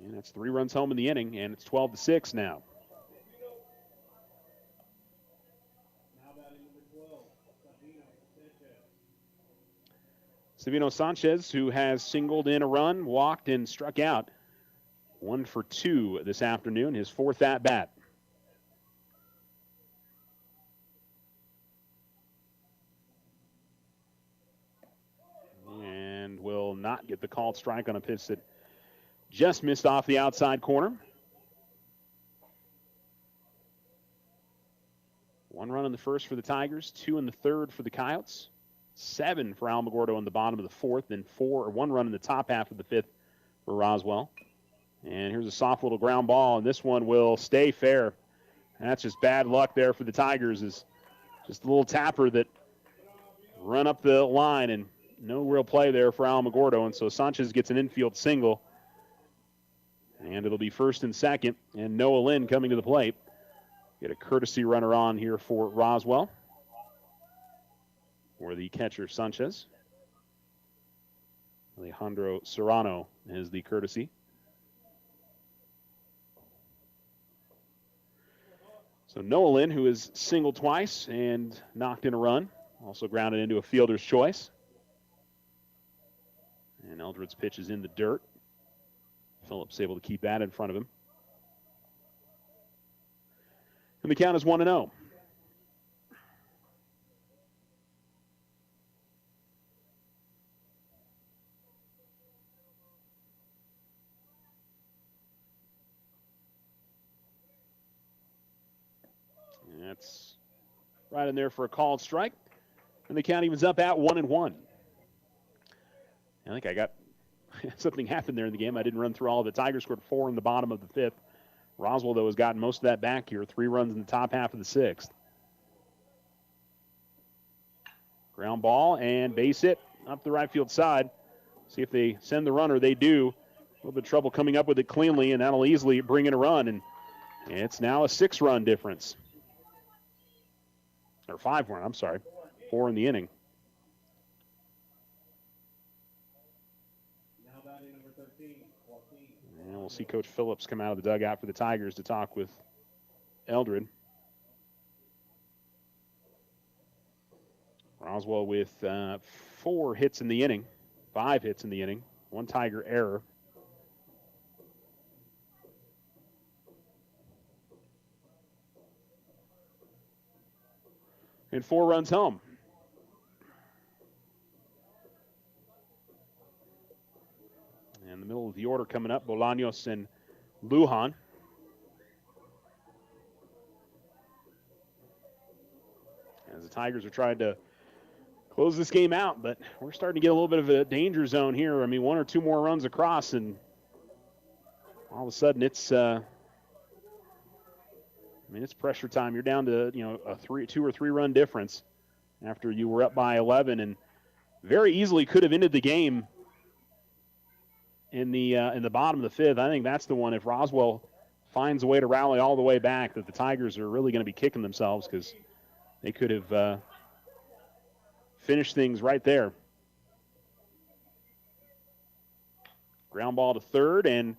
And that's 3 runs home in the inning, and it's 12-6 now. Savino Sanchez, who has singled in a run, walked, and struck out. 1 for 2 this afternoon, his 4th at-bat. And will not get the called strike on a pitch that just missed off the outside corner. 1 run in the first for the Tigers, 2 in the third for the Coyotes, 7 for Alamogordo in the bottom of the 4th, then 1 run in the top half of the 5th for Roswell. And here's a soft little ground ball, and this one will stay fair. That's just bad luck there for the Tigers. Is just a little tapper that run up the line, and no real play there for Alamogordo. And so Sanchez gets an infield single. And it'll be first and second, and Noah Lynn coming to the plate. Get a courtesy runner on here for Roswell. For the catcher, Sanchez. Alejandro Serrano is the courtesy. So Noah Lynn, who has singled twice and knocked in a run, also grounded into a fielder's choice. And Eldred's pitch is in the dirt. Phillips able to keep that in front of him. And the count is 1-0. That's right in there for a called strike. And the count evens up at 1-1. I think I got something happened there in the game. I didn't run through all of it. Tigers scored 4 in the bottom of the 5th. Roswell, though, has gotten most of that back here. 3 runs in the top half of the 6th. Ground ball and base hit up the right field side. See if they send the runner. They do. A little bit of trouble coming up with it cleanly, and that'll easily bring in a run. And it's now a 6-run difference. Or 5-run, I'm sorry. 4 in the inning. And we'll see Coach Phillips come out of the dugout for the Tigers to talk with Eldred. Roswell with 4 hits in the inning, 5 hits in the inning, 1 Tiger error. And 4 runs home. In the middle of the order coming up, Bolaños and Lujan. As the Tigers are trying to close this game out, but we're starting to get a little bit of a danger zone here. I mean, one or two more runs across, and all of a sudden it's it's pressure time. You're down to, a 2 or 3 run difference after you were up by 11, and very easily could have ended the game in the bottom of the 5th. I think that's the one, if Roswell finds a way to rally all the way back, that the Tigers are really going to be kicking themselves, because they could have finished things right there. Ground ball to third, and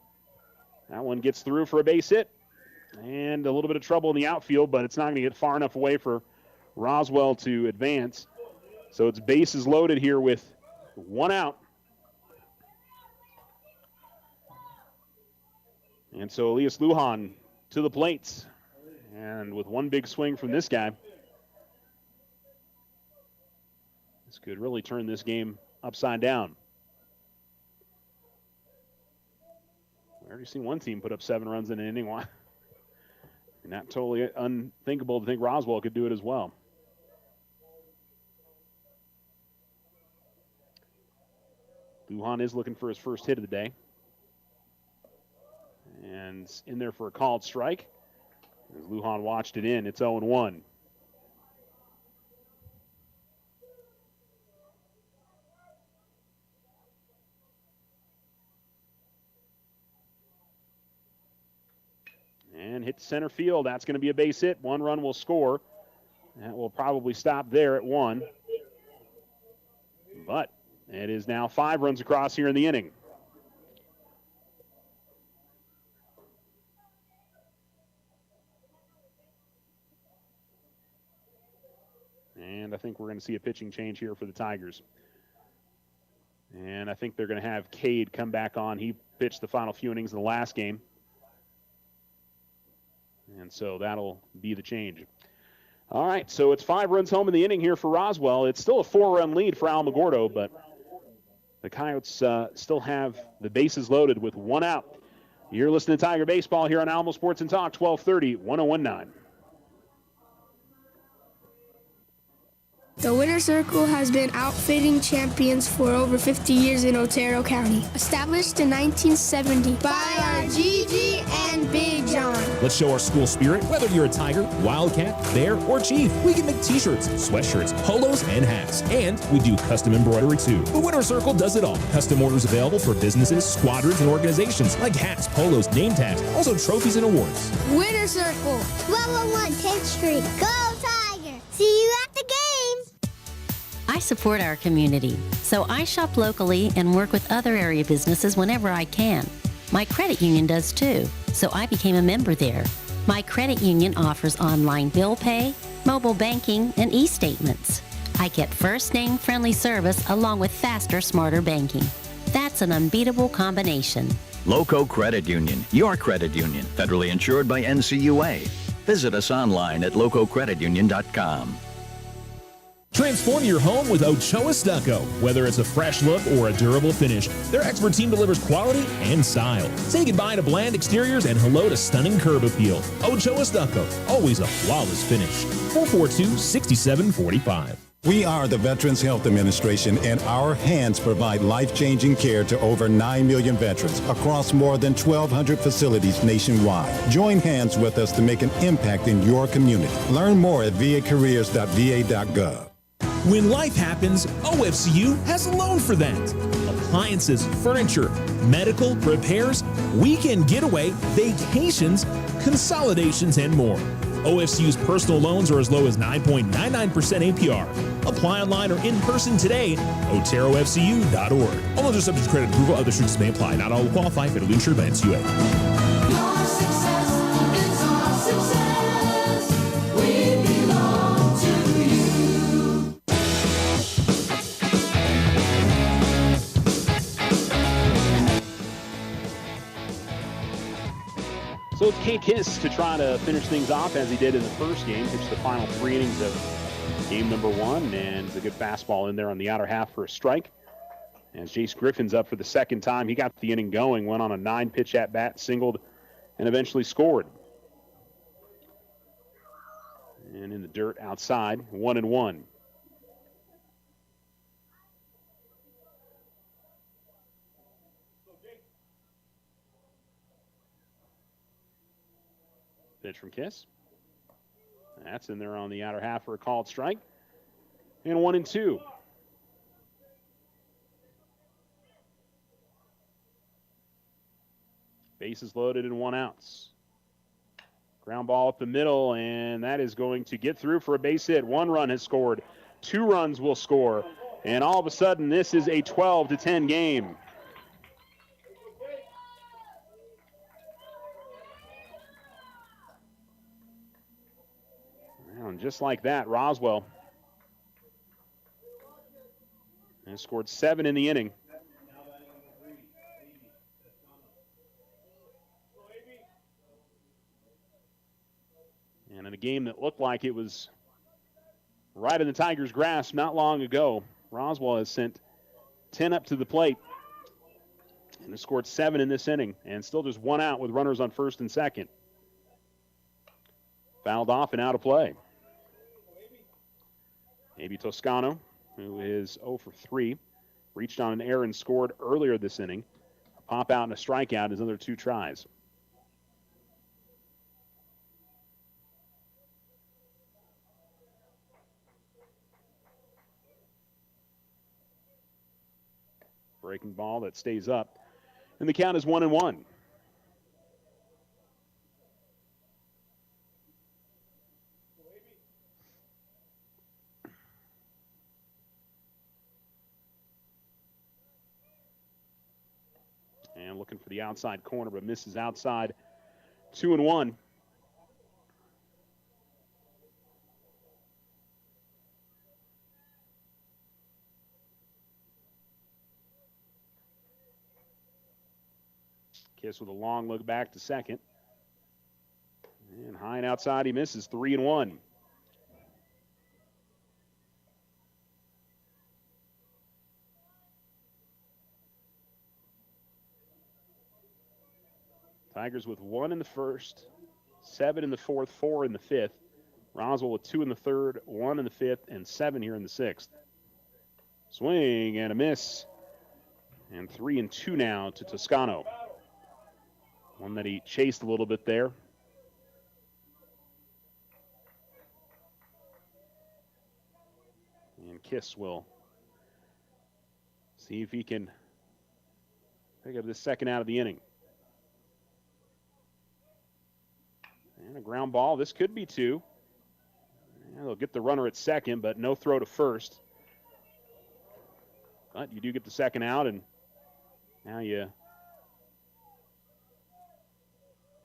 that one gets through for a base hit. And a little bit of trouble in the outfield, but it's not going to get far enough away for Roswell to advance. So it's bases loaded here with 1 out. And so Elias Lujan to the plates. And with one big swing from this guy, this could really turn this game upside down. We already seen one team put up 7 runs in an inning. Not totally unthinkable to think Roswell could do it as well. Lujan is looking for his first hit of the day. And in there for a called strike. As Lujan watched it in, it's 0-1. And hit center field. That's going to be a base hit. 1 run will score. That will probably stop there at 1. But it is now 5 runs across here in the inning. And I think we're going to see a pitching change here for the Tigers. And I think they're going to have Cade come back on. He pitched the final few innings in the last game. And so that'll be the change. All right, so it's 5 runs home in the inning here for Roswell. It's still a 4-run lead for Alamogordo, but the Coyotes still have the bases loaded with 1 out. You're listening to Tiger Baseball here on Alamo Sports and Talk, 1230, 1019. The Winter Circle has been outfitting champions for over 50 years in Otero County. Established in 1970 by our Gigi and Big John. Let's show our school spirit. Whether you're a Tiger, Wildcat, Bear, or Chief, we can make t-shirts, sweatshirts, polos, and hats. And we do custom embroidery too. The Winter Circle does it all. Custom orders available for businesses, squadrons, and organizations like hats, polos, name tags, also trophies and awards. Winter Circle, 1201 10th Street. Go Tiger! See you at the game! I support our community, so I shop locally and work with other area businesses whenever I can. My credit union does too, so I became a member there. My credit union offers online bill pay, mobile banking, and e-statements. I get first-name friendly service along with faster, smarter banking. That's an unbeatable combination. Loco Credit Union, your credit union, federally insured by NCUA. Visit us online at lococreditunion.com. Transform your home with Ochoa Stucco. Whether it's a fresh look or a durable finish, their expert team delivers quality and style. Say goodbye to bland exteriors and hello to stunning curb appeal. Ochoa Stucco, always a flawless finish. 442-6745. We are the Veterans Health Administration, and our hands provide life-changing care to over 9 million veterans across more than 1,200 facilities nationwide. Join hands with us to make an impact in your community. Learn more at vacareers.va.gov. When life happens, OFCU has a loan for that. Appliances, furniture, medical, repairs, weekend getaway, vacations, consolidations, and more. OFCU's personal loans are as low as 9.99% APR. Apply online or in person today. OteroFCU.org. All loans are subject to credit approval. Other restrictions may apply. Not all will qualify. Federally insured by NCUA. Your success is our success. We belong to you. So it's Cade Kiss to try to finish things off as he did in the first game. Pitched the final 3 innings of game number 1, and a good fastball in there on the outer half for a strike. As Jace Griffin's up for the second time, he got the inning going, went on a 9-pitch at-bat, singled, and eventually scored. And in the dirt outside, 1-1. Pitch from Kiss. That's in there on the outer half for a called strike. And 1-2. Bases loaded and 1 out. Ground ball up the middle, and that is going to get through for a base hit. 1 run has scored. 2 runs will score. And all of a sudden, this is a 12-10 game. And just like that, Roswell has scored 7 in the inning. And in a game that looked like it was right in the Tigers' grasp not long ago, Roswell has sent 10 up to the plate and has scored 7 in this inning, and still just 1 out with runners on first and second. Fouled off and out of play. Maybe Toscano, who is 0 for 3, reached on an error and scored earlier this inning. A pop out and a strikeout, his other 2 tries. Breaking ball that stays up. And the count is 1-1. And looking for the outside corner, but misses outside. 2-1. Kiss with a long look back to second. And high and outside, he misses. 3-1. Tigers with 1 in the first, 7 in the fourth, 4 in the fifth. Roswell with 2 in the third, 1 in the fifth, and 7 here in the sixth. Swing and a miss. And 3-2 now to Toscano. One that he chased a little bit there. And Kiss will see if he can pick up the second out of the inning. And a ground ball. This could be 2. And they'll get the runner at second, but no throw to first. But you do get the second out, and now you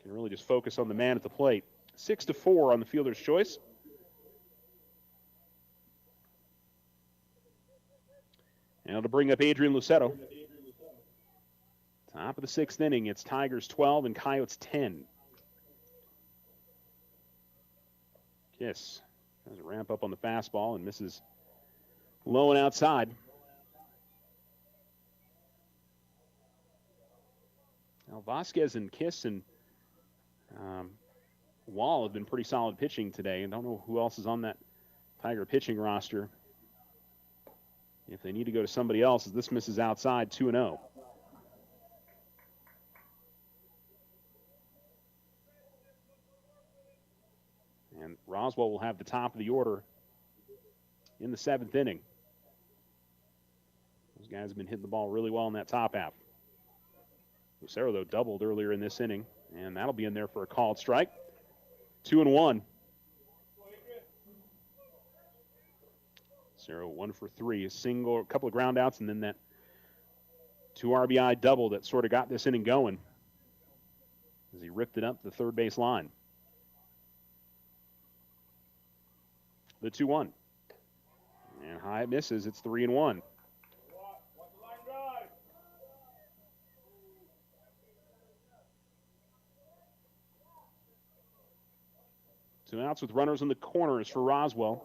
can really just focus on the man at the plate. 6-4 on the fielder's choice. Now to bring up Adrian Lucero. Top of the 6th inning, it's Tigers 12 and Coyotes 10. Kiss has a ramp up on the fastball and misses low and outside. Now Vasquez and Kiss and Wall have been pretty solid pitching today. And don't know who else is on that Tiger pitching roster. If they need to go to somebody else, as this misses outside, 2-0. And Roswell will have the top of the order in the 7th inning. Those guys have been hitting the ball really well in that top half. Lucero, though, doubled earlier in this inning, and that'll be in there for a called strike. 2-1. Lucero 1 for 3, a single, a couple of ground outs, and then that 2 RBI double that sort of got this inning going as he ripped it up the third base line. The 2-1. And high it misses. It's 3-1. Two outs with runners in the corners for Roswell.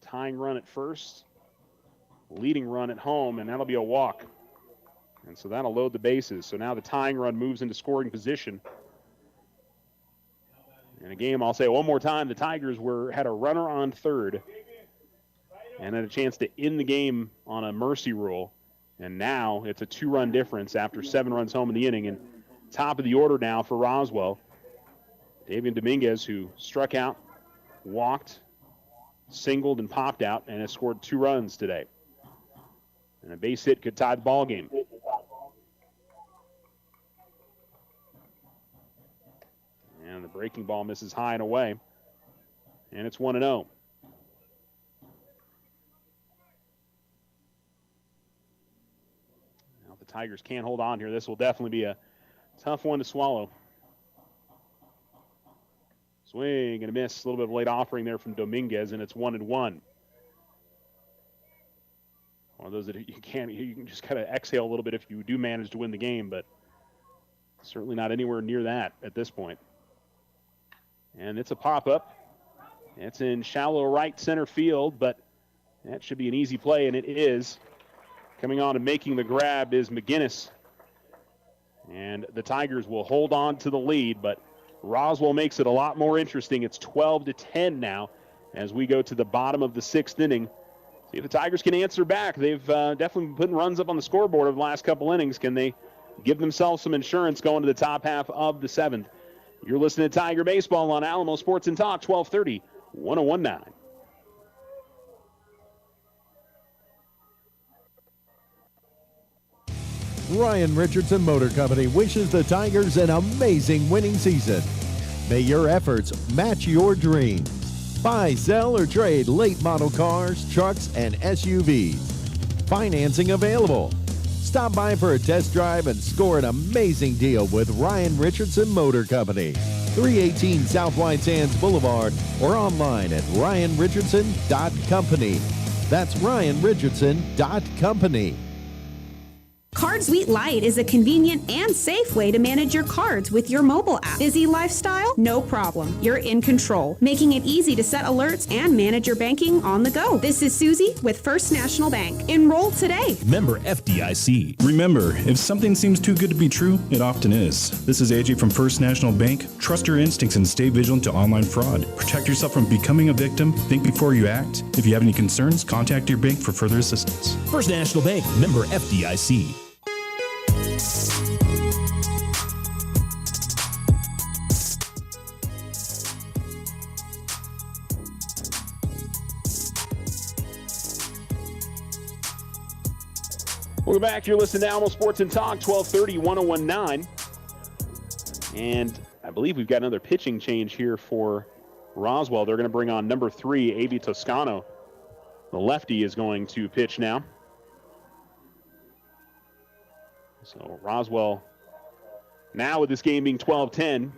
Tying run at first, leading run at home, and that'll be a walk. And so that'll load the bases. So now the tying run moves into scoring position. In a game, I'll say one more time, the Tigers had a runner on third and had a chance to end the game on a mercy rule. And now it's a 2-run difference after 7 runs home in the inning. And top of the order now for Roswell. Davian Dominguez, who struck out, walked, singled, and popped out, and has scored 2 runs today. And a base hit could tie the ball game. And the breaking ball misses high and away. And it's 1-0. Now, if the Tigers can't hold on here, this will definitely be a tough one to swallow. Swing and a miss. A little bit of a late offering there from Dominguez, and it's 1-1. One of those that you can just kind of exhale a little bit if you do manage to win the game, but certainly not anywhere near that at this point. And it's a pop-up. It's in shallow right center field, but that should be an easy play, and it is. Coming on and making the grab is McGinnis. And the Tigers will hold on to the lead, but Roswell makes it a lot more interesting. It's 12-10 now as we go to the bottom of the 6th inning. See if the Tigers can answer back. They've definitely been putting runs up on the scoreboard over the last couple innings. Can they give themselves some insurance going to the top half of the 7th? You're listening to Tiger Baseball on Alamo Sports and Talk, 1230, 1019. Ryan Richardson Motor Company wishes the Tigers an amazing winning season. May your efforts match your dreams. Buy, sell, or trade late model cars, trucks, and SUVs. Financing available. Stop by for a test drive and score an amazing deal with Ryan Richardson Motor Company. 318 South White Sands Boulevard or online at ryanrichardson.company. That's ryanrichardson.company. Card Sweet Lite is a convenient and safe way to manage your cards with your mobile app. Busy lifestyle? No problem. You're in control, making it easy to set alerts and manage your banking on the go. This is Susie with First National Bank. Enroll today. Member FDIC. Remember, if something seems too good to be true, it often is. This is AJ from First National Bank. Trust your instincts and stay vigilant to online fraud. Protect yourself from becoming a victim. Think before you act. If you have any concerns, contact your bank for further assistance. First National Bank, member FDIC. Welcome back. You're listening to Alamo Sports and Talk, 1230, 1019. And I believe we've got another pitching change here for Roswell. They're going to bring on number 3, A.B. Toscano. The lefty is going to pitch now. So Roswell, now with this game being 12-10,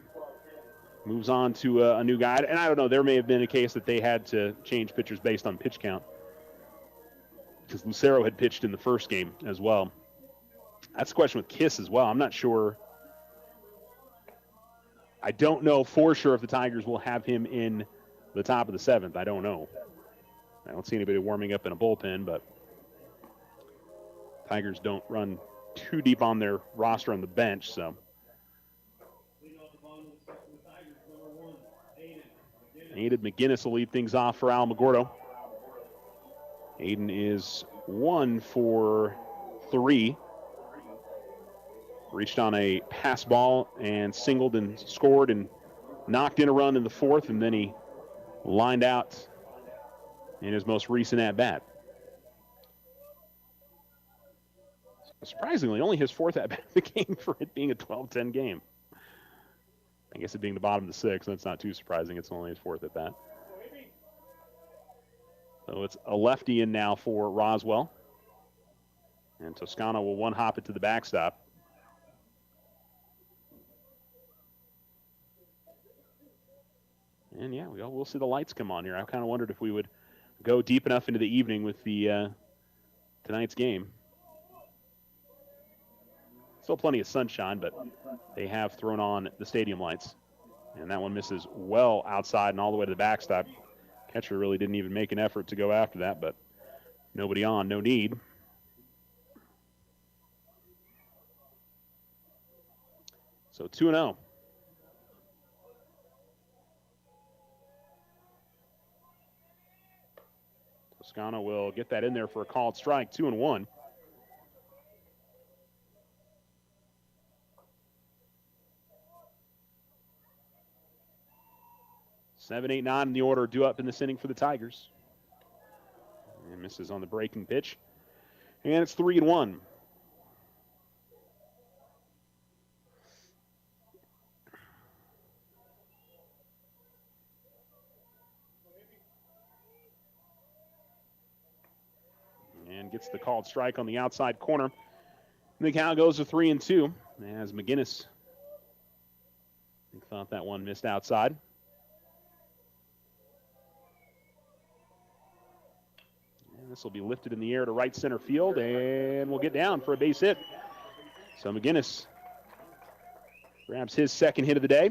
moves on to a new guy. And I don't know, there may have been a case that they had to change pitchers based on pitch count, because Lucero had pitched in the first game as well. That's a question with Kiss as well. I'm not sure. I don't know for sure if the Tigers will have him in the top of the 7th. I don't know. I don't see anybody warming up in a bullpen, but Tigers don't run too deep on their roster on the bench, so. Aiden McGinnis will lead things off for Alamogordo. Aiden is 1 for 3. Reached on a pass ball and singled and scored and knocked in a run in the 4th, and then he lined out in his most recent at-bat. Surprisingly, only his 4th at-bat of the game for it being a 12-10 game. I guess it being the bottom of the 6th, that's not too surprising. It's only his 4th at-bat. So it's a lefty in now for Roswell. And Toscano will one-hop it to the backstop. And yeah, we'll see the lights come on here. I kind of wondered if we would go deep enough into the evening with the tonight's game. Still plenty of sunshine, but they have thrown on the stadium lights. And that one misses well outside and all the way to the backstop. Catcher really didn't even make an effort to go after that, but nobody on, no need. So 2-0. Toscano will get that in there for a called strike, 2-1. 7, 8, 9 in the order due up in this inning for the Tigers. And misses on the breaking pitch. And it's 3-1. And gets the called strike on the outside corner. And the count goes to 3-2 as McGinnis thought that one missed outside. And this will be lifted in the air to right center field and will get down for a base hit. So McGinnis grabs his second hit of the day.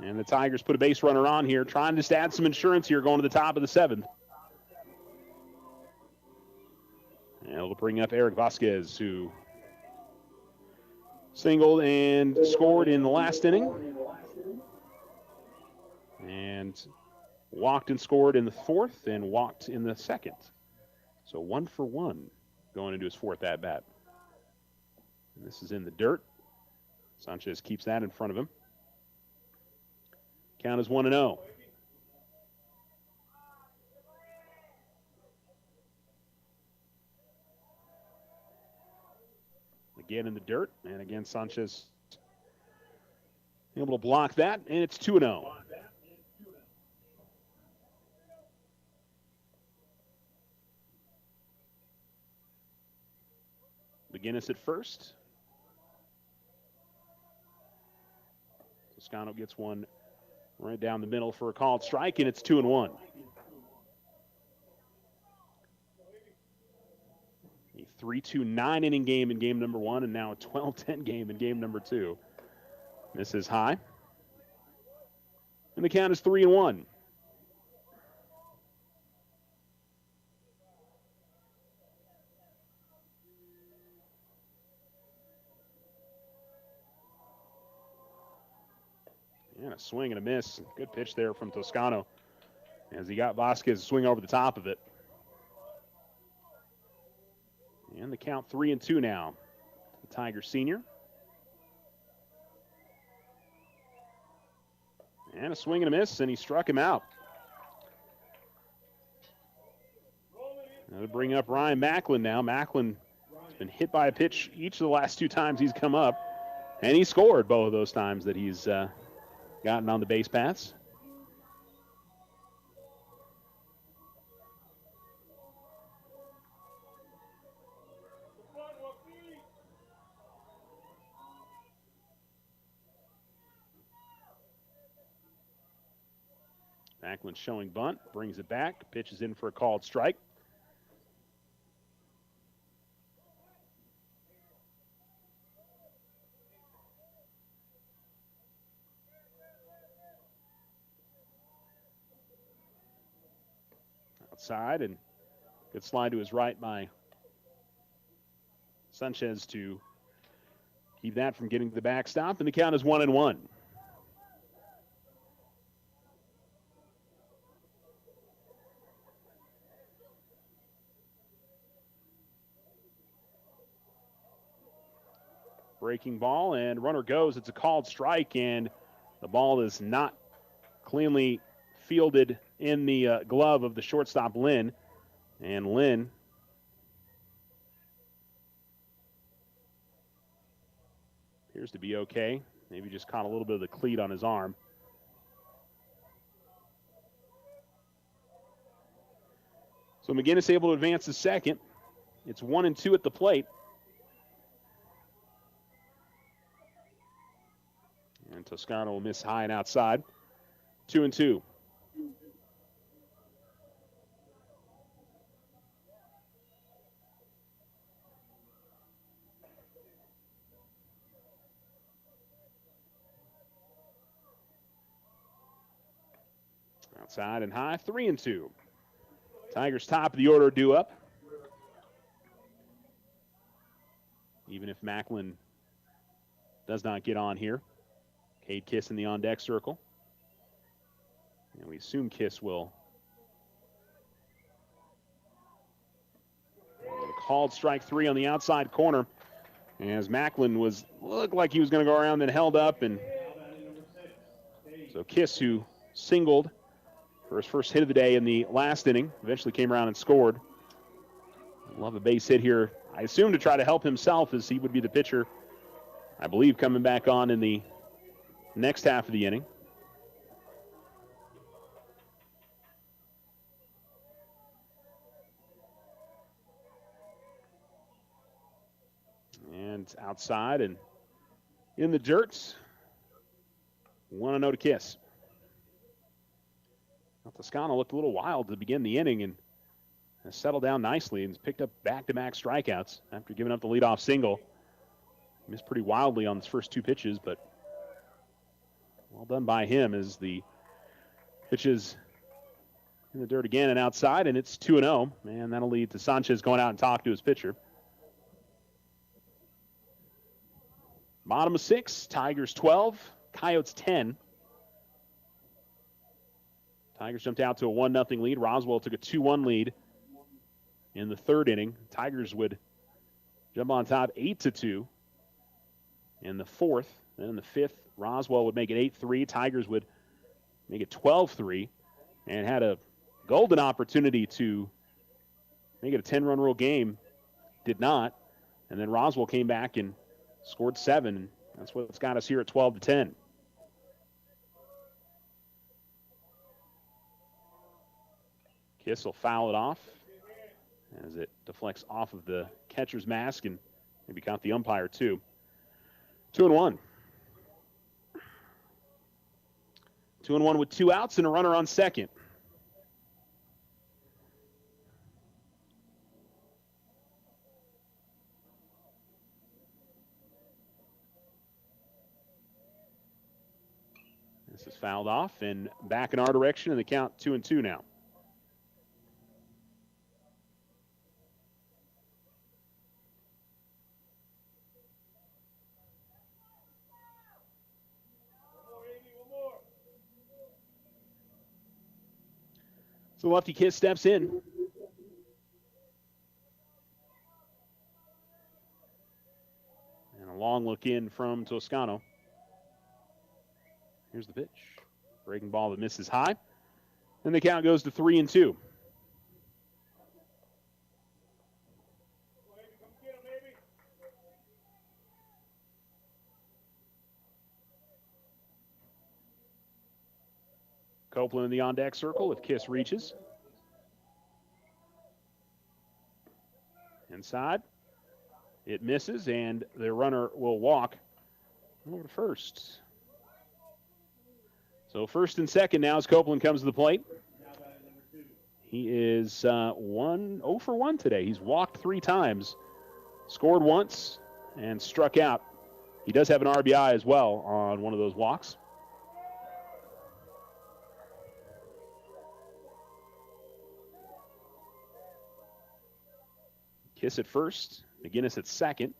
And the Tigers put a base runner on here, trying to just add some insurance here going to the top of the seventh. And it'll bring up Eric Vasquez, who singled and scored in the last inning. And walked and scored in the fourth and walked in the second. So 1 for 1 going into his fourth at-bat. And this is in the dirt. Sanchez keeps that in front of him. Count is 1-0. Again in the dirt, and again Sanchez able to block that, and it's 2-0. McGinnis at first. Toscano gets one right down the middle for a called strike, and it's 2-1. A 3-2 9-inning game in game number 1, and now a 12-10 game in game number 2. This is high. And the count is 3-1. And a swing and a miss. Good pitch there from Toscano as he got Vasquez to swing over the top of it. And the count 3-2 now. The Tiger senior. And a swing and a miss, and he struck him out. Now to bring up Ryan Macklin now. Macklin has been hit by a pitch each of the last 2 times he's come up. And he scored both of those times that he's gotten on the base paths. Macklin showing bunt, brings it back, pitches in for a called strike. Outside, and good slide to his right by Sanchez to keep that from getting to the backstop, and the count is 1-1. Breaking ball, and runner goes. It's a called strike, and the ball is not cleanly fielded in the glove of the shortstop, Lynn. And Lynn appears to be okay. Maybe just caught a little bit of the cleat on his arm. So McGinnis able to advance to second. It's 1-2 at the plate. And Toscano will miss high and outside. 2-2. Outside and high, 3-2. Tigers top of the order due up. Even if Macklin does not get on here. Cade Kiss in the on-deck circle. And we assume Kiss will. Called strike 3 on the outside corner. As Macklin looked like he was going to go around, then held up. And so Kiss, who singled for his first hit of the day in the last inning. Eventually came around and scored. Love a base hit here. I assume to try to help himself, as he would be the pitcher, I believe, coming back on in the next half of the inning. And outside and in the dirt. 1-0 to Kiss. Well, Toscano looked a little wild to begin the inning and has settled down nicely and has picked up back-to-back strikeouts after giving up the leadoff single. He missed pretty wildly on his first two pitches, but well done by him as the pitches in the dirt again and outside, and it's 2-0. And that'll lead to Sanchez going out and talk to his pitcher. Bottom of 6, Tigers 12, Coyotes 10. Tigers jumped out to a 1-0 lead. Roswell took a 2-1 lead in the third inning. Tigers would jump on top 8-2 in the fourth. Then in the fifth, Roswell would make it 8-3. Tigers would make it 12-3 and had a golden opportunity to make it a 10-run rule game. Did not. And then Roswell came back and scored 7. That's what's got us here at 12-10. Kiss will foul it off as it deflects off of the catcher's mask and maybe caught the umpire too. 2-1. 2-1 with 2 outs and a runner on second. This is fouled off and back in our direction, and the count 2-2 now. So lefty Kiss steps in. And a long look in from Toscano. Here's the pitch. Breaking ball that misses high. And the count goes to 3-2. Copeland in the on-deck circle if Kiss reaches. Inside. It misses, and the runner will walk over to first. So first and second now as Copeland comes to the plate. He is 0 for 1 today. He's walked 3 times, scored once, and struck out. He does have an RBI as well on one of those walks. Kiss at first, McGinnis at second.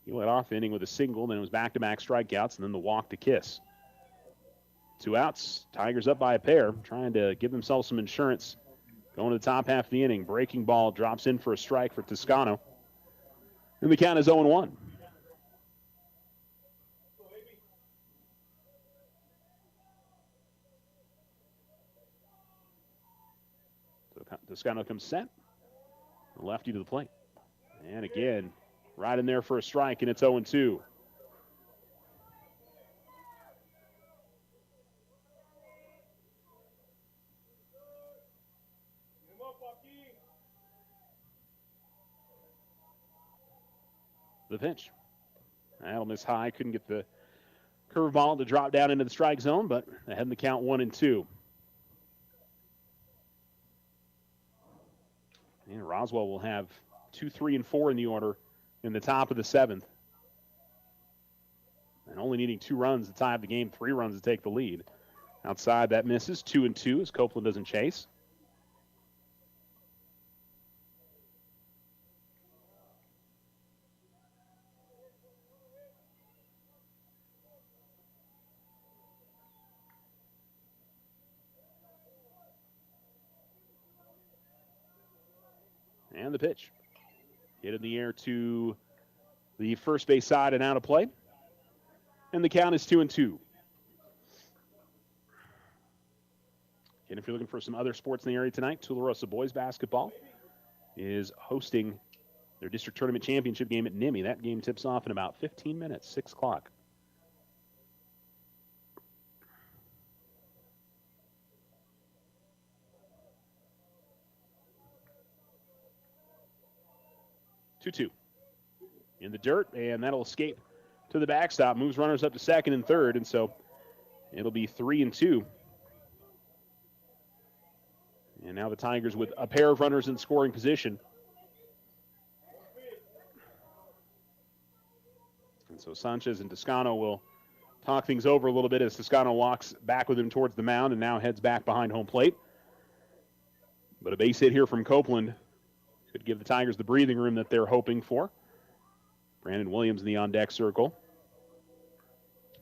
He led off the inning with a single, then it was back-to-back strikeouts, and then the walk to Kiss. 2 outs, Tigers up by a pair, trying to give themselves some insurance. Going to the top half of the inning, breaking ball drops in for a strike for Toscano. And the count is 0-1. So Toscano comes set, lefty to the plate. And again, right in there for a strike, and it's 0-2. The pitch. That'll miss high. Couldn't get the curveball to drop down into the strike zone, but ahead in the count 1-2. And Roswell will have 2, 3, and 4 in the order in the top of the 7th. And only needing 2 runs to tie up the game, 3 runs to take the lead. Outside, that misses. 2-2 as Copeland doesn't chase. And the pitch. Hit in the air to the first base side and out of play. And the count is 2-2. And if you're looking for some other sports in the area tonight, Tularosa boys basketball is hosting their district tournament championship game at Nimmy. That game tips off in about 15 minutes, 6 o'clock. Two in the dirt, and that'll escape to the backstop. Moves runners up to second and third, and so it'll be 3-2. And now the Tigers with a pair of runners in scoring position. And so Sanchez and Toscano will talk things over a little bit as Toscano walks back with him towards the mound and now heads back behind home plate. But a base hit here from Copeland could give the Tigers the breathing room that they're hoping for. Brandon Williams in the on-deck circle.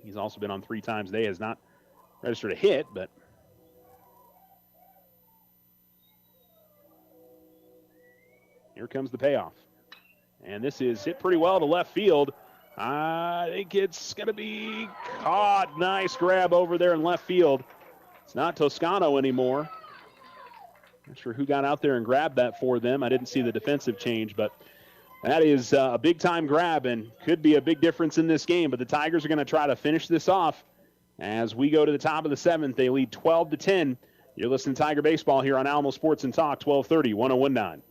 He's also been on 3 times today, has not registered a hit, but here comes the payoff. And this is hit pretty well to left field. I think it's going to be caught. Nice grab over there in left field. It's not Toscano anymore. Not sure who got out there and grabbed that for them. I didn't see the defensive change, but that is a big-time grab and could be a big difference in this game. But the Tigers are going to try to finish this off as we go to the top of the 7th. They lead 12-10. You're listening to Tiger Baseball here on Alamo Sports and Talk, 1230, 1019.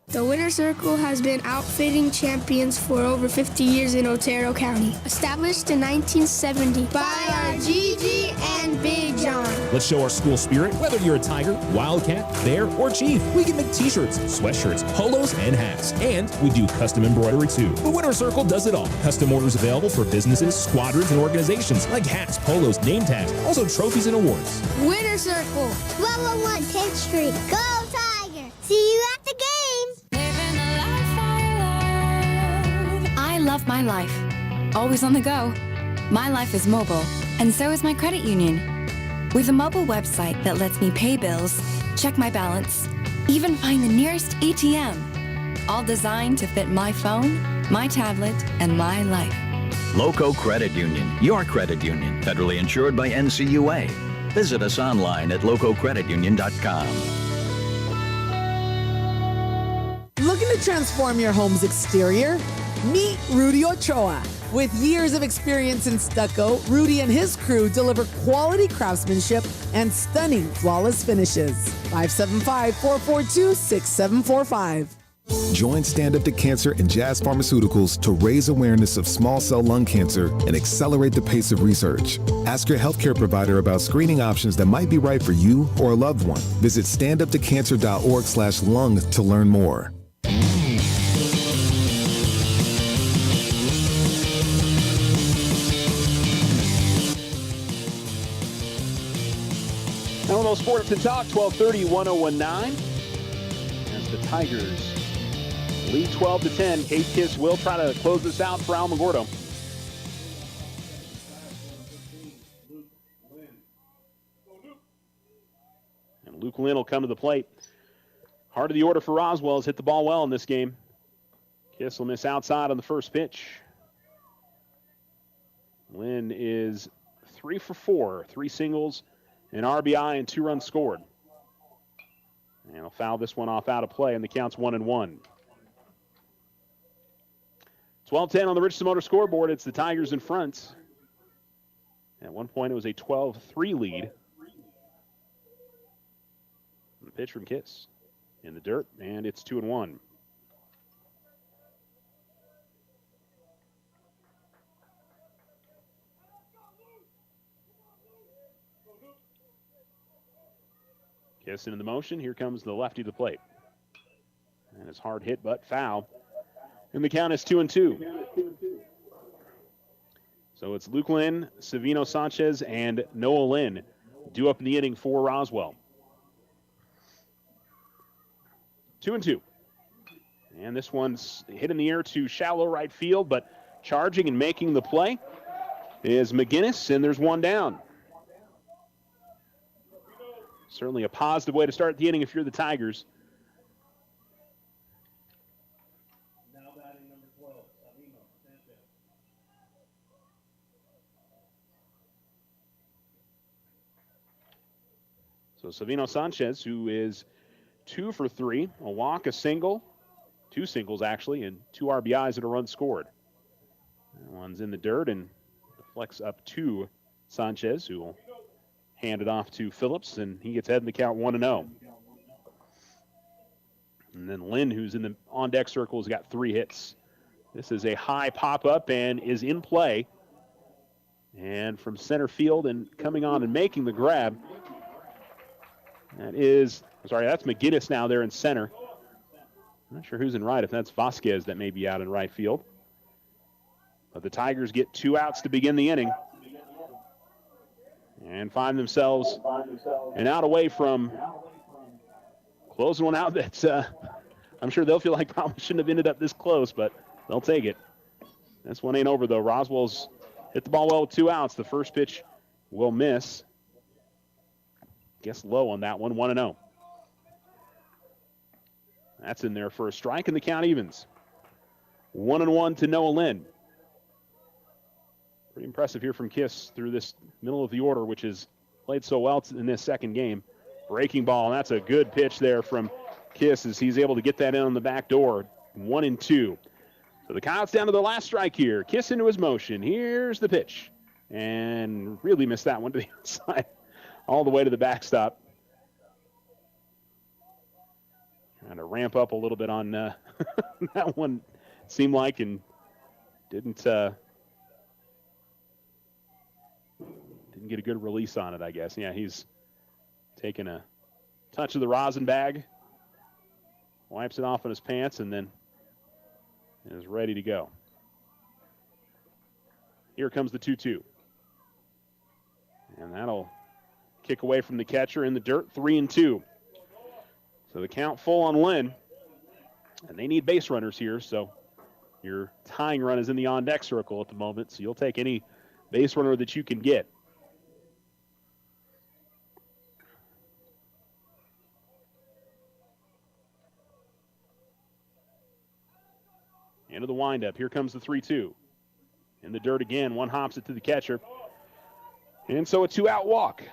The Winner's Circle has been outfitting champions for over 50 years in Otero County. Established in 1970 by our Gigi and Big John. Let's show our school spirit. Whether you're a Tiger, Wildcat, Bear, or Chief, we can make t-shirts, sweatshirts, polos, and hats. And we do custom embroidery too. The Winner's Circle does it all. Custom orders available for businesses, squadrons, and organizations like hats, polos, name tags, also trophies and awards. Winner Circle, 1201 10th Street. Go Tiger! See you at the game! I love my life. Always on the go. My life is mobile, and so is my credit union. With a mobile website that lets me pay bills, check my balance, even find the nearest ATM. All designed to fit my phone, my tablet, and my life. Loco Credit Union, your credit union, federally insured by NCUA. Visit us online at lococreditunion.com. Looking to transform your home's exterior? Meet Rudy Ochoa. With years of experience in stucco, Rudy and his crew deliver quality craftsmanship and stunning flawless finishes. 575-442-6745. Join Stand Up to Cancer and Jazz Pharmaceuticals to raise awareness of small cell lung cancer and accelerate the pace of research. Ask your healthcare provider about screening options that might be right for you or a loved one. Visit standuptocancer.org/lung to learn more. Alamo Sports and Talk, 1230, 1019. As the Tigers lead 12-10. Kate Kiss will try to close this out for Alamogordo. And Luke Lynn will come to the plate. Heart of the order for Roswell has hit the ball well in this game. Kiss will miss outside on the first pitch. Lynn is 3 for 4, 3 singles, an RBI, and 2 runs scored. And he'll foul this one off out of play, and the count's 1-1. 12-10 on the Richardson Motor scoreboard. It's the Tigers in front. At one point, it was a 12-3 lead. The pitch from Kiss in the dirt, and it's 2-1. Kiss into the motion. Here comes the lefty to the plate. And it's hard hit, but foul. And the count is 2-2. So it's Luke Lynn, Savino Sanchez, and Noah Lynn due up in the inning for Roswell. 2-2. And this one's hit in the air to shallow right field, but charging and making the play is McGinnis, and there's one down. Certainly a positive way to start the inning if you're the Tigers. So Savino Sanchez, who is 2 for 3, a walk, a single, 2 singles actually, and 2 RBIs and a run scored. That one's in the dirt and deflects up to Sanchez, who will hand it off to Phillips, and he gets ahead in the count 1-0. And then Lynn, who's in the on-deck circle, has got 3 hits. This is a high pop-up and is in play. And from center field and coming on and making the grab, that's McGinnis now there in center. I'm not sure who's in right, if that's Vasquez that may be out in right field. But the Tigers get 2 outs to begin the inning and find themselves an out away from closing one out that I'm sure they'll feel like probably shouldn't have ended up this close, but they'll take it. This one ain't over, though. Roswell's hit the ball well with 2 outs. The first pitch will miss. Guess low on that one, 1-0. That's in there for a strike, and the count evens. 1-1 to Noah Lynn. Pretty impressive here from Kiss through this middle of the order, which has played so well in this second game. Breaking ball, and that's a good pitch there from Kiss as he's able to get that in on the back door. 1-2. So the Coyotes down to the last strike here. Kiss into his motion. Here's the pitch. And really missed that one to the outside, all the way to the backstop. Trying to ramp up a little bit on that one, seemed like, and didn't get a good release on it, I guess. Yeah, he's taking a touch of the rosin bag, wipes it off on his pants, and then is ready to go. Here comes the 2-2. And that'll kick away from the catcher in the dirt, 3-2. So the count full on Lynn. And they need base runners here, so your tying run is in the on-deck circle at the moment, so you'll take any base runner that you can get. Into the windup. Here comes the 3-2. In the dirt again. One hops it to the catcher. And so a 2-out walk.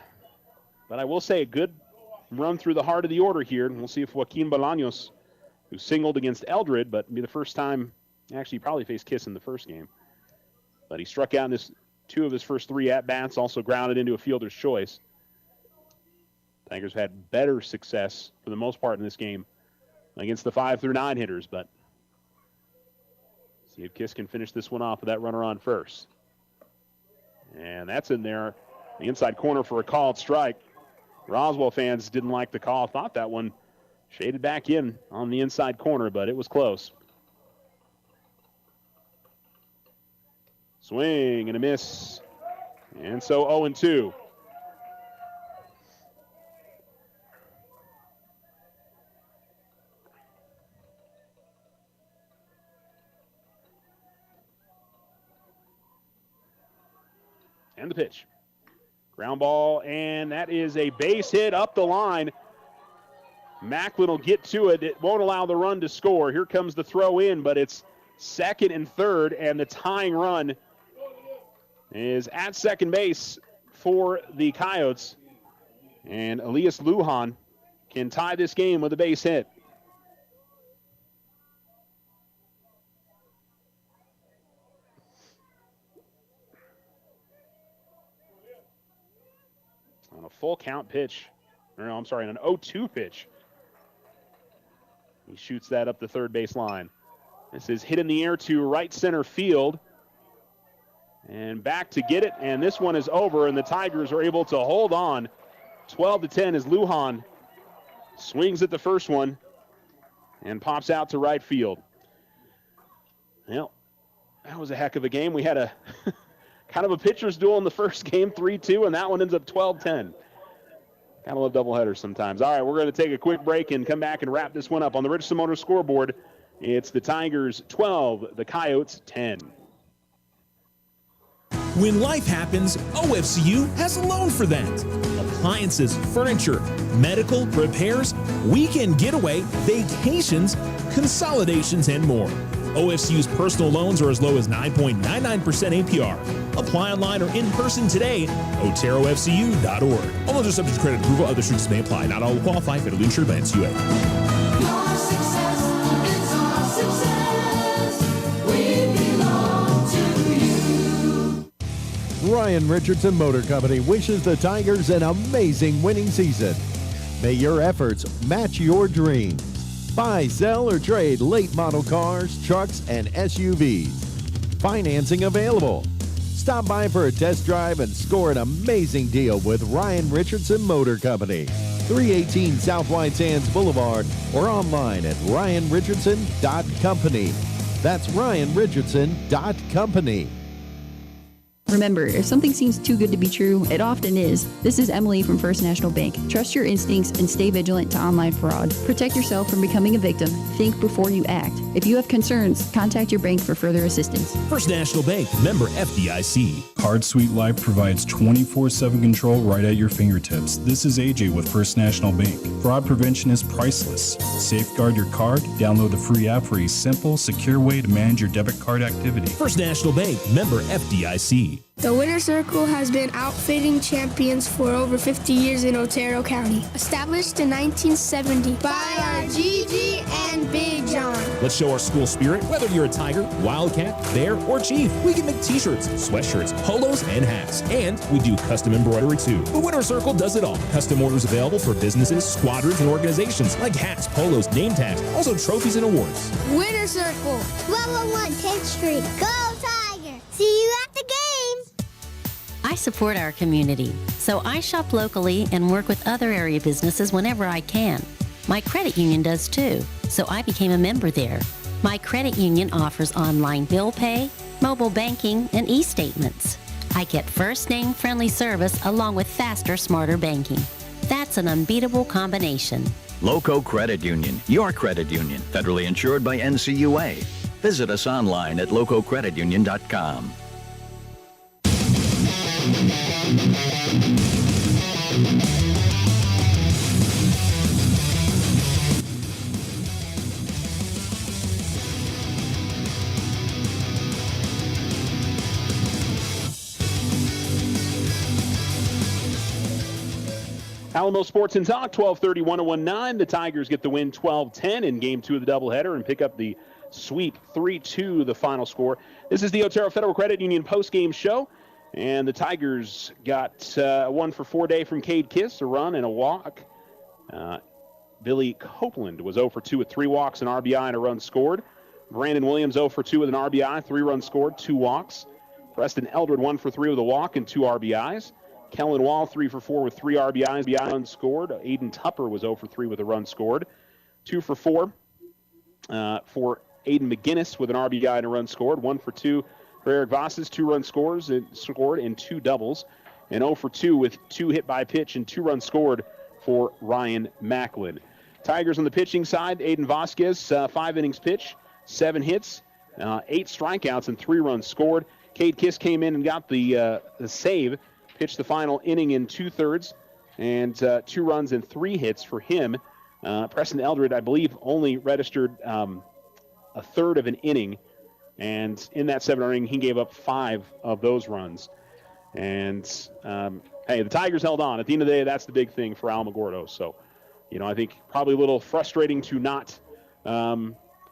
But I will say a good run through the heart of the order here. And we'll see if Joaquin Bolaños, who singled against Eldred, but be the first time, actually he probably faced Kiss in the first game. But he struck out in 2 of his first 3 at-bats, also grounded into a fielder's choice. Tigers have had better success for the most part in this game against the 5 through 9 hitters, but see if Kiss can finish this one off with that runner on first. And that's in there, the inside corner for a called strike. Roswell fans didn't like the call, thought that one shaded back in on the inside corner, but it was close. Swing and a miss. And so 0-2. And the pitch. Ground ball, and that is a base hit up the line. Macklin will get to it. It won't allow the run to score. Here comes the throw in, but it's second and third, and the tying run is at second base for the Coyotes. And Elias Lujan can tie this game with a base hit. On a full count pitch, an 0-2 pitch. He shoots that up the third base line. This is hit in the air to right center field. And back to get it, and this one is over, and the Tigers are able to hold on. 12-10 as Lujan swings at the first one and pops out to right field. Well, that was a heck of a game. We had a kind of a pitcher's duel in the first game, 3-2, and that one ends up 12-10. Gotta love doubleheaders sometimes. All right, we're going to take a quick break and come back and wrap this one up. On the Richardson Motors scoreboard, it's the Tigers 12, the Coyotes 10. When life happens, OFCU has a loan for that. Appliances, furniture, medical, repairs, weekend getaway, vacations, consolidations, and more. OFCU's personal loans are as low as 9.99% APR. Apply online or in person today. OteroFCU.org. All those are subject to credit approval. Other restrictions may apply. Not all will qualify. Federally insured by NCUA. Your success is our success. We belong to you. Ryan Richardson Motor Company wishes the Tigers an amazing winning season. May your efforts match your dreams. Buy, sell, or trade late model cars, trucks, and SUVs. Financing available. Stop by for a test drive and score an amazing deal with Ryan Richardson Motor Company. 318 South White Sands Boulevard or online at ryanrichardson.company. That's ryanrichardson.company. Remember, if something seems too good to be true, it often is. This is Emily from First National Bank. Trust your instincts and stay vigilant to online fraud. Protect yourself from becoming a victim. Think before you act. If you have concerns, contact your bank for further assistance. First National Bank, member FDIC. Card Suite Life provides 24/7 control right at your fingertips. This is AJ with First National Bank. Fraud prevention is priceless. Safeguard your card. Download the free app for a simple, secure way to manage your debit card activity. First National Bank, member FDIC. The Winter Circle has been outfitting champions for over 50 years in Otero County. Established in 1970 by our Gigi and Big John. Let's show our school spirit. Whether you're a Tiger, Wildcat, Bear, or Chief, we can make t-shirts, sweatshirts, polos, and hats. And we do custom embroidery too. The Winter Circle does it all. Custom orders available for businesses, squadrons, and organizations like hats, polos, name tags, also trophies and awards. Winter Circle, 1201 10th Street. Go Tiger! See you at the game! I support our community, so I shop locally and work with other area businesses whenever I can. My credit union does too, so I became a member there. My credit union offers online bill pay, mobile banking, and e-statements. I get first-name friendly service along with faster, smarter banking. That's an unbeatable combination. Loco Credit Union, your credit union, federally insured by NCUA. Visit us online at lococreditunion.com. Alamo Sports and Talk, 1230, 1019. The Tigers get the win 12-10 in Game 2 of the doubleheader and pick up the sweep 3-2, the final score. This is the Otero Federal Credit Union postgame show, and the Tigers got a 1-for-4 day from Cade Kiss, a run and a walk. Billy Copeland was 0-for-2 with 3 walks, an RBI, and a run scored. Brandon Williams 0-for-2 with an RBI, 3 runs scored, 2 walks. Preston Eldred 1-for-3 with a walk and 2 RBIs. Kellen Wall 3-for-4 with 3 RBIs, run scored. Aiden Tupper was 0-for-3 with a run scored. 2-for-4 for Aiden McGinnis with an RBI and a run scored. 1-for-2 for Eric Vosses, 2 run scores and scored and 2 doubles. And 0-for-2 with 2 hit by pitch and 2 runs scored for Ryan Macklin. Tigers on the pitching side, Aiden Vasquez, 5 innings pitch, 7 hits, 8 strikeouts, and 3 runs scored. Cade Kiss came in and got the save, pitched the final inning in 2/3, and 2 runs and 3 hits for him. Preston Eldred, I believe, only registered a third of an inning, and in that 7 inning, he gave up 5 of those runs. And, hey, the Tigers held on. At the end of the day, that's the big thing for Alamogordo. So, I think probably a little frustrating to not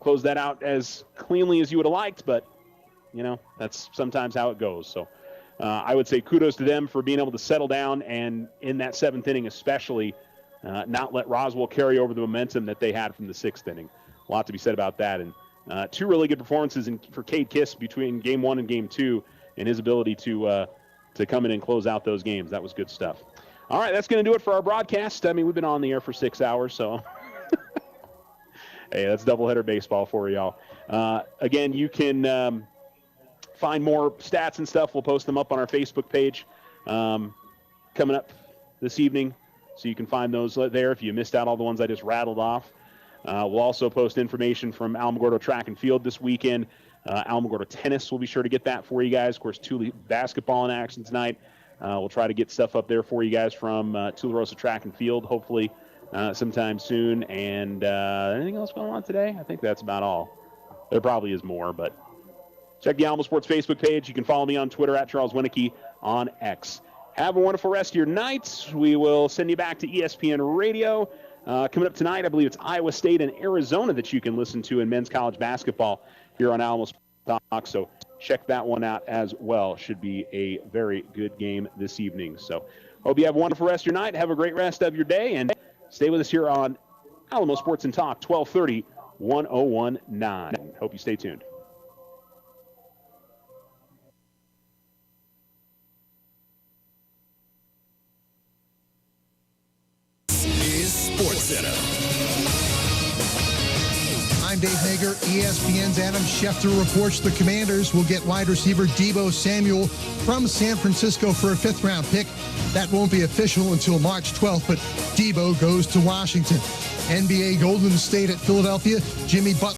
close that out as cleanly as you would have liked, but, that's sometimes how it goes. So I would say kudos to them for being able to settle down and in that 7th inning especially not let Roswell carry over the momentum that they had from the 6th inning. A lot to be said about that. And 2 really good performances for Cade Kiss between Game 1 and Game 2 and his ability to come in and close out those games. That was good stuff. All right, that's going to do it for our broadcast. I mean, we've been on the air for 6 hours, so hey, that's doubleheader baseball for y'all. Again, you can find more stats and stuff. We'll post them up on our Facebook page coming up this evening, so you can find those there if you missed out all the ones I just rattled off. We'll also post information from Alamogordo Track and Field this weekend. Alamogordo Tennis, we'll be sure to get that for you guys. Of course, Tule basketball in action tonight. We'll try to get stuff up there for you guys from Tularosa Track and Field, hopefully sometime soon. And anything else going on today? I think that's about all. There probably is more, but check the Alamo Sports Facebook page. You can follow me on Twitter at Charles Winicky on X. Have a wonderful rest of your night. We will send you back to ESPN Radio. Coming up tonight, I believe it's Iowa State and Arizona that you can listen to in men's college basketball here on Alamo Sports Talk. So check that one out as well. Should be a very good game this evening. So hope you have a wonderful rest of your night. Have a great rest of your day, and stay with us here on Alamo Sports and Talk, 1230, 1019. Hope you stay tuned. Sports Center. I'm Dave Hager. ESPN's Adam Schefter reports the Commanders will get wide receiver Deebo Samuel from San Francisco for a 5th-round pick. That won't be official until March 12th, but Deebo goes to Washington. NBA Golden State at Philadelphia. Jimmy Butler